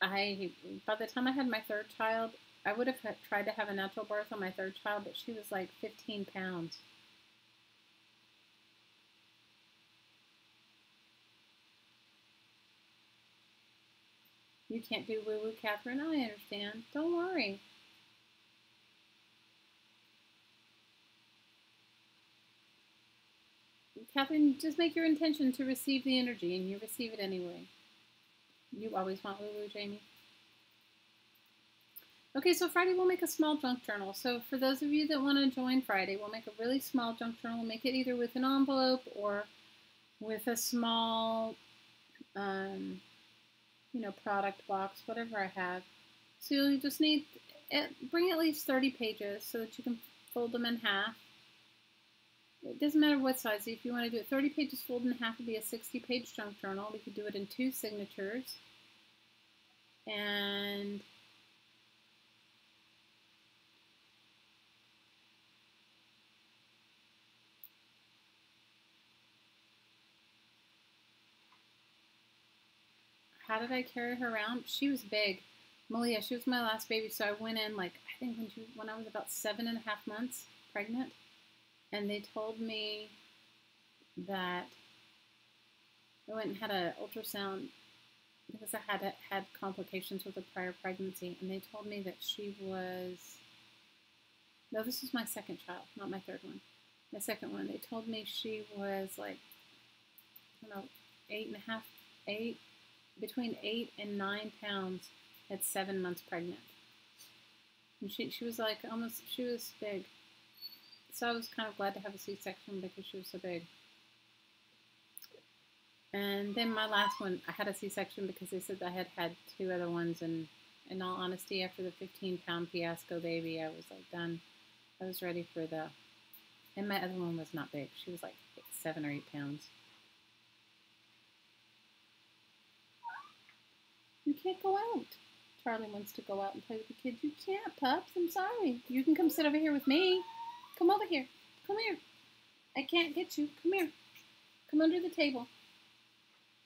by the time I had my third child, I would have tried to have a natural birth on my third child, but she was like 15 pounds. You can't do woo-woo, Catherine. I understand. Don't worry. Catherine, just make your intention to receive the energy, and you receive it anyway. You always want woo-woo, Jamie. Okay, so Friday we'll make a small junk journal. So for those of you that want to join Friday, we'll make a really small junk journal. We'll make it either with an envelope or with a small, product box, whatever I have. So you'll just need, bring at least 30 pages so that you can fold them in half. It doesn't matter what size. If you want to do it 30 pages folded in half, would be a 60-page junk journal. We could do it in 2 signatures. And how did I carry her around? She was big. Malia, she was my last baby, so I went in I think when I was about 7.5 months pregnant, and they told me that I went and had an ultrasound because I had complications with a prior pregnancy, and they told me that she was, no, this was my second child, not my third one. My second one, they told me she was like, I don't know, 8.5, between 8 and 9 pounds at 7 months pregnant. And she was like she was big. So I was kind of glad to have a C-section because she was so big. And then my last one, I had a C-section because they said I had had 2 other ones. And in all honesty, after the 15-pound fiasco baby, I was like done. I was ready for and my other one was not big. She was like 7 or 8 pounds. You can't go out. Charlie wants to go out and play with the kids. You can't, pups. I'm sorry. You can come sit over here with me. Come over here. Come here. I can't get you. Come here. Come under the table.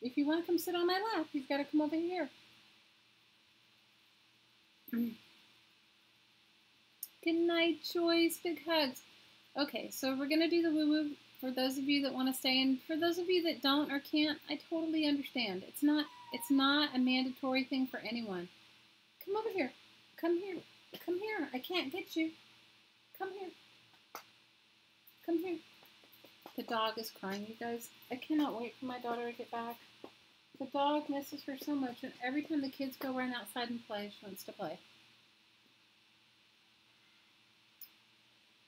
If you want to come sit on my lap, you've got to come over here. Good night, Joyce. Big hugs. Okay, so we're going to do the woo-woo for those of you that want to stay. And for those of you that don't or can't, I totally understand. It's not a mandatory thing for anyone. Come over here. Come here. Come here. I can't get you. Come here. Come here. The dog is crying, you guys. I cannot wait for my daughter to get back. The dog misses her so much, and every time the kids go run outside and play, she wants to play.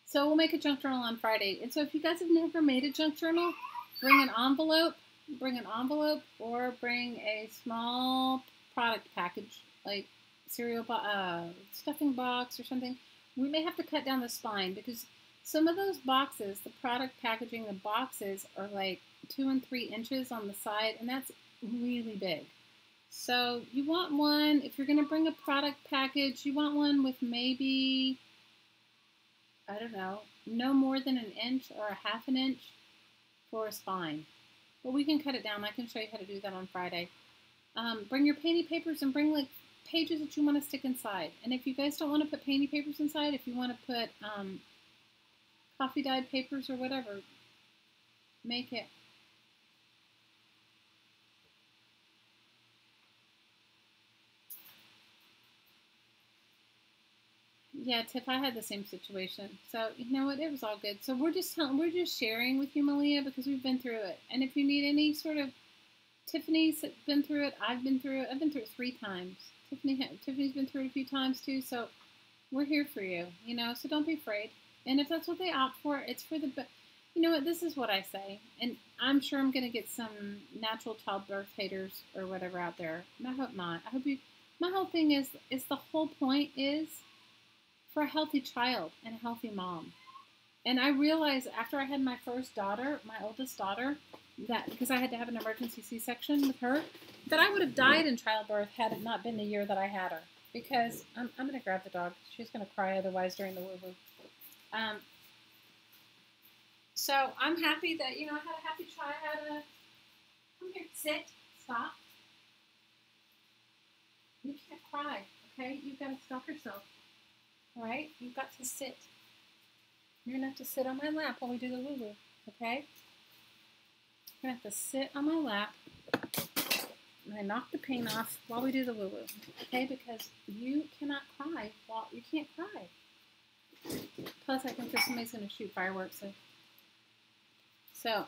So we'll make a junk journal on Friday. And so if you guys have never made a junk journal, bring an envelope, or bring a small product package, like cereal, stuffing box or something. We may have to cut down the spine because some of those boxes, the product packaging, the boxes are like 2 and 3 inches on the side, and that's really big. So you want one, if you're going to bring a product package, you want one with maybe, I don't know, no more than 1 inch or a 1/2 inch for a spine. But we can cut it down. I can show you how to do that on Friday. Bring your painty papers and bring like pages that you want to stick inside. And if you guys don't want to put painty papers inside, if you want to put coffee dyed papers or whatever, make it. Yeah, Tiff, I had the same situation. So you know what? It was all good. So we're just sharing with you, Malia, because we've been through it. And if you need any sort of, Tiffany's been through it. I've been through it. I've been through it 3 times. Tiffany's been through it a few times too. So we're here for you. So don't be afraid. And if that's what they opt for, it's for the best. You know what? This is what I say, and I'm sure I'm going to get some natural childbirth haters or whatever out there. And I hope not. I hope you. My whole thing is the whole point is for a healthy child and a healthy mom. And I realized after I had my first daughter, my oldest daughter, that because I had to have an emergency C-section with her, that I would have died in childbirth had it not been the year that I had her. Because I'm going to grab the dog. She's going to cry otherwise during the woo-woo. So I'm happy that, I had a happy child. I had a, come here, sit, stop. You can't cry, okay? You've got to stop yourself, all right? You've got to sit. You're going to have to sit on my lap while we do the woo-woo, okay? You're going to have to sit on my lap. And I knock the paint off while we do the woo-woo, okay? Because you cannot cry while you can't cry. Plus, I think that somebody's going to shoot fireworks. So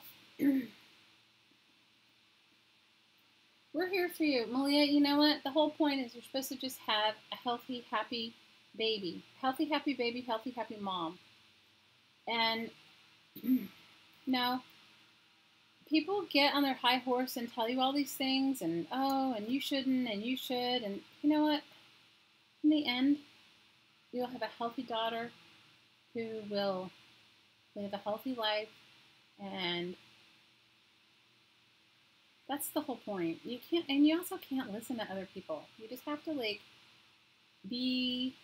we're here for you. Malia, you know what? The whole point is you're supposed to just have a healthy, happy baby. Healthy, happy baby, healthy, happy mom. And, people get on their high horse and tell you all these things and, oh, and you shouldn't, and you should. And you know what? In the end, you'll have a healthy daughter who will live a healthy life. And that's the whole point. You can't, and you also can't listen to other people. You just have to, be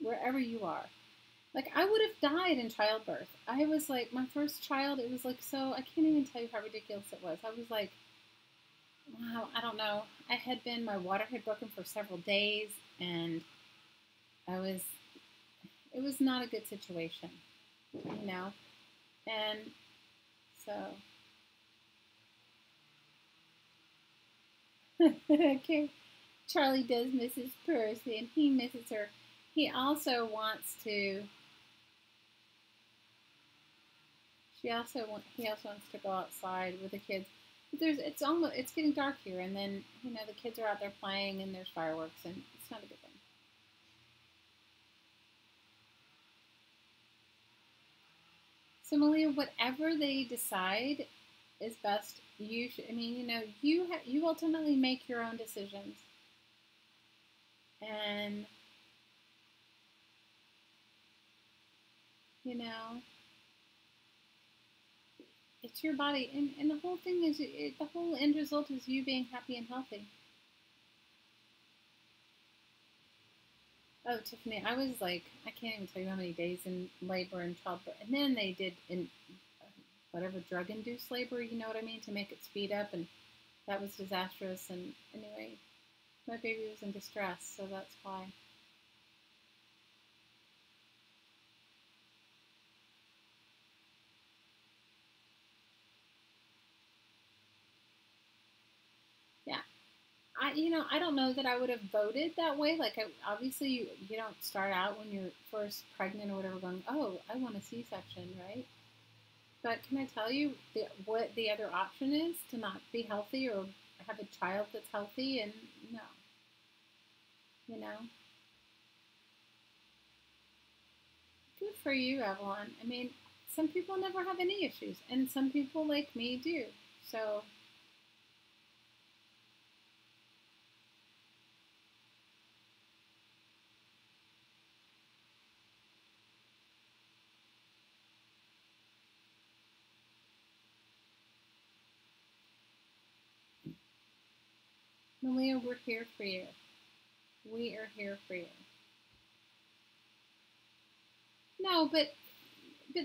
wherever you are. I would have died in childbirth. I was my first child, it was so, I can't even tell you how ridiculous it was. I was wow, I don't know. My water had broken for several days, and it was not a good situation, and so, okay, Charlie does miss his person. He misses her. He also wants to, he also wants to go outside with the kids. But it's getting dark here, and then, the kids are out there playing, and there's fireworks, and it's not a good thing. So, Malia, whatever they decide is best. You should, you ultimately make your own decisions. And, it's your body. And the whole thing is, the whole end result is you being happy and healthy. Oh, Tiffany, I was I can't even tell you how many days in labor and childbirth. And then they did in whatever drug-induced labor, you know what I mean, to make it speed up. And that was disastrous. And anyway, my baby was in distress, so that's why. Yeah. I don't know that I would have voted that way. Obviously, you don't start out when you're first pregnant or whatever going, oh, I want a C-section, right? But can I tell you what the other option is to not be healthy or have a child that's healthy? And no, good for you, Evelyn. Some people never have any issues, and some people like me do. So. Malia, we're here for you. We are here for you. No, but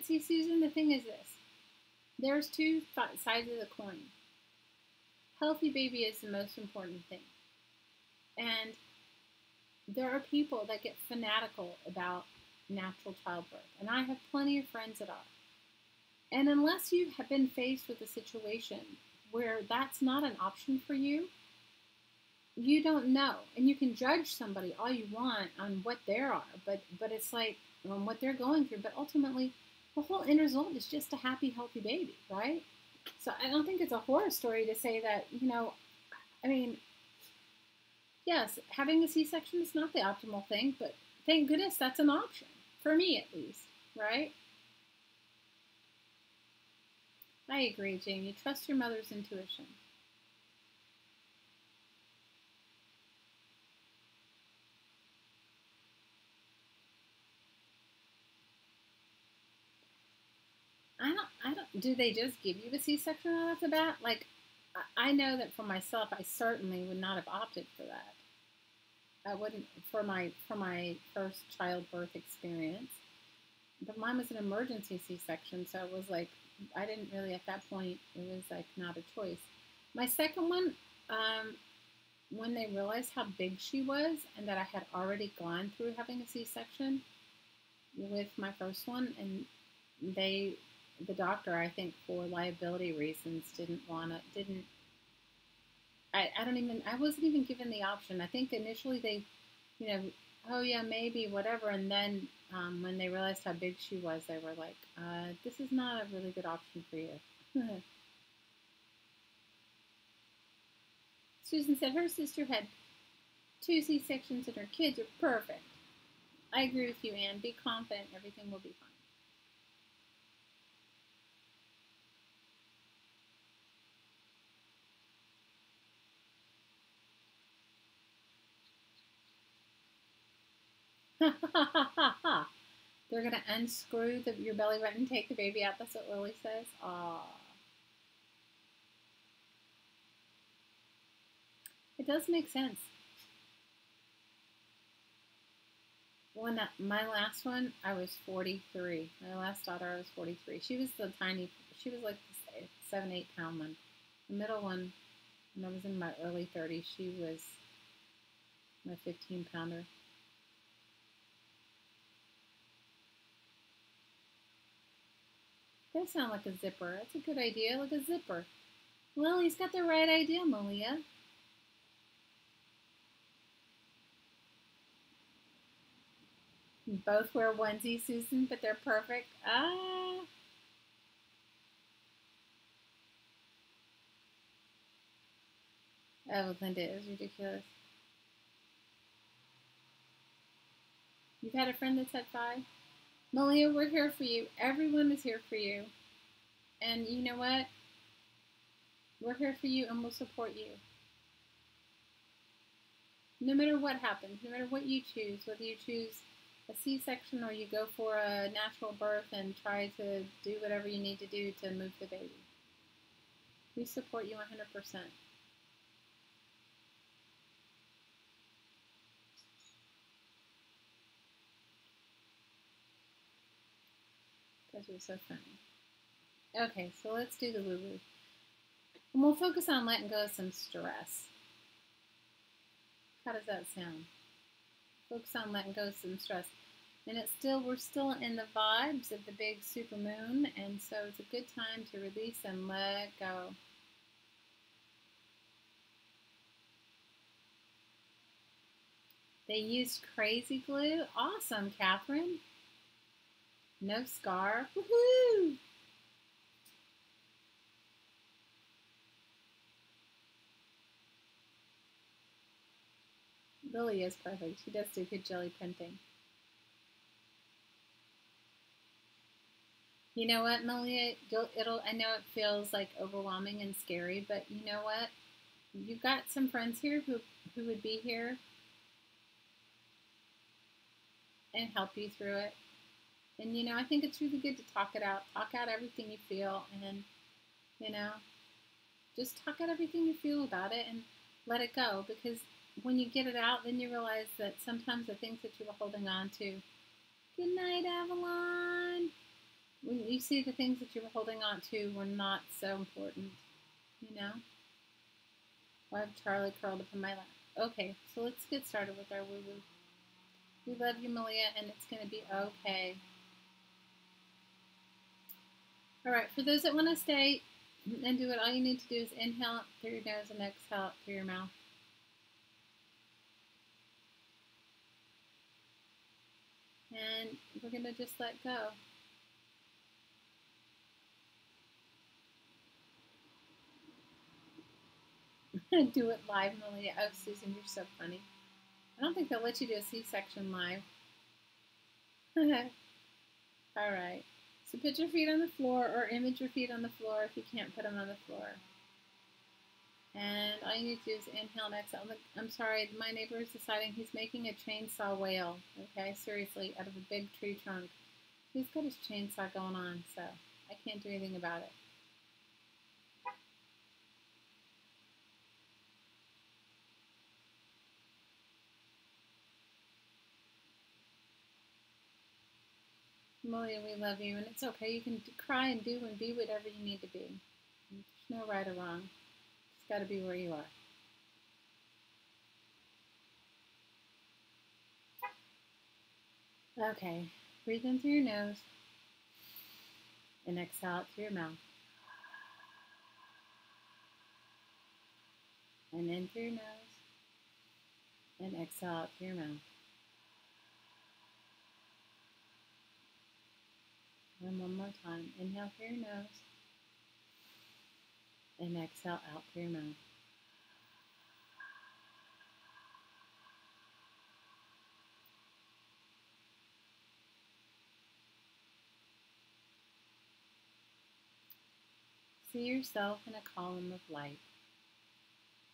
see, Susan, the thing is this. There's two sides of the coin. Healthy baby is the most important thing. And there are people that get fanatical about natural childbirth. And I have plenty of friends that are. And unless you have been faced with a situation where that's not an option for you, you don't know. And you can judge somebody all you want on what they are, but it's on what they're going through. But ultimately, the whole end result is just a happy, healthy baby, right? So I don't think it's a horror story to say that, yes, having a C-section is not the optimal thing, but thank goodness that's an option, for me at least, right? I agree, Jamie. Trust your mother's intuition. Do they just give you a C-section right off the bat? Like, I know that for myself, I certainly would not have opted for that. I wouldn't for my first childbirth experience. But mine was an emergency C-section, so it was like I didn't really at that point. It was like not a choice. My second one, when they realized how big she was and that I had already gone through having a C-section with my first one, and the doctor, I think for liability reasons, I wasn't even given the option. I think initially they, oh yeah, maybe, whatever. And then when they realized how big she was, they were like, this is not a really good option for you. Susan said her sister had 2 C-sections and her kids are perfect. I agree with you, Anne. Be confident. Everything will be fine. They're going to unscrew your belly button and take the baby out. That's what Lily says. Aww. It does make sense. When my last one, I was 43. My last daughter, I was 43. She was she was like the 7, 8 pound one. The middle one, when I was in my early 30s, she was my 15 pounder. That sounds like a zipper. That's a good idea, like a zipper. Well, he's got the right idea, Malia. Both wear onesies, Susan, but they're perfect. Ah. Oh, Linda, it was ridiculous. You've had a friend that's had 5? Malia, we're here for you. Everyone is here for you. And you know what? We're here for you and we'll support you. No matter what happens, no matter what you choose, whether you choose a C-section or you go for a natural birth and try to do whatever you need to do to move the baby. We support you 100%. Because you're so funny. Okay, so let's do the woo-woo. And we'll focus on letting go of some stress. How does that sound? Focus on letting go of some stress. And we're still in the vibes of the big super moon, and so it's a good time to release and let go. They used crazy glue. Awesome, Catherine. No scar. Woohoo! Lily is perfect. She does do good jelly printing. You know what, Malia? I know it feels like overwhelming and scary, but you know what? You've got some friends here who would be here and help you through it. And I think it's really good to talk it out. Talk out everything you feel, and just talk out everything you feel about it and let it go. Because when you get it out, then you realize that sometimes the things that you were holding on to. Good night, Avalon. When you see the things that you were holding on to were not so important, I have Charlie curled up in my lap. Okay, so let's get started with our woo-woo. We love you, Malia, and it's going to be okay. All right, for those that want to stay and do it, all you need to do is inhale through your nose and exhale through your mouth. And we're going to just let go. Do it live, Malia. Oh, Susan, you're so funny. I don't think they'll let you do a C-section live. All right. So put your feet on the floor or image your feet on the floor if you can't put them on the floor. And all you need to do is inhale and exhale. I'm sorry, my neighbor is deciding he's making a chainsaw whale. Okay, seriously, out of a big tree trunk. He's got his chainsaw going on, so I can't do anything about it. Malia, we love you, and it's okay. You can cry and do and be whatever you need to be. There's no right or wrong. It's got to be where you are. Okay, breathe in through your nose and exhale out through your mouth. And in through your nose and exhale out through your mouth. And one more time. Inhale through your nose and exhale out through your mouth. See yourself in a column of light.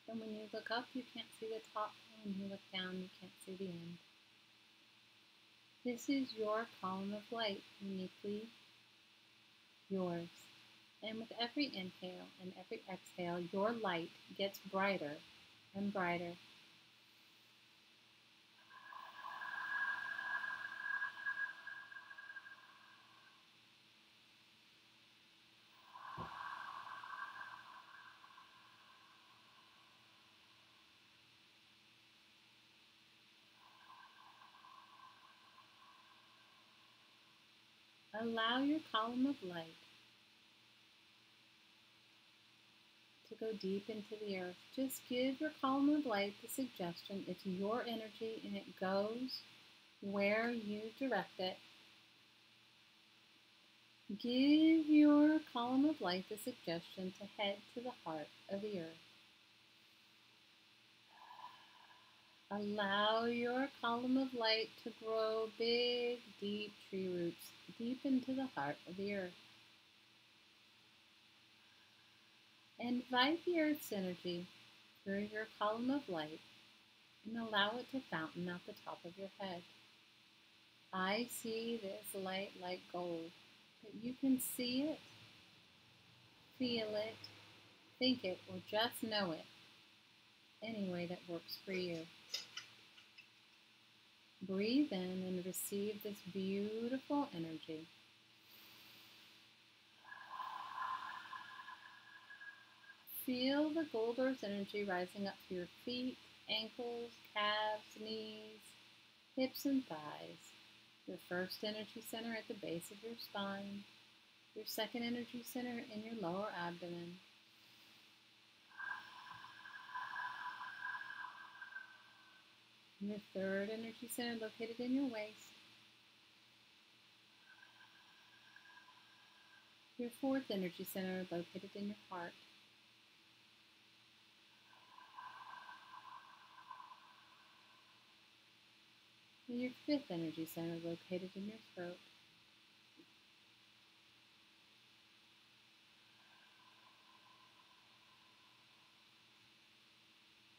And when you look up, you can't see the top. And when you look down, you can't see the end. This is your column of light, uniquely yours. And with every inhale and every exhale, your light gets brighter and brighter. Allow your column of light to go deep into the earth. Just give your column of light the suggestion it's your energy and it goes where you direct it. Give your column of light the suggestion to head to the heart of the earth. Allow your column of light to grow big, deep tree roots deep into the heart of the earth. Invite the earth's energy through your column of light and allow it to fountain out the top of your head. I see this light like gold, but you can see it, feel it, think it, or just know it any way that works for you. Breathe in and receive this beautiful energy. Feel the gold earth energy rising up through your feet, ankles, calves, knees, hips, and thighs. Your first energy center at the base of your spine. Your second energy center in your lower abdomen. Your third energy center located in your waist. Your fourth energy center located in your heart. And your fifth energy center located in your throat.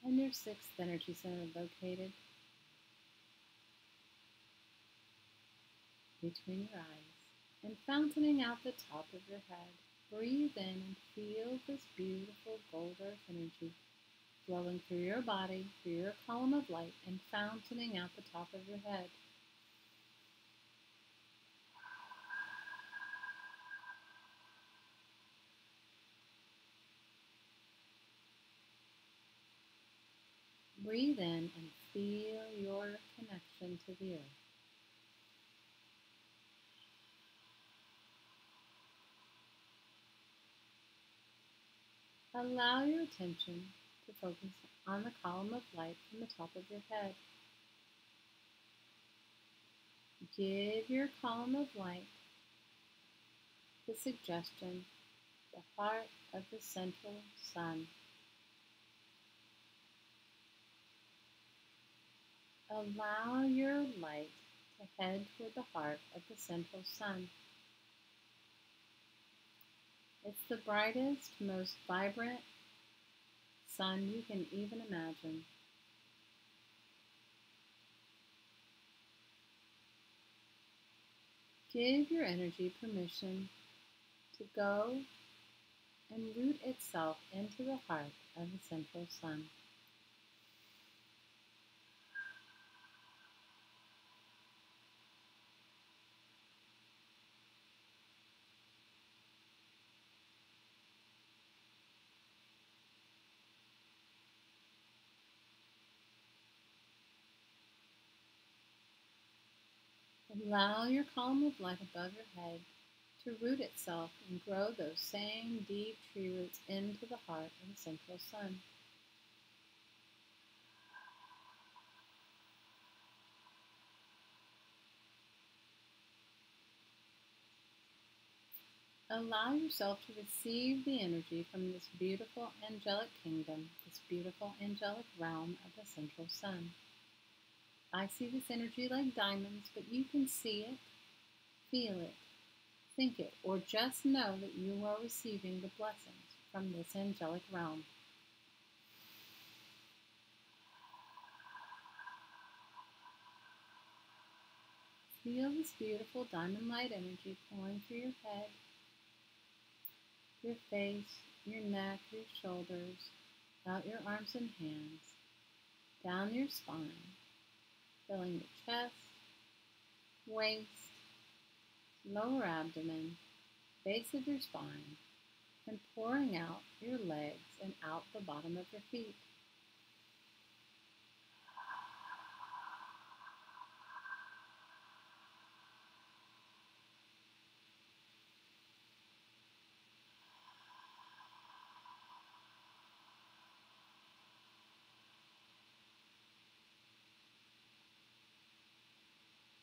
And your sixth energy center located between your eyes and fountaining out the top of your head. Breathe in and feel this beautiful gold earth energy flowing through your body, through your column of light, and fountaining out the top of your head. Breathe in and feel your connection to the earth. Allow your attention to focus on the column of light from the top of your head. Give your column of light the suggestion, the heart of the central sun. Allow your light to head toward the heart of the central sun. It's the brightest, most vibrant sun you can even imagine. Give your energy permission to go and root itself into the heart of the central sun. Allow your column of light above your head to root itself and grow those same deep tree roots into the heart of the central sun. Allow yourself to receive the energy from this beautiful angelic kingdom, this beautiful angelic realm of the central sun. I see this energy like diamonds, but you can see it, feel it, think it, or just know that you are receiving the blessings from this angelic realm. Feel this beautiful diamond light energy pouring through your head, your face, your neck, your shoulders, out your arms and hands, down your spine, filling your chest, waist, lower abdomen, base of your spine, and pouring out your legs and out the bottom of your feet.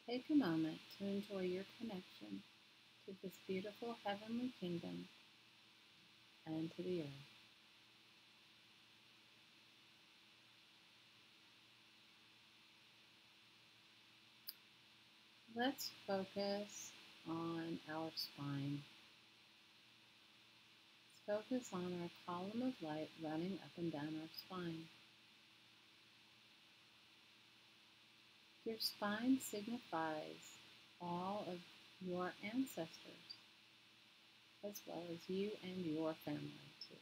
Take a moment to enjoy your connection to this beautiful heavenly kingdom and to the earth. Let's focus on our spine. Let's focus on our column of light running up and down our spine. Your spine signifies all of your ancestors, as well as you and your family too.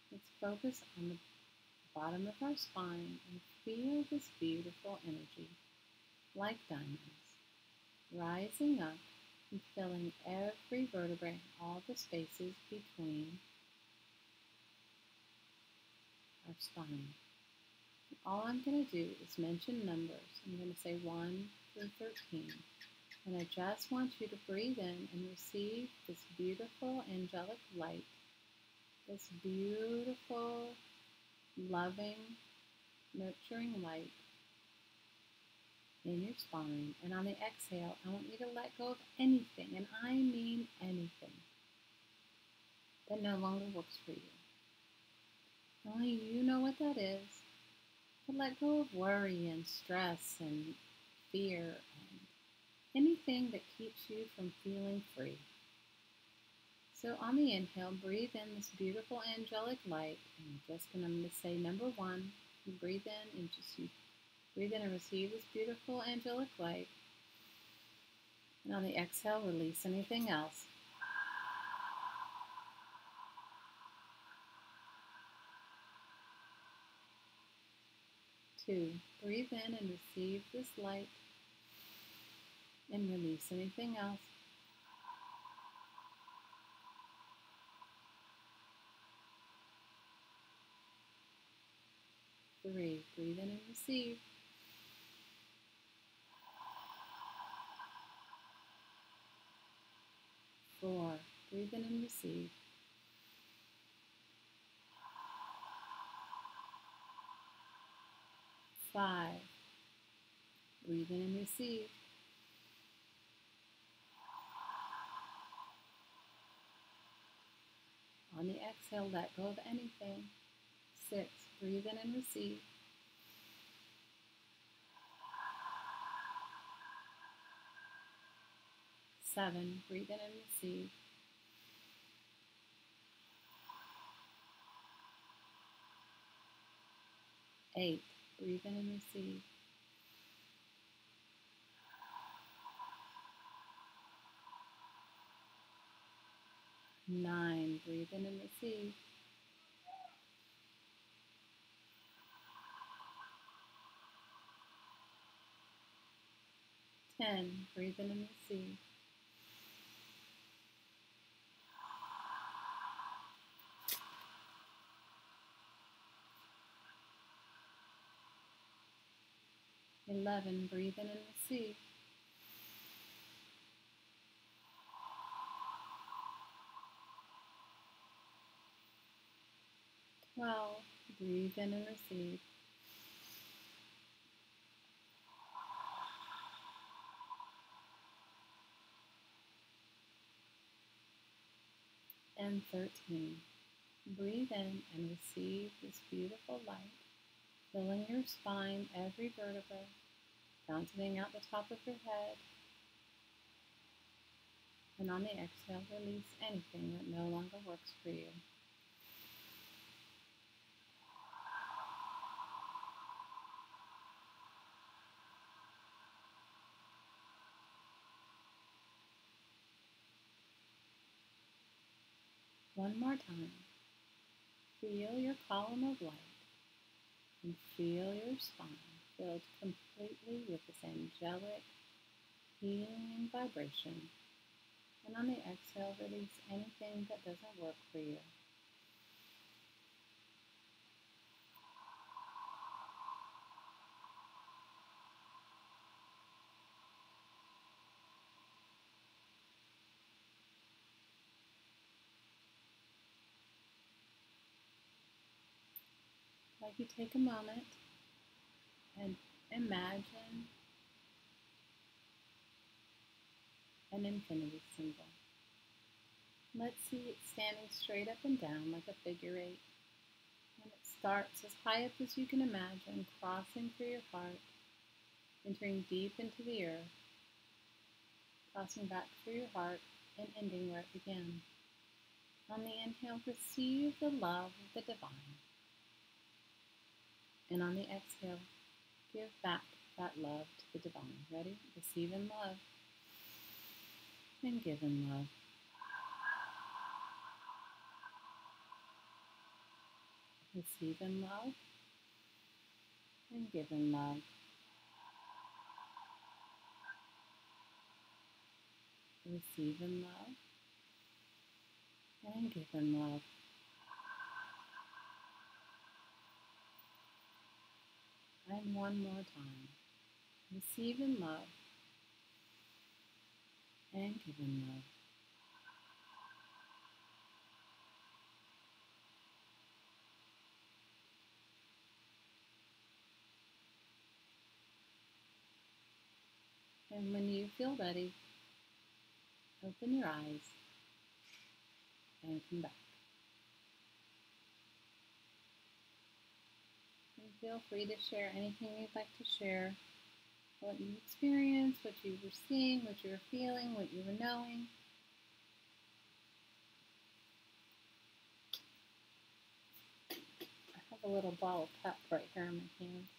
Let's focus on the bottom of our spine and feel this beautiful energy, like diamonds, rising up and filling every vertebrae and all the spaces between our spine. All I'm going to do is mention numbers. I'm going to say 1 through 13. And I just want you to breathe in and receive this beautiful angelic light, this beautiful, loving, nurturing light in your spine. And on the exhale, I want you to let go of anything, and I mean anything, that no longer works for you. Only you know what that is. But let go of worry and stress and fear and anything that keeps you from feeling free. So on the inhale, breathe in this beautiful angelic light. And I'm going to say number 1. You breathe in and breathe in and receive this beautiful angelic light. And on the exhale, release anything else. Two, breathe in and receive this light and release anything else. 3, breathe in and receive. 4, breathe in and receive. 5, breathe in and receive. 'On the exhale, let go of anything. 6, breathe in and receive. 7, breathe in and receive. 8, breathe in and receive. 9, breathe in and receive. 10, breathe in and receive. 11, breathe in and receive. 12, breathe in and receive. 13, breathe in and receive this beautiful light, filling your spine, every vertebra, fountain out the top of your head. And on the exhale, release anything that no longer works for you. One more time. Feel your column of light and feel your spine filled completely with this angelic, healing vibration. And on the exhale, release anything that doesn't work for you. I'd like you to take a moment and imagine an infinity symbol. Let's see it standing straight up and down like a figure 8. And it starts as high up as you can imagine, crossing through your heart, entering deep into the earth, crossing back through your heart, and ending where it began. On the inhale, receive the love of the divine. And on the exhale, give back that love to the divine. Ready? Receive in love and give in love. Receive in love and give in love. Receive in love and give in love. And one more time. Receive in love and give in love. And when you feel ready, open your eyes and come back. And feel free to share anything you'd like to share, what you experienced, what you were seeing, what you were feeling, what you were knowing. I have a little ball of pep right here in my hands.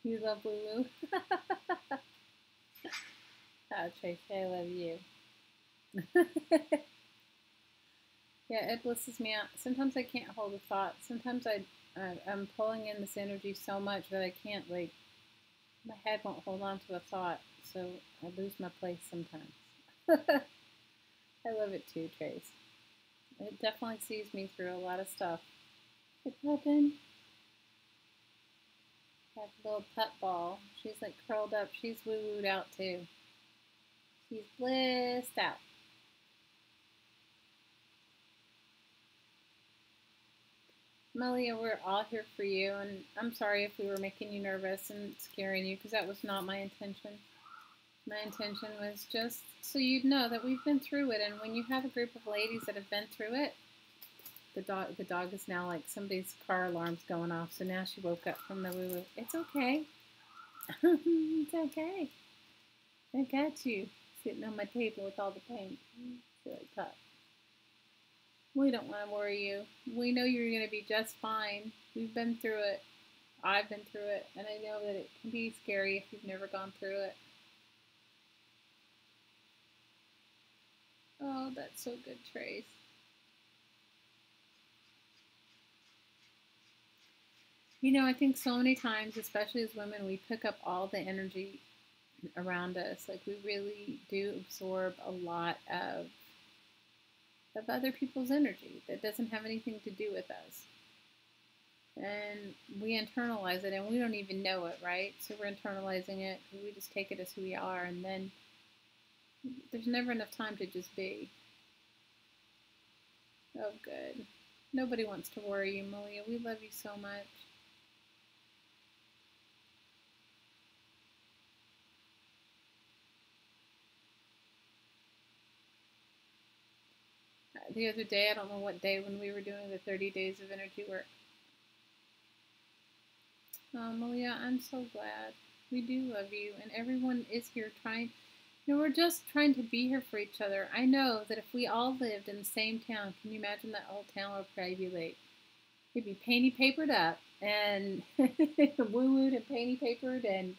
You love Lulu? Oh, Tracy, I love you. Yeah, it blisses me out. Sometimes I can't hold a thought. Sometimes I'm pulling in this energy so much that I can't, like, my head won't hold on to a thought, so I lose my place sometimes. I love it too, Trace. It definitely sees me through a lot of stuff. It's open. That little pet ball. She's like curled up. She's woo-wooed out too. She's blissed out. Melia, we're all here for you, and I'm sorry if we were making you nervous and scaring you, because that was not my intention. My intention was just so you'd know that we've been through it, and when you have a group of ladies that have been through it, the dog is now like somebody's car alarm's going off, so now she woke up from the woo-woo. It's okay. It's okay. I got you. Sitting on my table with all the paint. It's really tough. We don't want to worry you. We know you're going to be just fine. We've been through it. I've been through it, and I know that it can be scary if you've never gone through it. Oh, that's so good, Trace. You know, I think so many times, especially as women, we pick up all the energy around us. Like, we really do absorb a lot of other people's energy that doesn't have anything to do with us. And we internalize it, and we don't even know it, right? So we're internalizing it, and we just take it as who we are, and then there's never enough time to just be. Oh, good. Nobody wants to worry you, Malia. We love you so much. The other day, I don't know what day, when we were doing the 30 days of energy work. Oh, Malia, I'm so glad. We do love you, and everyone is here trying. You know, we're just trying to be here for each other. I know that if we all lived in the same town, can you imagine that whole town would probably be like, it'd be painty papered up and woo-wooed and painty papered and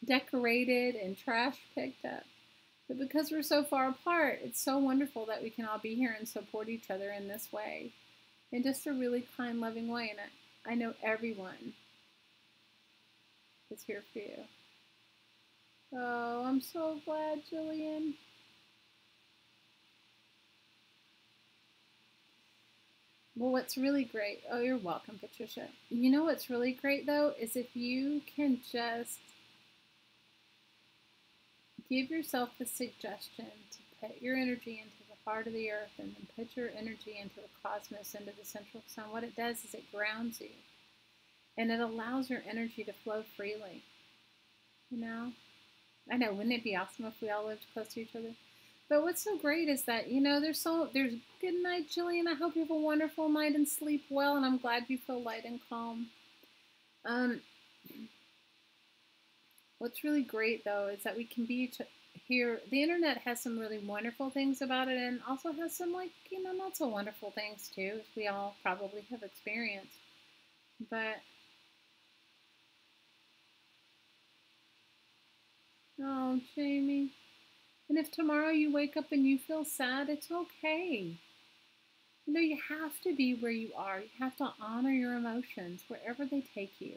decorated and trash picked up. But because we're so far apart, it's so wonderful that we can all be here and support each other in this way, in just a really kind, loving way. And I know everyone is here for you. Oh, I'm so glad, Jillian. Well, what's really great, oh, you're welcome, Patricia. You know what's really great, though, is if you can just give yourself the suggestion to put your energy into the heart of the earth and then put your energy into the cosmos, into the central sun. What it does is it grounds you and it allows your energy to flow freely. You know? I know, wouldn't it be awesome if we all lived close to each other? But what's so great is that, you know, there's good night, Jillian. I hope you have a wonderful night and sleep well, and I'm glad you feel light and calm. What's really great, though, is that we can be here. The internet has some really wonderful things about it, and also has some, like, you know, not so wonderful things, too, as we all probably have experienced. But, oh, Jamie. And if tomorrow you wake up and you feel sad, it's okay. You know, you have to be where you are. You have to honor your emotions wherever they take you.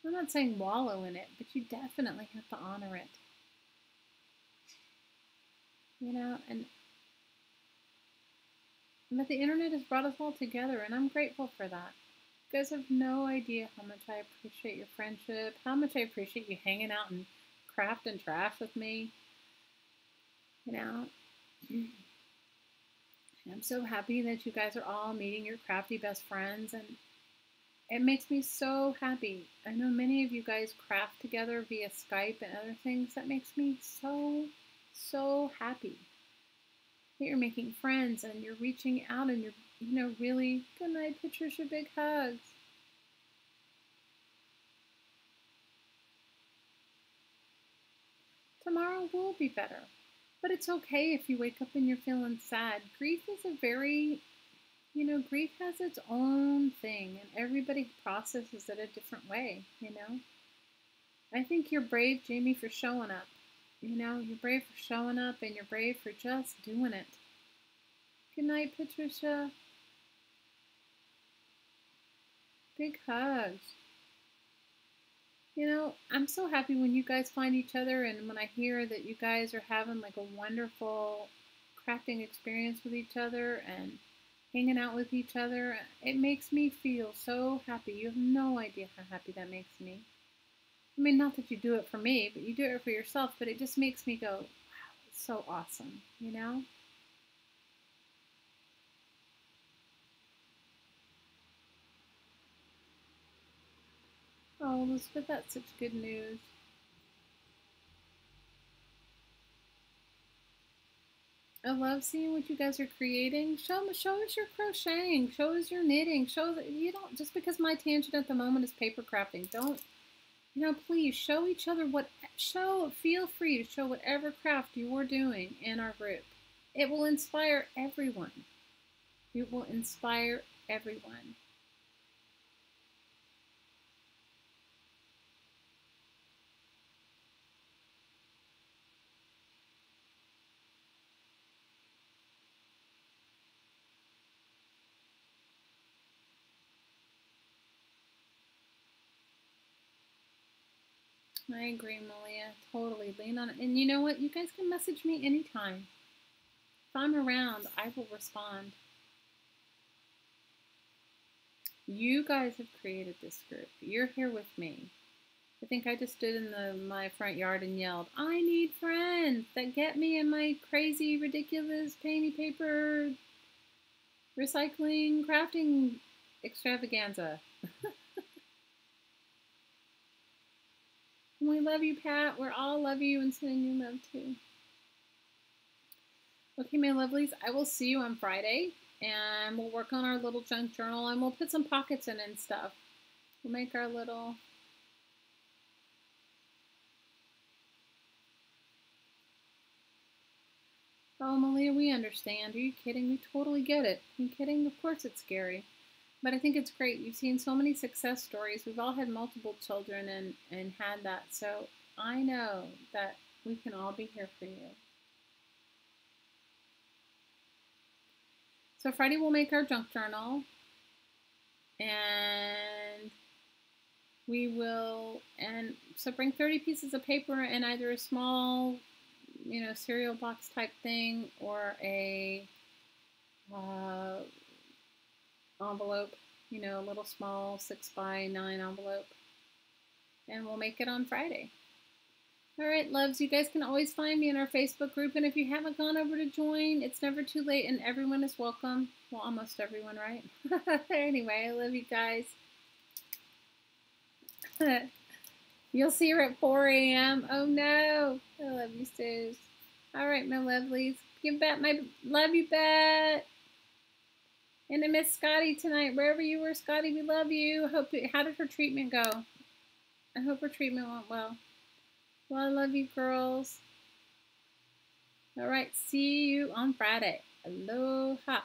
I'm not saying wallow in it, but you definitely have to honor it. You know, but the internet has brought us all together, and I'm grateful for that. You guys have no idea how much I appreciate your friendship, how much I appreciate you hanging out and craft and trash with me. You know, and I'm so happy that you guys are all meeting your crafty best friends, and it makes me so happy. I know many of you guys craft together via Skype and other things. That makes me so, so happy that you're making friends and you're reaching out and you're, you know, really, good night, Patricia, big hugs. Tomorrow will be better. But it's okay if you wake up and you're feeling sad. Grief is a very, you know, grief has its own thing, and everybody processes it a different way, you know. I think you're brave, Jamie, for showing up. You know, you're brave for showing up, and you're brave for just doing it. Good night, Patricia. Big hugs. You know, I'm so happy when you guys find each other, and when I hear that you guys are having like a wonderful crafting experience with each other and hanging out with each other. It makes me feel so happy. You have no idea how happy that makes me. I mean, not that you do it for me, but you do it for yourself, but it just makes me go, wow, it's so awesome, you know? Oh, Elizabeth, that's such good news. I love seeing what you guys are creating. Show us your crocheting. Show us your knitting. Show that you don't, just because my tangent at the moment is paper crafting. Don't, please show each other feel free to show whatever craft you are doing in our group. It will inspire everyone. It will inspire everyone. I agree, Malia. Totally. Lean on it. And you know what? You guys can message me anytime. If I'm around, I will respond. You guys have created this group. You're here with me. I think I just stood in my front yard and yelled, I need friends that get me in my crazy, ridiculous, painty paper, recycling, crafting extravaganza. We love you, Pat. We all love you and sending you love too. Okay, my lovelies, I will see you on Friday, and we'll work on our little junk journal, and we'll put some pockets in and stuff. We'll make our little... Oh, Malia, we understand. Are you kidding? We totally get it. Are you kidding? Of course it's scary. But I think it's great. You've seen so many success stories. We've all had multiple children and had that. So I know that we can all be here for you. So Friday we'll make our junk journal. And we will, so bring 30 pieces of paper and either a small, cereal box type thing or a envelope, a little small 6x9 envelope. And we'll make it on Friday. All right, loves, you guys can always find me in our Facebook group. And if you haven't gone over to join, it's never too late and everyone is welcome. Well, almost everyone, right? Anyway, I love you guys. You'll see her at 4 a.m. Oh, no. I love you, Suze. All right, my lovelies. Give Bet my love you, Bet. And I miss Scotty tonight. Wherever you were, Scotty, we love you. How did her treatment go? I hope her treatment went well. Well, I love you, girls. All right, see you on Friday. Aloha.